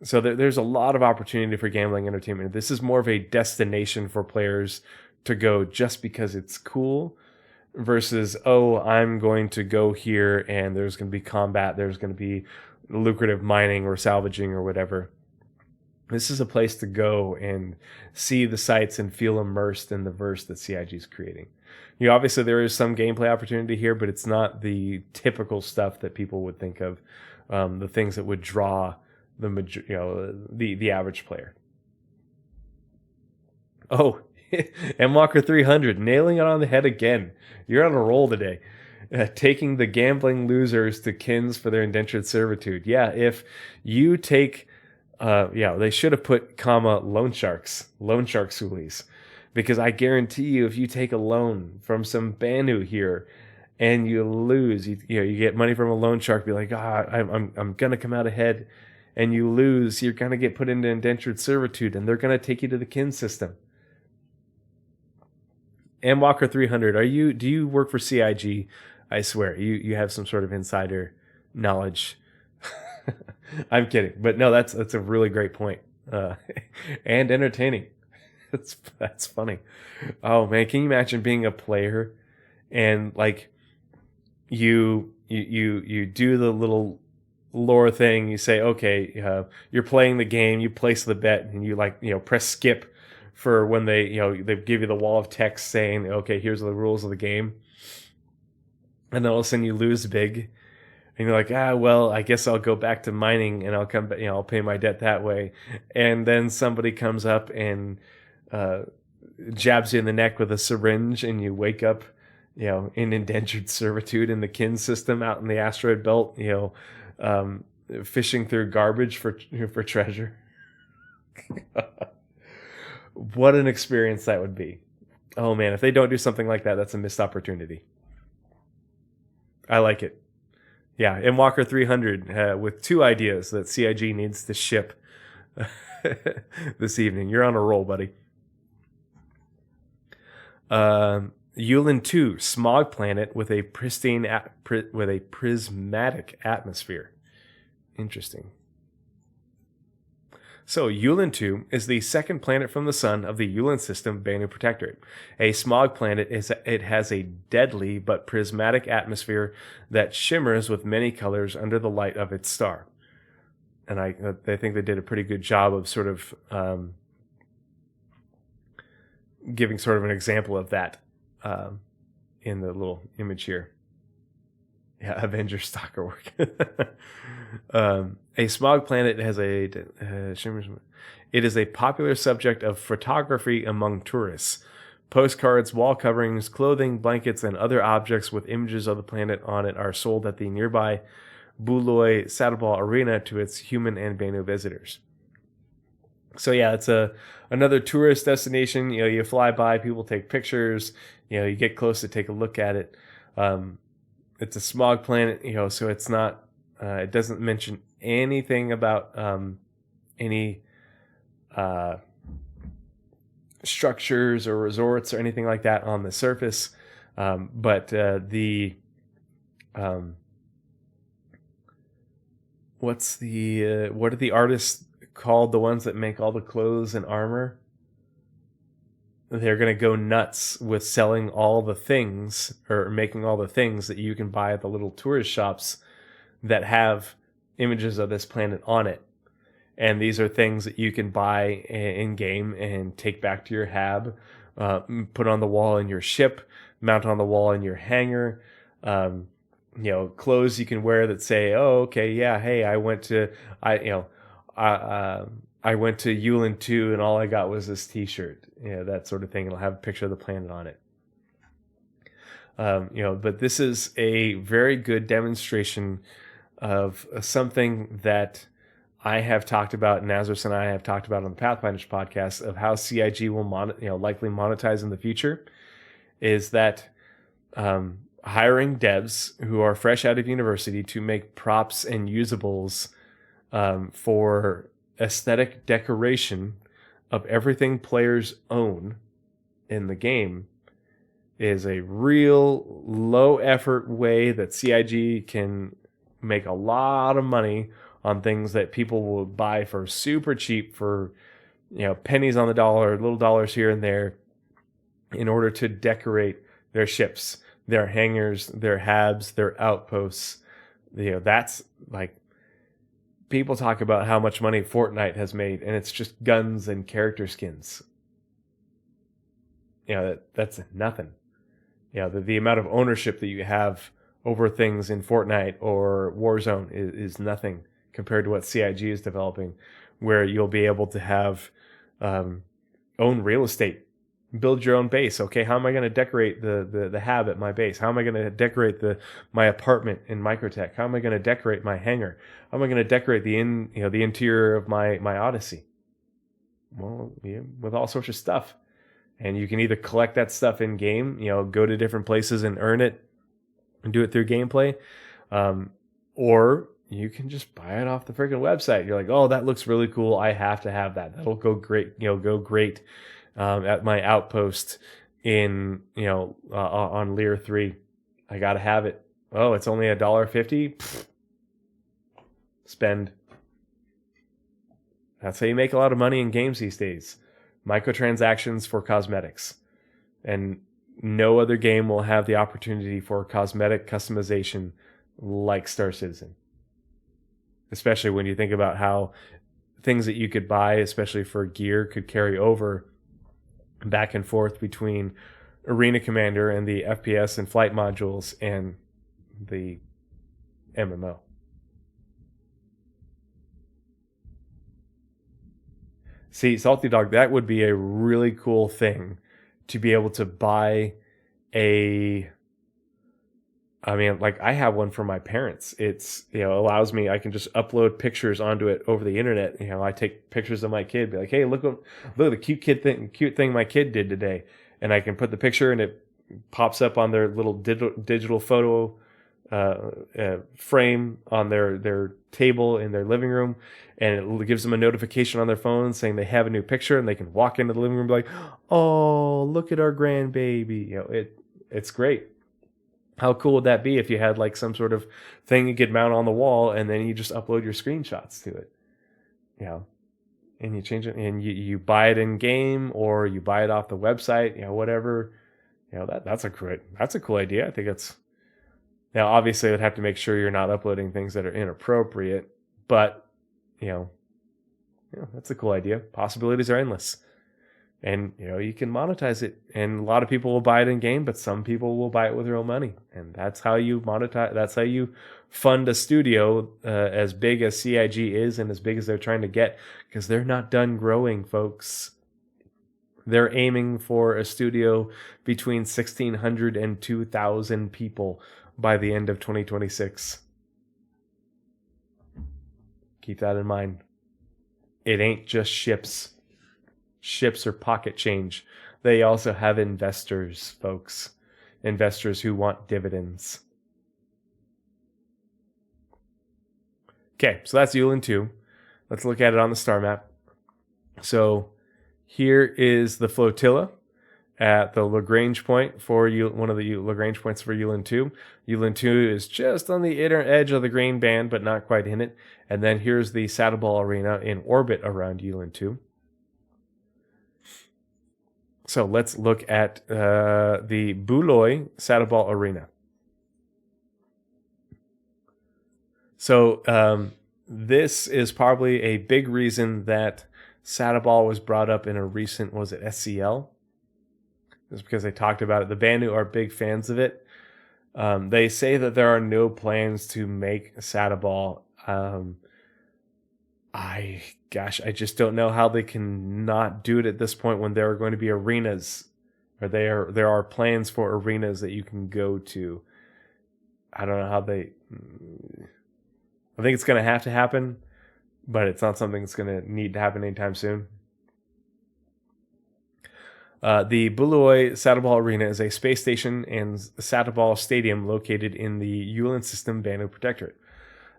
So there's a lot of opportunity for gambling entertainment. This is more of a destination for players to go just because it's cool, versus, I'm going to go here and there's going to be combat, there's going to be lucrative mining or salvaging or whatever. This is a place to go and see the sights and feel immersed in the verse that CIG is creating. Obviously there is some gameplay opportunity here, but it's not the typical stuff that people would think of, the things that would draw the average player. Oh, M Walker 300 nailing it on the head again. You're on a roll today. Taking the gambling losers to kins for their indentured servitude. Yeah, if you take, they should have put loan shark Sulis, because I guarantee you, if you take a loan from some Banu here and you lose, you get money from a loan shark, be like, I'm gonna come out ahead, and you lose, you're gonna get put into indentured servitude, and they're gonna take you to the kin system. M Walker 300, do you work for CIG? I swear, you have some sort of insider knowledge. I'm kidding, but no, that's a really great point, and entertaining. That's funny. Oh man, can you imagine being a player and like you do the little lore thing? You say, okay, you're playing the game, you place the bet, and you press skip for when they give you the wall of text saying, okay, here's the rules of the game, and then all of a sudden you lose big, and you're like, well, I guess I'll go back to mining and I'll come back, I'll pay my debt that way, and then somebody comes up and jabs you in the neck with a syringe, and you wake up, in indentured servitude in the kin system out in the asteroid belt, fishing through garbage for treasure. What an experience that would be. Oh man, if they don't do something like that, that's a missed opportunity. I like it. Yeah, M Walker 300 with 2 ideas that CIG needs to ship this evening. You're on a roll, buddy. Yulin 2, smog planet with a with a prismatic atmosphere. Interesting. So, Yulin 2 is the second planet from the sun of the Yulin system Bennu Protectorate. A smog planet, it has a deadly but prismatic atmosphere that shimmers with many colors under the light of its star. And I think they did a pretty good job of sort of giving sort of an example of that in the little image here. Yeah, Avengers stalker work. A smog planet has shimmers. It is a popular subject of photography among tourists. Postcards, wall coverings, clothing, blankets, and other objects with images of the planet on it are sold at the nearby Buloi Saddleball Arena to its human and Bennu visitors. So yeah, it's another tourist destination. You know, you fly by, people take pictures. You know, you get close to take a look at it. It's a smog planet, you know, so it's not. It doesn't mention anything about any structures or resorts or anything like that on the surface. But what are the artists called, the ones that make all the clothes and armor? They're going to go nuts with selling all the things, or making all the things that you can buy at the little tourist shops that have images of this planet on it. And these are things that you can buy in game and take back to your hab, put on the wall in your ship, mount on the wall in your hangar. You know, clothes you can wear that say, "Oh, okay, yeah, hey, I went to Yulin 2 and all I got was this T-shirt." You know, that sort of thing. It'll have a picture of the planet on it. You know, but this is a very good demonstration of something that I have talked about, and Nazareth and I have talked about on the Pathfinders podcast, of how CIG will likely monetize in the future, is that hiring devs who are fresh out of university to make props and usables for aesthetic decoration of everything players own in the game is a real low effort way that CIG can make a lot of money on things that people will buy for super cheap, for, you know, pennies on the dollar, little dollars here and there, in order to decorate their ships, their hangars, their habs, their outposts. You know, that's like, people talk about how much money Fortnite has made, and it's just guns and character skins. You know, that's nothing. You know, the amount of ownership that you have over things in Fortnite or Warzone is nothing compared to what CIG is developing, where you'll be able to have own real estate, build your own base. Okay, how am I going to decorate the hab at my base? How am I going to decorate my apartment in Microtech? How am I going to decorate my hangar? How am I going to decorate the interior of my Odyssey? Well, yeah, with all sorts of stuff. And you can either collect that stuff in game, you know, go to different places and earn it and do it through gameplay, or you can just buy it off the freaking website. You're like, oh, that looks really cool. I have to have that. That'll go great. You know, go great at my outpost in, you know, on Lear 3. I gotta have it. Oh, it's only $1.50. Spend. That's how you make a lot of money in games these days. Microtransactions for cosmetics. And no other game will have the opportunity for cosmetic customization like Star Citizen. Especially when you think about how things that you could buy, especially for gear, could carry over back and forth between Arena Commander and the FPS and flight modules and the MMO. See, Salty Dog, that would be a really cool thing to be able to buy I mean, like, I have one for my parents. It's, you know, allows me, I can just upload pictures onto it over the internet. You know, I take pictures of my kid, be like, hey, look at the cute thing my kid did today. And I can put the picture and it pops up on their little digital photo frame on their table in their living room, and it gives them a notification on their phone saying they have a new picture, and they can walk into the living room and be like, "Oh, look at our grandbaby!" It's great. How cool would that be if you had like some sort of thing you could mount on the wall, and then you just upload your screenshots to it, and you change it, and you buy it in game, or you buy it off the website, whatever. That's a cool idea. I think it's. Now, obviously, I would have to make sure you're not uploading things that are inappropriate, but, that's a cool idea. Possibilities are endless. And, you can monetize it. And a lot of people will buy it in game, but some people will buy it with real money. And that's how you monetize. That's how you fund a studio as big as CIG is and as big as they're trying to get, because they're not done growing, folks. They're aiming for a studio between 1,600 and 2,000 people by the end of 2026. Keep that in mind. It ain't just ships. Ships are pocket change. They also have investors, folks. Investors who want dividends. Okay, so that's Yulin 2. Let's look at it on the star map. So here is the flotilla at the Lagrange point for one of the Lagrange points for Yulin 2. Yulin 2 is just on the inner edge of the grain band, but not quite in it. And then here's the Saddle Ball Arena in orbit around Yulin 2. So let's look at the Buloy Saddle Ball Arena. So this is probably a big reason that Saddle Ball was brought up in a recent, was it SCL? It's because they talked about it. The Banu are big fans of it. They say that there are no plans to make Saddle Ball. I just don't know how they can not do it at this point when there are going to be arenas, or there are plans for arenas that you can go to. I don't know how they. I think it's going to have to happen, but it's not something that's going to need to happen anytime soon. The Buloy Saddle Ball Arena is a space station and Saddle Ball Stadium located in the Yulin System Banu Protectorate.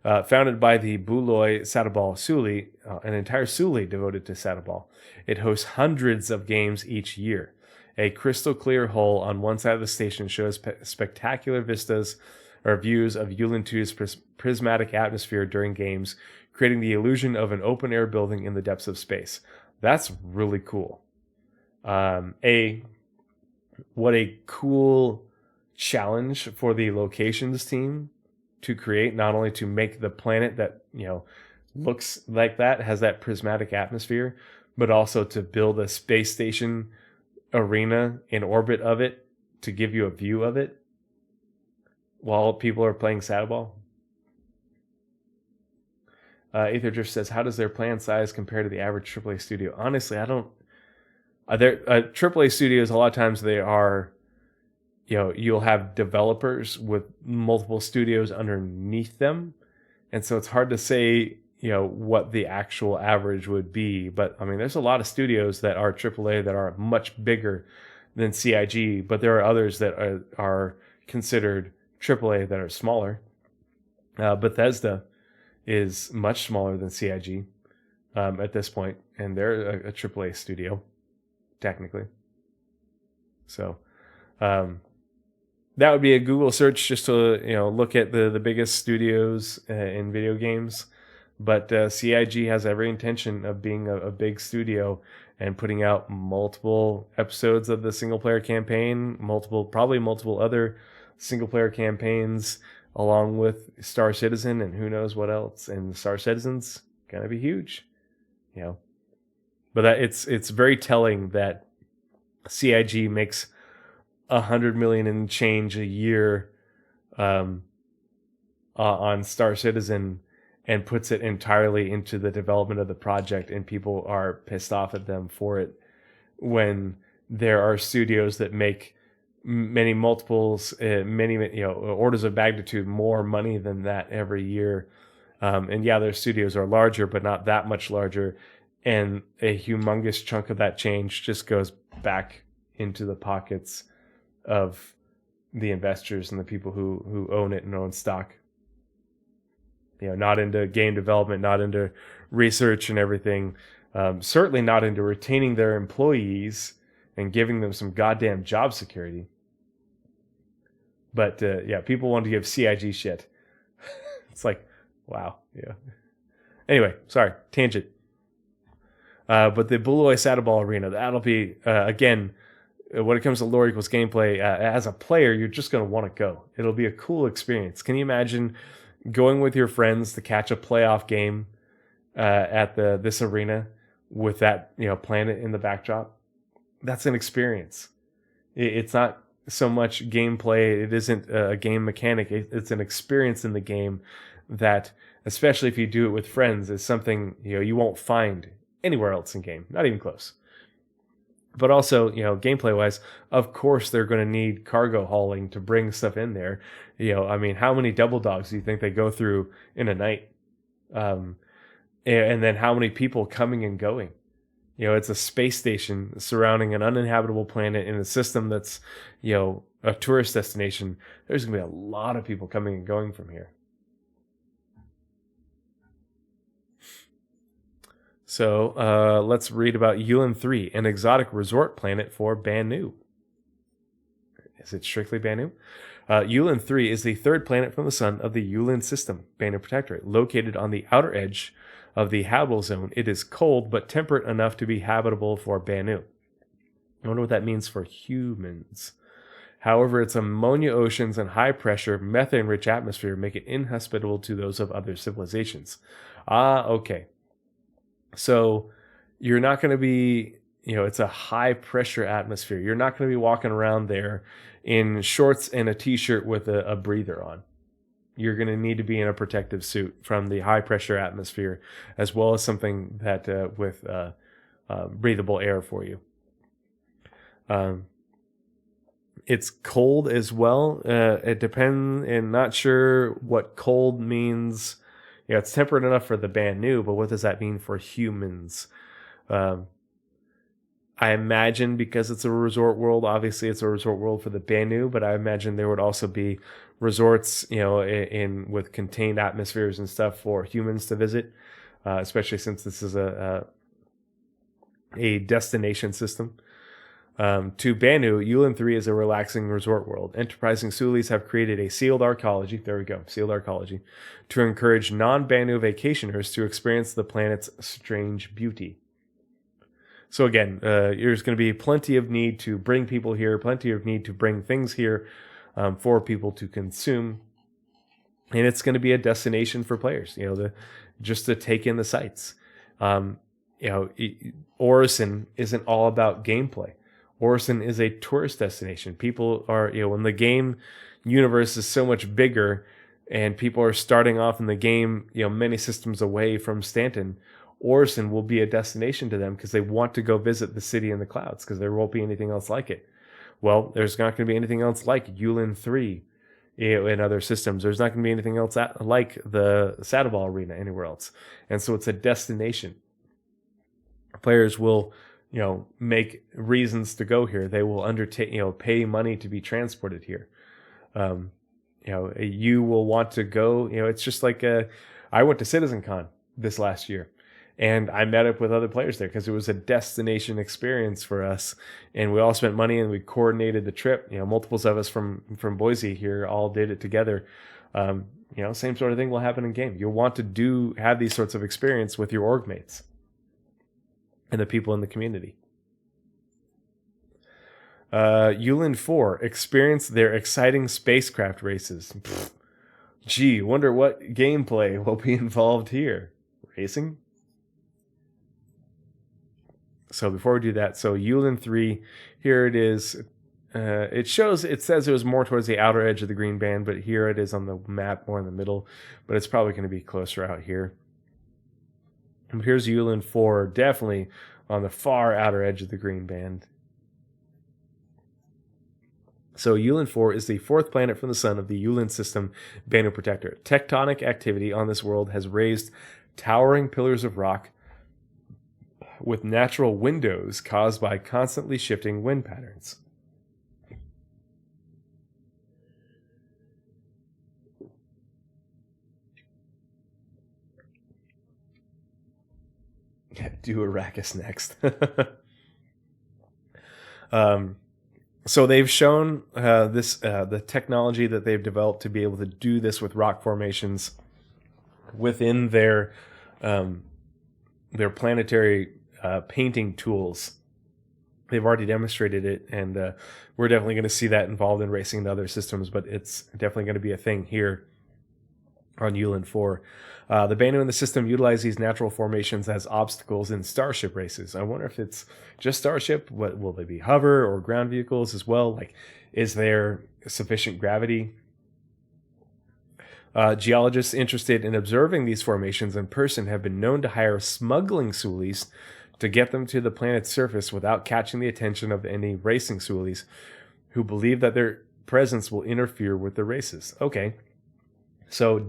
Founded by the Buloy Saddle Ball Suli, an entire Suli devoted to Saddle Ball. It hosts hundreds of games each year. A crystal clear hole on one side of the station shows spectacular vistas or views of Yulin 2's prismatic atmosphere during games, creating the illusion of an open air building in the depths of space. That's really cool. What a cool challenge for the locations team to create, not only to make the planet that, looks like that, has that prismatic atmosphere, but also to build a space station arena in orbit of it to give you a view of it while people are playing Saddle Ball. Aetherdrift says, how does their plan size compare to the average AAA studio? Honestly, I don't. AAA studios, a lot of times they are, you'll have developers with multiple studios underneath them. And so it's hard to say, what the actual average would be. But I mean, there's a lot of studios that are AAA that are much bigger than CIG, but there are others that are considered AAA that are smaller. Bethesda is much smaller than CIG at this point, and they're a AAA studio, technically. So that would be a Google search just to look at the biggest studios in video games. But CIG has every intention of being a big studio and putting out multiple episodes of the single player campaign, probably multiple other single player campaigns, along with Star Citizen and who knows what else. And Star Citizen's gonna be huge, But it's very telling that CIG makes $100 million and change a year on Star Citizen and puts it entirely into the development of the project, and people are pissed off at them for it when there are studios that make many multiples, many orders of magnitude more money than that every year. And yeah, their studios are larger, but not that much larger. And a humongous chunk of that change just goes back into the pockets of the investors and the people who own it and own stock. Not into game development, not into research and everything. Certainly not into retaining their employees and giving them some goddamn job security. But people want to give CIG shit. It's like, wow, yeah. Anyway, sorry, tangent. But the Buloi Saddle Ball Arena, that'll be, again, when it comes to lore equals gameplay, as a player, you're just going to want to go. It'll be a cool experience. Can you imagine going with your friends to catch a playoff game at this arena with that planet in the backdrop? That's an experience. It's not so much gameplay. It isn't a game mechanic. It's an experience in the game that, especially if you do it with friends, is something you won't find anywhere else in game. Not even close. But also, gameplay wise, of course they're going to need cargo hauling to bring stuff in there. I mean, how many double dogs do you think they go through in a night? And then how many people coming and going? It's a space station surrounding an uninhabitable planet in a system that's, a tourist destination. There's going to be a lot of people coming and going from here. So let's read about Yulin 3, an exotic resort planet for Banu. Is it strictly Banu? Yulin 3 is the third planet from the sun of the Yulin system, Banu Protectorate, located on the outer edge of the habitable zone. It is cold but temperate enough to be habitable for Banu. I wonder what that means for humans. However, its ammonia oceans and high-pressure, methane-rich atmosphere make it inhospitable to those of other civilizations. Okay. So you're not going to be, it's a high-pressure atmosphere. You're not going to be walking around there in shorts and a t-shirt with a breather on. You're going to need to be in a protective suit from the high-pressure atmosphere, as well as something that with breathable air for you. It's cold as well. It depends, and not sure what cold means. It's temperate enough for the Banu, but what does that mean for humans? I imagine because it's a resort world, obviously it's a resort world for the Banu, but I imagine there would also be resorts, in with contained atmospheres and stuff for humans to visit, especially since this is a destination system. To Banu, Yulin 3 is a relaxing resort world. Enterprising Sulis have created a sealed arcology, sealed arcology, to encourage non-Banu vacationers to experience the planet's strange beauty. So again, there's going to be plenty of need to bring people here, plenty of need to bring things here for people to consume. And it's going to be a destination for players, just to take in the sights. Orison isn't all about gameplay. Orison is a tourist destination. People are, when the game universe is so much bigger and people are starting off in the game, many systems away from Stanton, Orison will be a destination to them because they want to go visit the city in the clouds because there won't be anything else like it. Well, there's not going to be anything else like Yulin 3 in other systems. There's not going to be anything else like the Saddle Ball Arena anywhere else. And so it's a destination. Players will make reasons to go here. They will undertake, pay money to be transported here. You will want to go, it's just like, I went to CitizenCon this last year and I met up with other players there because it was a destination experience for us. And we all spent money and we coordinated the trip. Multiples of us from Boise here all did it together. Same sort of thing will happen in game. You'll want to have these sorts of experience with your org mates and the people in the community. Yulin 4, experience their exciting spacecraft races. Gee, wonder what gameplay will be involved here. Racing? So before we do that, Yulin 3, here it is. It says it was more towards the outer edge of the green band, but here it is on the map, more in the middle, but it's probably going to be closer out here. And here's Yulin 4, definitely on the far outer edge of the green band. So Yulin 4 is the fourth planet from the sun of the Yulin system, Banu Protector. Tectonic activity on this world has raised towering pillars of rock with natural windows caused by constantly shifting wind patterns. Do Arrakis next. So they've shown the technology that they've developed to be able to do this with rock formations within their planetary painting tools. They've already demonstrated it, and we're definitely going to see that involved in racing in other systems, but it's definitely going to be a thing here on Yulin 4. The Banu in the system utilize these natural formations as obstacles in starship races. I wonder if it's just starship. What will they be, hover or ground vehicles as well? Like, is there sufficient gravity? Geologists interested in observing these formations in person have been known to hire smuggling Sulis to get them to the planet's surface without catching the attention of any racing Sulis who believe that their presence will interfere with the races. Okay. So I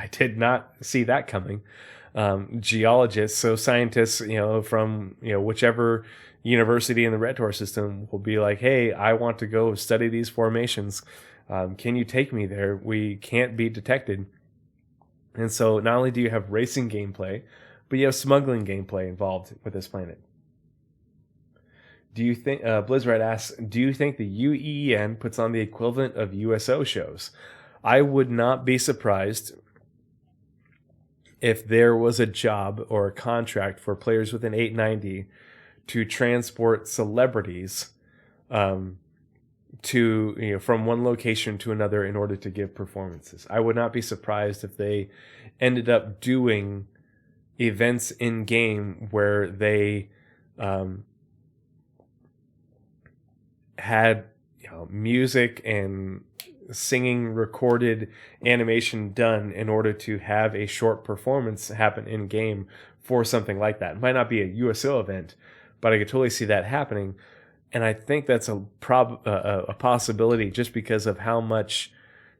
did not see that coming. Geologists, so scientists, from whichever university in the Red Dwarf system will be like, hey, I want to go study these formations. Can you take me there? We can't be detected. And so not only do you have racing gameplay, but you have smuggling gameplay involved with this planet. Do you think, Blizzard asks, do you think the UEN puts on the equivalent of USO shows? I would not be surprised if there was a job or a contract for players with an 890 to transport celebrities to from one location to another in order to give performances. I would not be surprised if they ended up doing events in game where they had music and singing, recorded animation done in order to have a short performance happen in game for something like that. It might not be a USO event, but I could totally see that happening. And I think that's a possibility just because of how much,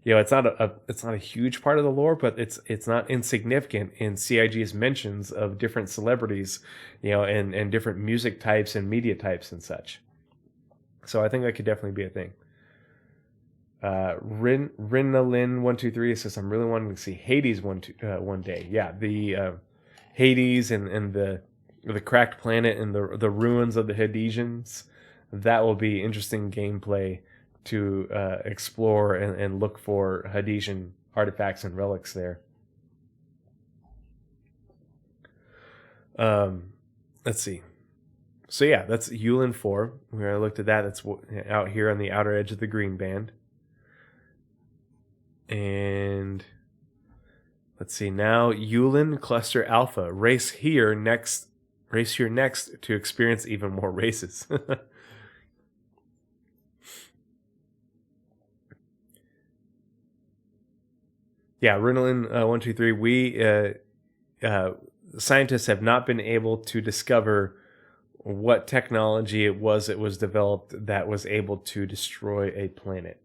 it's not a huge part of the lore, but it's not insignificant in CIG's mentions of different celebrities, and different music types and media types and such. So I think that could definitely be a thing. Rinalin123 says, I'm really wanting to see Hades one day. Yeah, the Hades and the cracked planet and the ruins of the Hadesians. That will be interesting gameplay to explore and look for Hadesian artifacts and relics there. Let's see. So yeah, that's Yulin 4. Where I looked at that. That's out here on the outer edge of the green band. And let's see now, Yulin Cluster Alpha. Race here next to experience even more races. Yeah, Rinalin 123. We scientists have not been able to discover what technology it was developed that was able to destroy a planet.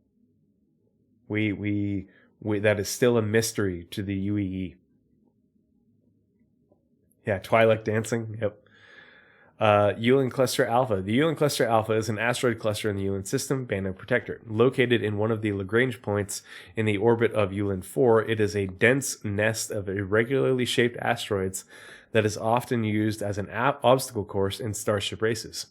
We that is still a mystery to the UEE. Yeah, Twilight Dancing. Yep. Yulin Cluster Alpha. The Yulin Cluster Alpha is an asteroid cluster in the Yulin system, Band Protector. Located in one of the Lagrange points in the orbit of Yulin 4, it is a dense nest of irregularly shaped asteroids that is often used as an obstacle course in starship races.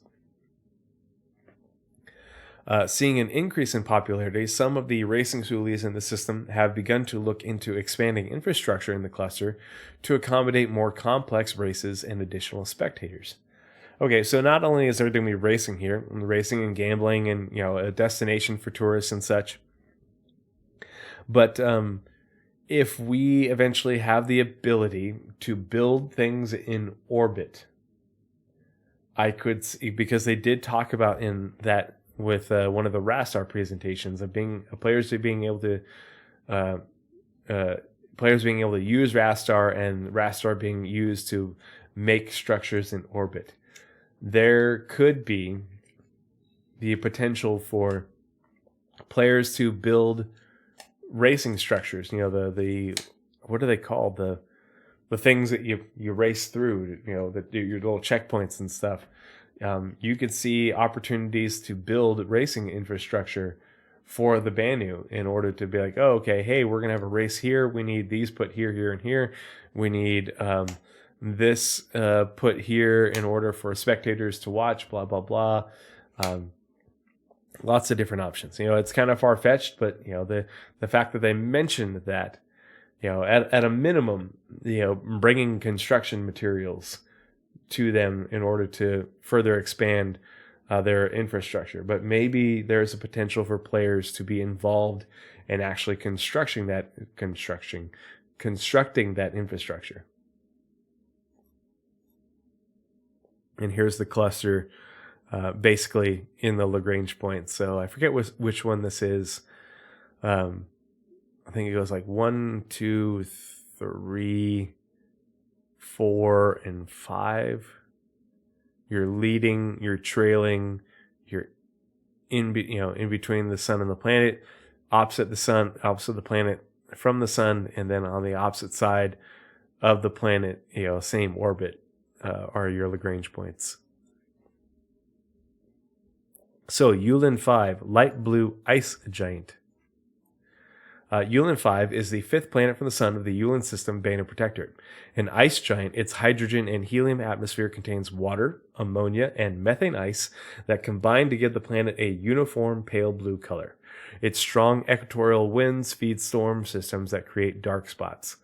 Seeing an increase in popularity, some of the racing Sulis in the system have begun to look into expanding infrastructure in the cluster to accommodate more complex races and additional spectators. Okay, so not only is there going to be racing here, racing and gambling and, a destination for tourists and such, but if we eventually have the ability to build things in orbit, I could see, because they did talk about in that with one of the Rastar presentations of players being able to use Rastar and Rastar being used to make structures in orbit. There could be the potential for players to build racing structures. The what are they called? The things that you race through. Your little checkpoints and stuff. You could see opportunities to build racing infrastructure for the Banu in order to be like, oh, okay, hey, we're going to have a race here. We need these put here, here, and here. We need this put here in order for spectators to watch, blah, blah, blah. Lots of different options. It's kind of far-fetched, but, the fact that they mentioned that, at a minimum, bringing construction materials to them in order to further expand their infrastructure. But maybe there's a potential for players to be involved in actually constructing that infrastructure. And here's the cluster basically in the Lagrange point. So I forget which one this is. I think it goes like 1, 2, 3, 4, and 5. You're leading, you're trailing, you're in between the sun and the planet, opposite the sun, opposite the planet from the sun, and then on the opposite side of the planet, same orbit, are your Lagrange points. So Yulin 5, light blue ice giant. Yulin 5 is the 5th planet from the sun of the Yulin system Beta Protector. An ice giant, its hydrogen and helium atmosphere contains water, ammonia, and methane ice that combine to give the planet a uniform pale blue color. Its strong equatorial winds feed storm systems that create dark spots.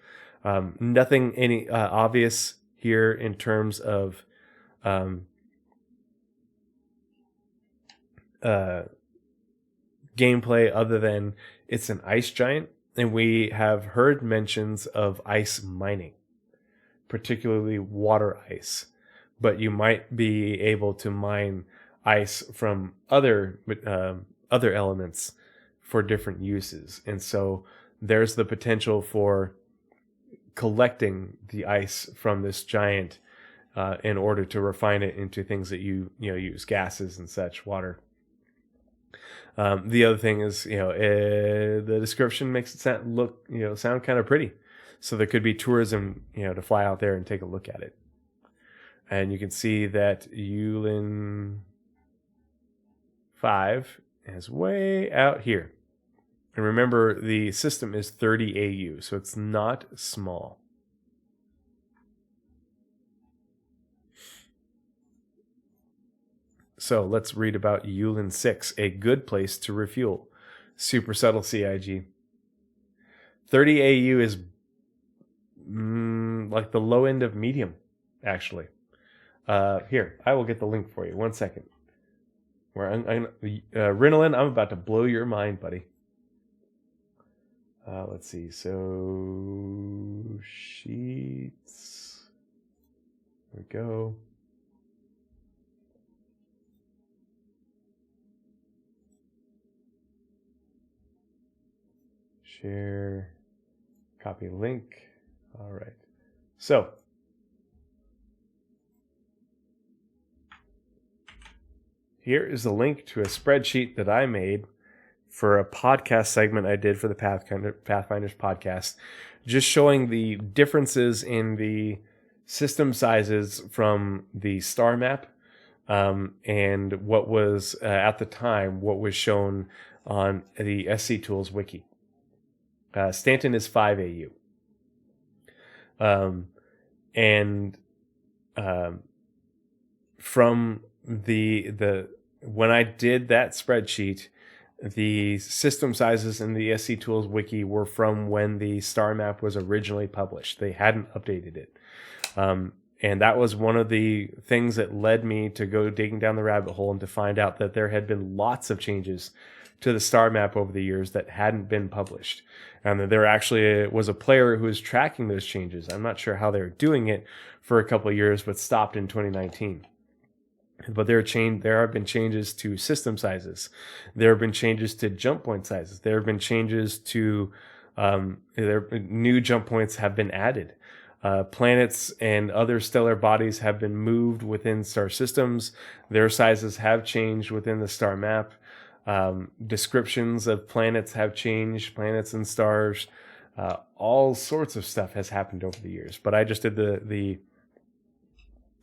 Nothing any obvious here in terms of gameplay other than it's an ice giant, and we have heard mentions of ice mining, particularly water ice, but you might be able to mine ice from other elements for different uses. And so there's the potential for collecting the ice from this giant in order to refine it into things that you use, gases and such, water. The other thing is, the description makes it sound kind of pretty. So there could be tourism, to fly out there and take a look at it. And you can see that Yulin 5 is way out here. And remember, the system is 30 AU, so it's not small. So let's read about Yulin 6, a good place to refuel. Super subtle CIG. 30 AU is like the low end of medium, actually. Here, I will get the link for you. 1 second. Rinolin, I'm about to blow your mind, buddy. Let's see. So, sheets. There we go. Share, copy link. All right. So, here is a link to a spreadsheet that I made for a podcast segment I did for the Pathfinders podcast, just showing the differences in the system sizes from the star map and what was, at the time, what was shown on the SC Tools wiki. Stanton is 5 AU. From the when I did that spreadsheet, the system sizes in the SC Tools wiki were from when the star map was originally published. They hadn't updated it. And that was one of the things that led me to go digging down the rabbit hole and to find out that there had been lots of changes to the star map over the years that hadn't been published. And there actually was a player who was tracking those changes. I'm not sure how they were doing it for a couple of years, but stopped in 2019. But there have been changes to system sizes. There have been changes to jump point sizes. There have been changes to new jump points have been added. Planets and other stellar bodies have been moved within star systems. Their sizes have changed within the star map. Descriptions of planets have changed, planets and stars. All sorts of stuff has happened over the years. But I just did the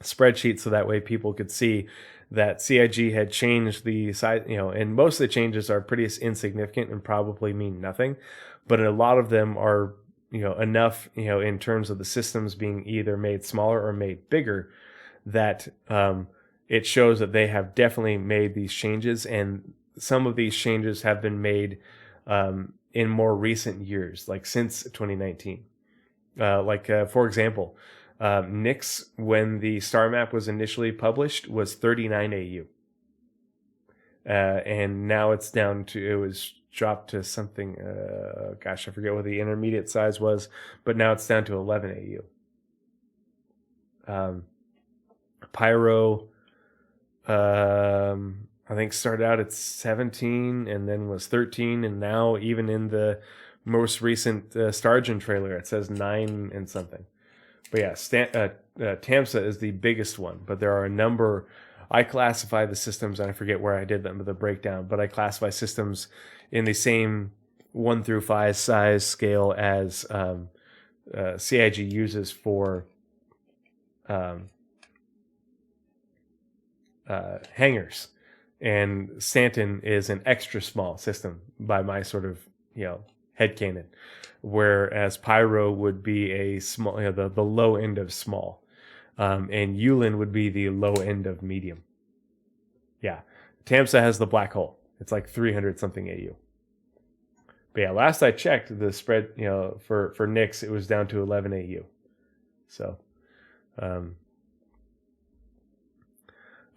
spreadsheet so that way people could see that CIG had changed the size, and most of the changes are pretty insignificant and probably mean nothing. But a lot of them are enough, in terms of the systems being either made smaller or made bigger, that it shows that they have definitely made these changes, and some of these changes have been made in more recent years, like since 2019. For example, Nyx, when the star map was initially published, was 39 AU. And now it was dropped to something, I forget what the intermediate size was, but now it's down to 11 AU. Pyro, I think started out at 17 and then was 13, and now even in the most recent Stargen trailer, it says 9 and something. But yeah, Tamsa is the biggest one, but there are a number. I classify the systems, and I forget where I did them, the breakdown, but I classify systems in the same 1 through 5 size scale as CIG uses for hangars. And Stanton is an extra small system by my sort of, headcanon, whereas Pyro would be a small, the low end of small. And Yulin would be the low end of medium. Yeah. Tamsa has the black hole. It's like 300 something AU. But yeah, last I checked, the spread, for Nyx, it was down to 11 AU. So,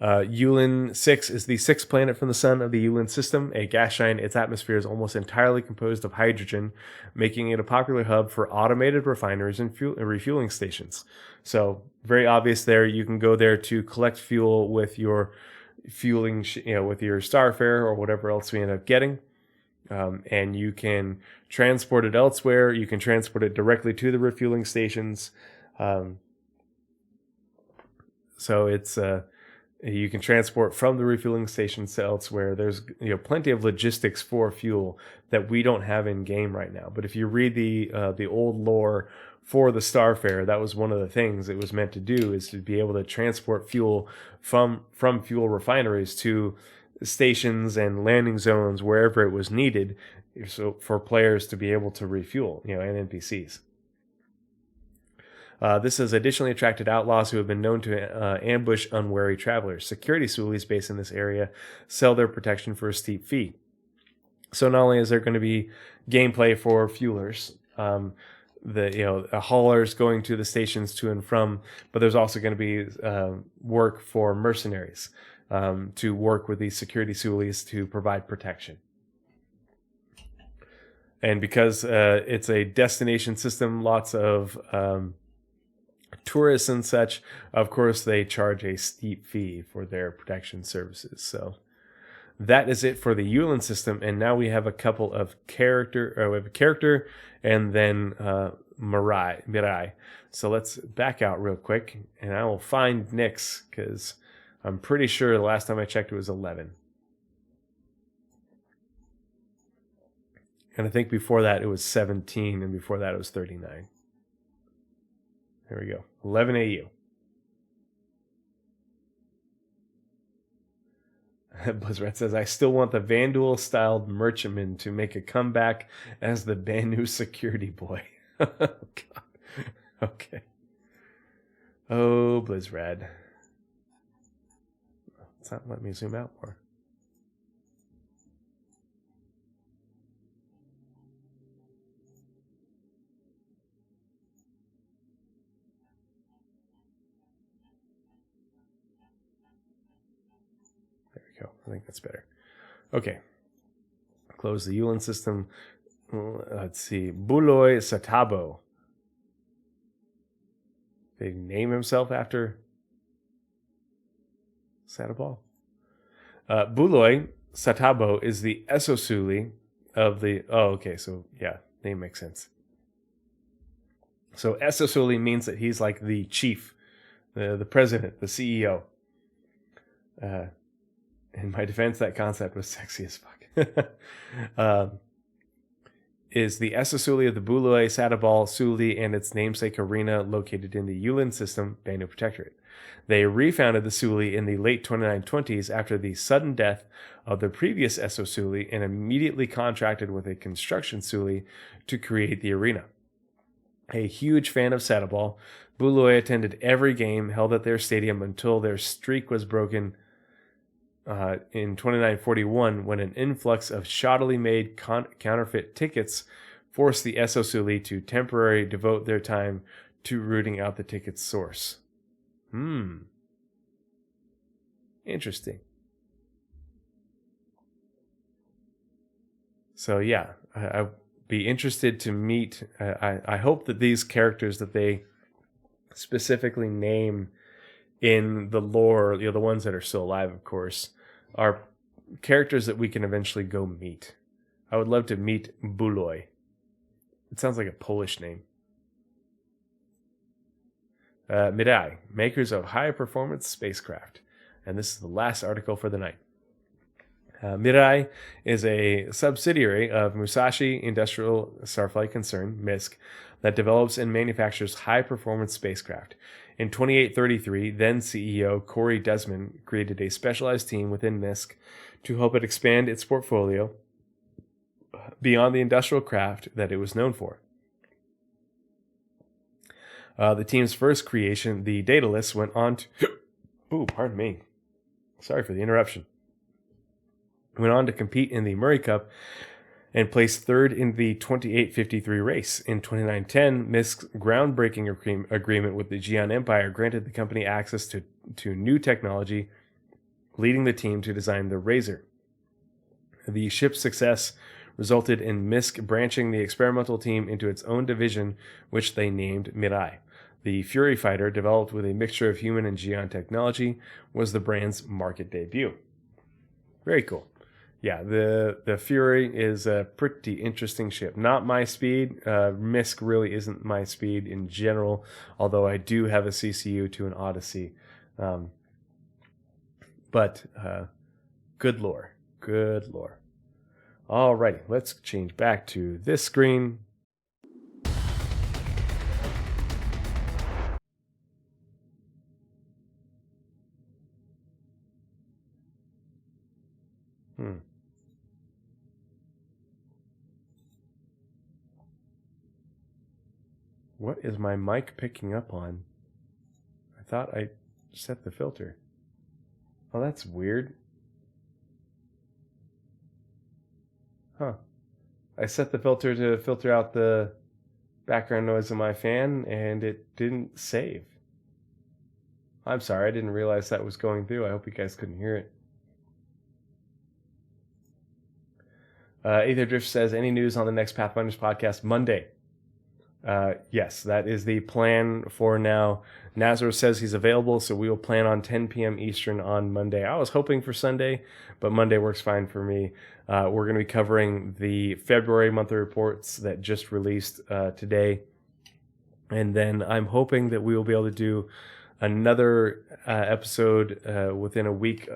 Yulin 6 is the 6th planet from the sun of the Yulin system, a gas giant. Its atmosphere is almost entirely composed of hydrogen, making it a popular hub for automated refineries and refueling stations. So very obvious there. You can go there to collect fuel with your fueling, with your Starfare or whatever else we end up getting. And you can transport it elsewhere. You can transport it directly to the refueling stations. So it's you can transport from the refueling stations to elsewhere. There's plenty of logistics for fuel that we don't have in game right now. But if you read the old lore for the Starfare, that was one of the things it was meant to do, is to be able to transport fuel from fuel refineries to stations and landing zones wherever it was needed, so for players to be able to refuel, and NPCs. This has additionally attracted outlaws who have been known to ambush unwary travelers. Security sulis based in this area sell their protection for a steep fee. So not only is there going to be gameplay for fuelers, haulers going to the stations to and from, but there's also going to be work for mercenaries to work with these security sulis to provide protection. And because it's a destination system, lots of tourists and such, of course they charge a steep fee for their protection services. So that is it for the Yulin system, and now we have a couple of character, and then Mirai. So let's back out real quick, and I will find Nyx, because I'm pretty sure the last time I checked it was 11. And I think before that it was 17, and before that it was 39. There we go. 11 AU. Blizzard says, I still want the Vanduul-styled merchantman to make a comeback as the Banu security boy. Oh, God. Okay. Oh, Blizzard. It's not letting me zoom out more. I think that's better. Okay. Close the Yulin system. Let's see. Buloy Satabo. They name himself after Satabo. Buloy Satabo is the Esosuli of the... Oh, okay. So, yeah. Name makes sense. So, Esosuli means that he's like the chief, the president, the CEO. In my defense, that concept was sexy as fuck. Is the Esosuli of the Buloy Satabal Suli and its namesake arena located in the Yulin system, Banu Protectorate. They refounded the Suli in the late 2920s after the sudden death of the previous Esosuli and immediately contracted with a construction Suli to create the arena. A huge fan of Saddleball, Bouloy attended every game held at their stadium until their streak was broken in 2941 when an influx of shoddily made counterfeit tickets forced the Esso Suli to temporarily devote their time to rooting out the ticket's source. Interesting. So yeah, I'd be interested to meet. I hope that these characters that they specifically name in the lore, the ones that are still alive, of course, are characters that we can eventually go meet. I would love to meet Bouloy. It sounds like a Polish name. Mirai, makers of high-performance spacecraft. And this is the last article for the night. Mirai is a subsidiary of Musashi Industrial Starflight Concern, MISC, that develops and manufactures high-performance spacecraft. In 2833, then CEO Corey Desmond created a specialized team within MISC to help it expand its portfolio beyond the industrial craft that it was known for. The team's first creation, the Daedalus, went on to... pardon me. Sorry for the interruption. Went on to compete in the Murray Cup and placed third in the 2853 race. In 2910, MISC's groundbreaking agreement with the Jian Empire granted the company access to new technology, leading the team to design the Razor. The ship's success resulted in MISC branching the experimental team into its own division, which they named Mirai. The Fury fighter, developed with a mixture of human and Jian technology, was the brand's market debut. Very cool. Yeah, the Fury is a pretty interesting ship. Not my speed. MISC really isn't my speed in general, although I do have a CCU to an Odyssey. But good lore. Good lore. Alrighty, let's change back to this screen. What is my mic picking up on? I thought I set the filter. Oh, that's weird. Huh. I set the filter to filter out the background noise of my fan, and it didn't save. I'm sorry, I didn't realize that was going through. I hope you guys couldn't hear it. Aether Drift says, any news on the next Pathfinders podcast? Monday. Yes, that is the plan for now. Nazar says he's available, so we will plan on 10 p.m. Eastern on Monday. I was hoping for Sunday, but Monday works fine for me. We're going to be covering the February monthly reports that just released today. And then I'm hoping that we will be able to do another episode within a week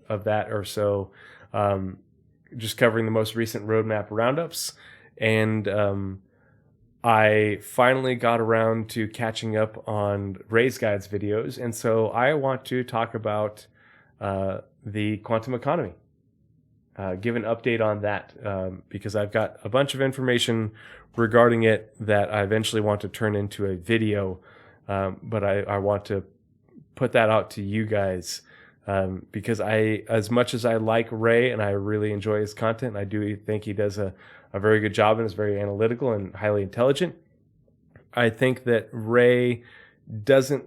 of that or so, just covering the most recent roadmap roundups. And I finally got around to catching up on Ray's Guides videos, and so I want to talk about the quantum economy. Give an update on that, because I've got a bunch of information regarding it that I eventually want to turn into a video, but I want to put that out to you guys, because as much as I like Ray and I really enjoy his content, I do think he does a very good job and is very analytical and highly intelligent. I think that Ray doesn't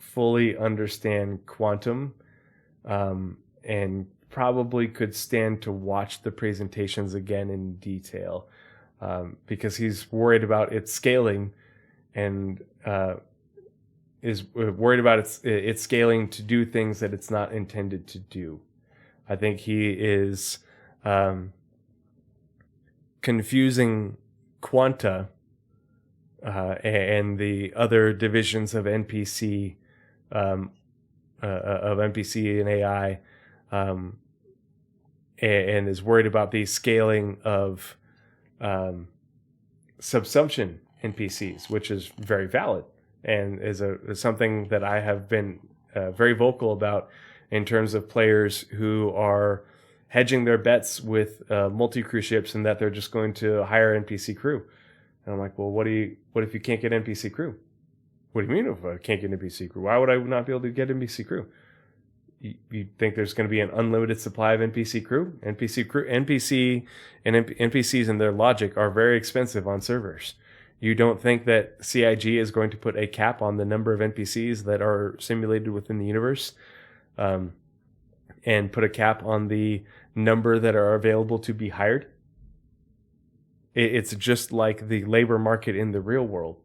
fully understand quantum, and probably could stand to watch the presentations again in detail, because he's worried about its scaling and is worried about its scaling to do things that it's not intended to do. I think he is confusing quanta and the other divisions of NPC and AI, and is worried about the scaling of subsumption NPCs, which is very valid and is something that I have been very vocal about in terms of players who are hedging their bets with multi-crew ships and that they're just going to hire NPC crew. And I'm like, well, what if you can't get NPC crew? What do you mean if I can't get NPC crew? Why would I not be able to get NPC crew? You think there's going to be an unlimited supply of NPC crew? NPCs and their logic are very expensive on servers. You don't think that CIG is going to put a cap on the number of NPCs that are simulated within the universe, and put a cap on the number that are available to be hired? It's just like the labor market in the real world.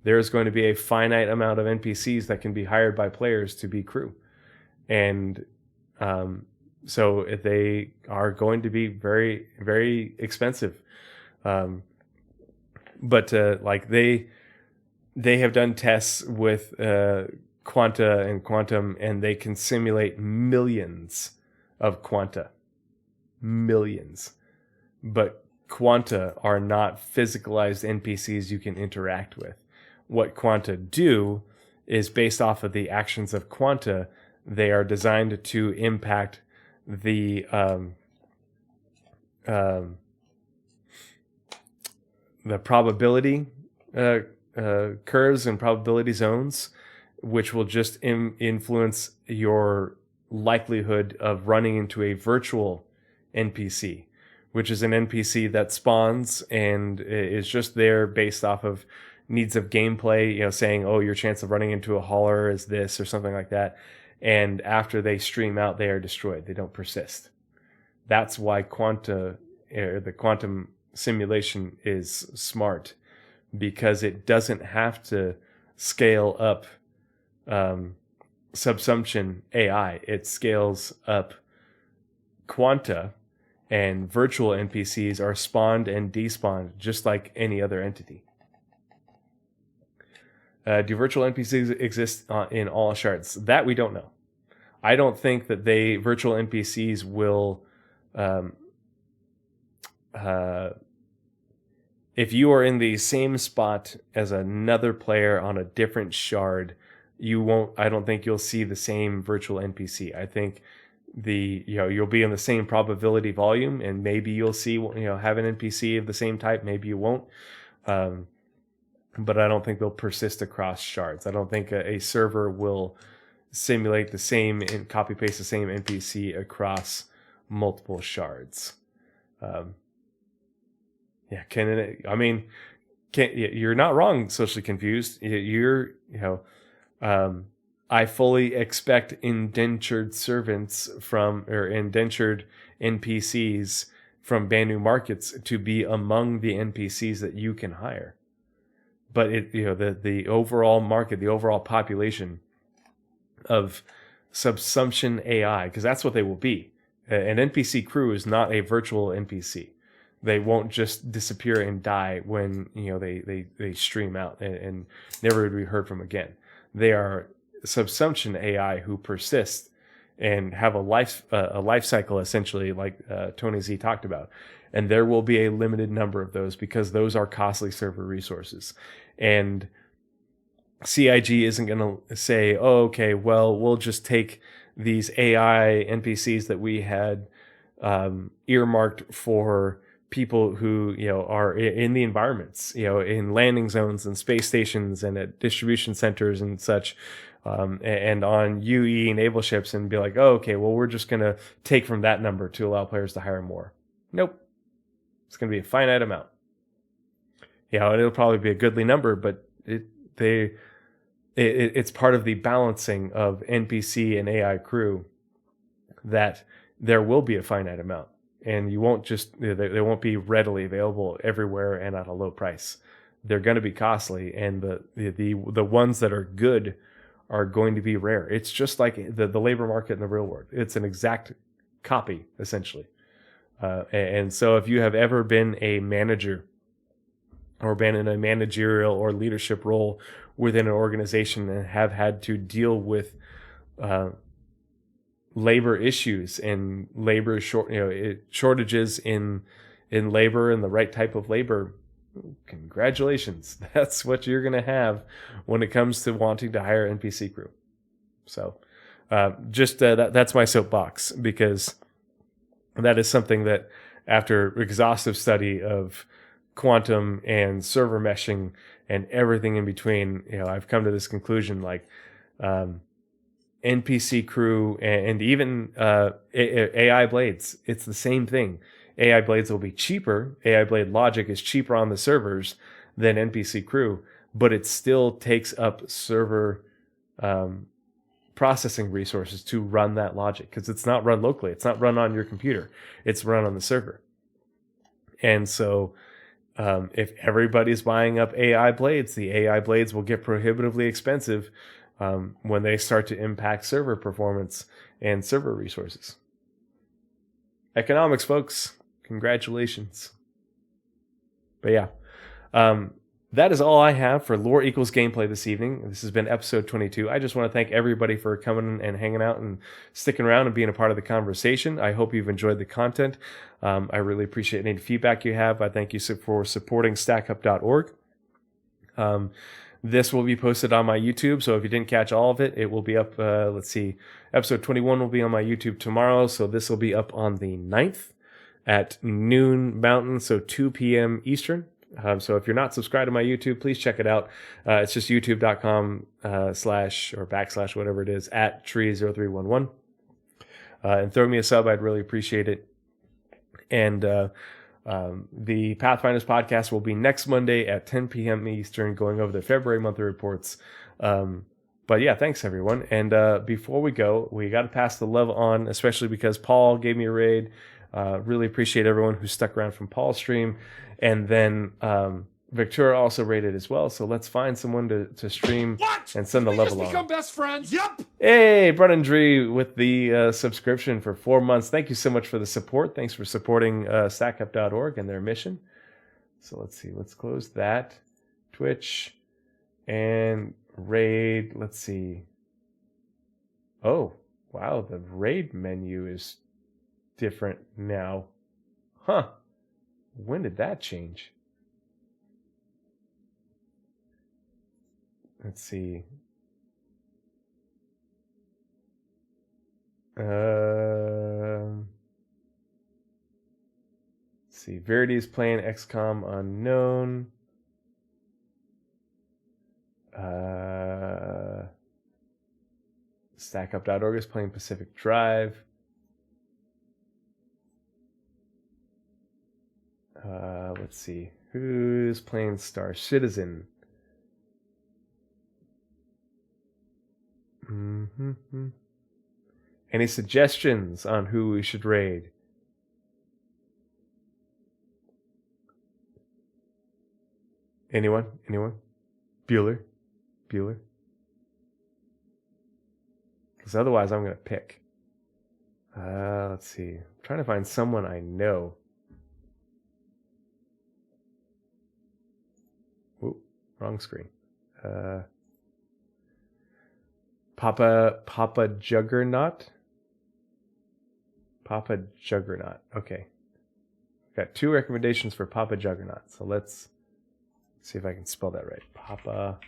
There's going to be a finite amount of NPCs that can be hired by players to be crew. And so they are going to be very, very expensive. But like they have done tests with Quanta and Quantum, and they can simulate millions of Quanta. Millions. But Quanta are not physicalized NPCs you can interact with. What Quanta do is, based off of the actions of Quanta, they are designed to impact the probability curves and probability zones, which will just influence your likelihood of running into a virtual NPC, which is an NPC that spawns and is just there based off of needs of gameplay, saying, oh, your chance of running into a hauler is this or something like that. And after they stream out, they are destroyed. They don't persist. That's why the quantum simulation is smart, because it doesn't have to scale up subsumption AI. It scales up Quanta, and virtual NPCs are spawned and despawned just like any other entity. Do virtual NPCs exist in all shards? That we don't know. I don't think that virtual NPCs will. If you are in the same spot as another player on a different shard, I don't think you'll see the same virtual NPC. I think you'll be in the same probability volume, and maybe you'll see have an NPC of the same type. Maybe you won't. But I don't think they'll persist across shards. I don't think a server will simulate the same and copy paste the same NPC across multiple shards. You're not wrong, Socially Confused. I fully expect indentured servants indentured NPCs from Banu markets to be among the NPCs that you can hire. But the overall market, the overall population of subsumption AI, because that's what they will be. An NPC crew is not a virtual NPC. They won't just disappear and die when they stream out and never be heard from again. They are subsumption AI who persist and have a life cycle, essentially, like Tony Z talked about. And there will be a limited number of those, because those are costly server resources. And CIG isn't going to say, oh, okay, well, we'll just take these AI NPCs that we had earmarked for people who are in the environments, in landing zones and space stations and at distribution centers and such, and on UE naval ships, and be like, oh, okay, well, we're just going to take from that number to allow players to hire more. Nope. It's going to be a finite amount. It'll probably be a goodly number, but it's part of the balancing of NPC and AI crew that there will be a finite amount, and you won't they won't be readily available everywhere and at a low price. They're going to be costly, and the ones that are good are going to be rare. It's just like the labor market in the real world. It's an exact copy, essentially. And so if you have ever been a manager or been in a managerial or leadership role within an organization and have had to deal with labor issues and labor shortages in labor and the right type of labor, congratulations. That's what you're going to have when it comes to wanting to hire NPC crew. So that's my soapbox, because that is something that, after exhaustive study of quantum and server meshing and everything in between, I've come to this conclusion, like NPC crew and even AI blades, it's the same thing. AI blades will be cheaper. AI blade logic is cheaper on the servers than NPC crew, but it still takes up server processing resources to run that logic, because it's not run locally. It's not run on your computer. It's run on the server. And so if everybody's buying up AI blades, the AI blades will get prohibitively expensive when they start to impact server performance and server resources. Economics, folks. Congratulations. But yeah, that is all I have for Lore Equals Gameplay this evening. This has been episode 22. I just want to thank everybody for coming and hanging out and sticking around and being a part of the conversation. I hope you've enjoyed the content. I really appreciate any feedback you have. I thank you for supporting stackup.org. This will be posted on my YouTube, so if you didn't catch all of it, it will be up, episode 21 will be on my YouTube tomorrow, so this will be up on the 9th at noon Mountain, so 2 p.m. Eastern. So if you're not subscribed to my YouTube, please check it out. It's just youtube.com / / whatever it is, @tree0311. And throw me a sub, I'd really appreciate it. And the Pathfinders podcast will be next Monday at 10 p.m. Eastern, going over the February monthly reports. But yeah, thanks everyone. And before we go, we got to pass the love on, especially because Paul gave me a raid. Really appreciate everyone who stuck around from Paul's stream. And then Victoria also rated as well. So let's find someone to stream and send the love along. Become best friends. Yep. Hey, Brennan Dree with the subscription for 4 months. Thank you so much for the support. Thanks for supporting stackup.org and their mission. So let's see. Let's close that. Twitch and raid. Let's see. Oh, wow. The raid menu is different now. Huh. When did that change? Let's see. Let's see. Verity is playing XCOM Unknown. Stackup.org is playing Pacific Drive. Let's see. Who's playing Star Citizen? Mm-hmm. Any suggestions on who we should raid? Anyone? Bueller? Because otherwise I'm going to pick. Let's see. I'm trying to find someone I know. Whoop, wrong screen. Papa Juggernaut? Papa Juggernaut. Okay. Got 2 recommendations for Papa Juggernaut. So let's see if I can spell that right. Papa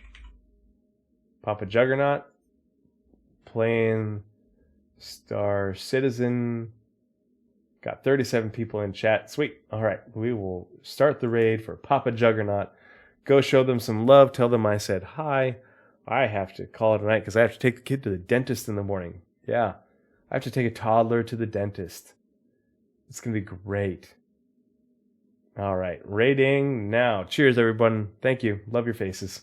Juggernaut. Playing Star Citizen. Got 37 people in chat. Sweet. All right. We will start the raid for Papa Juggernaut. Go show them some love. Tell them I said hi. I have to call it a night because I have to take the kid to the dentist in the morning. Yeah. I have to take a toddler to the dentist. It's going to be great. All right. Raiding now. Cheers, everyone. Thank you. Love your faces.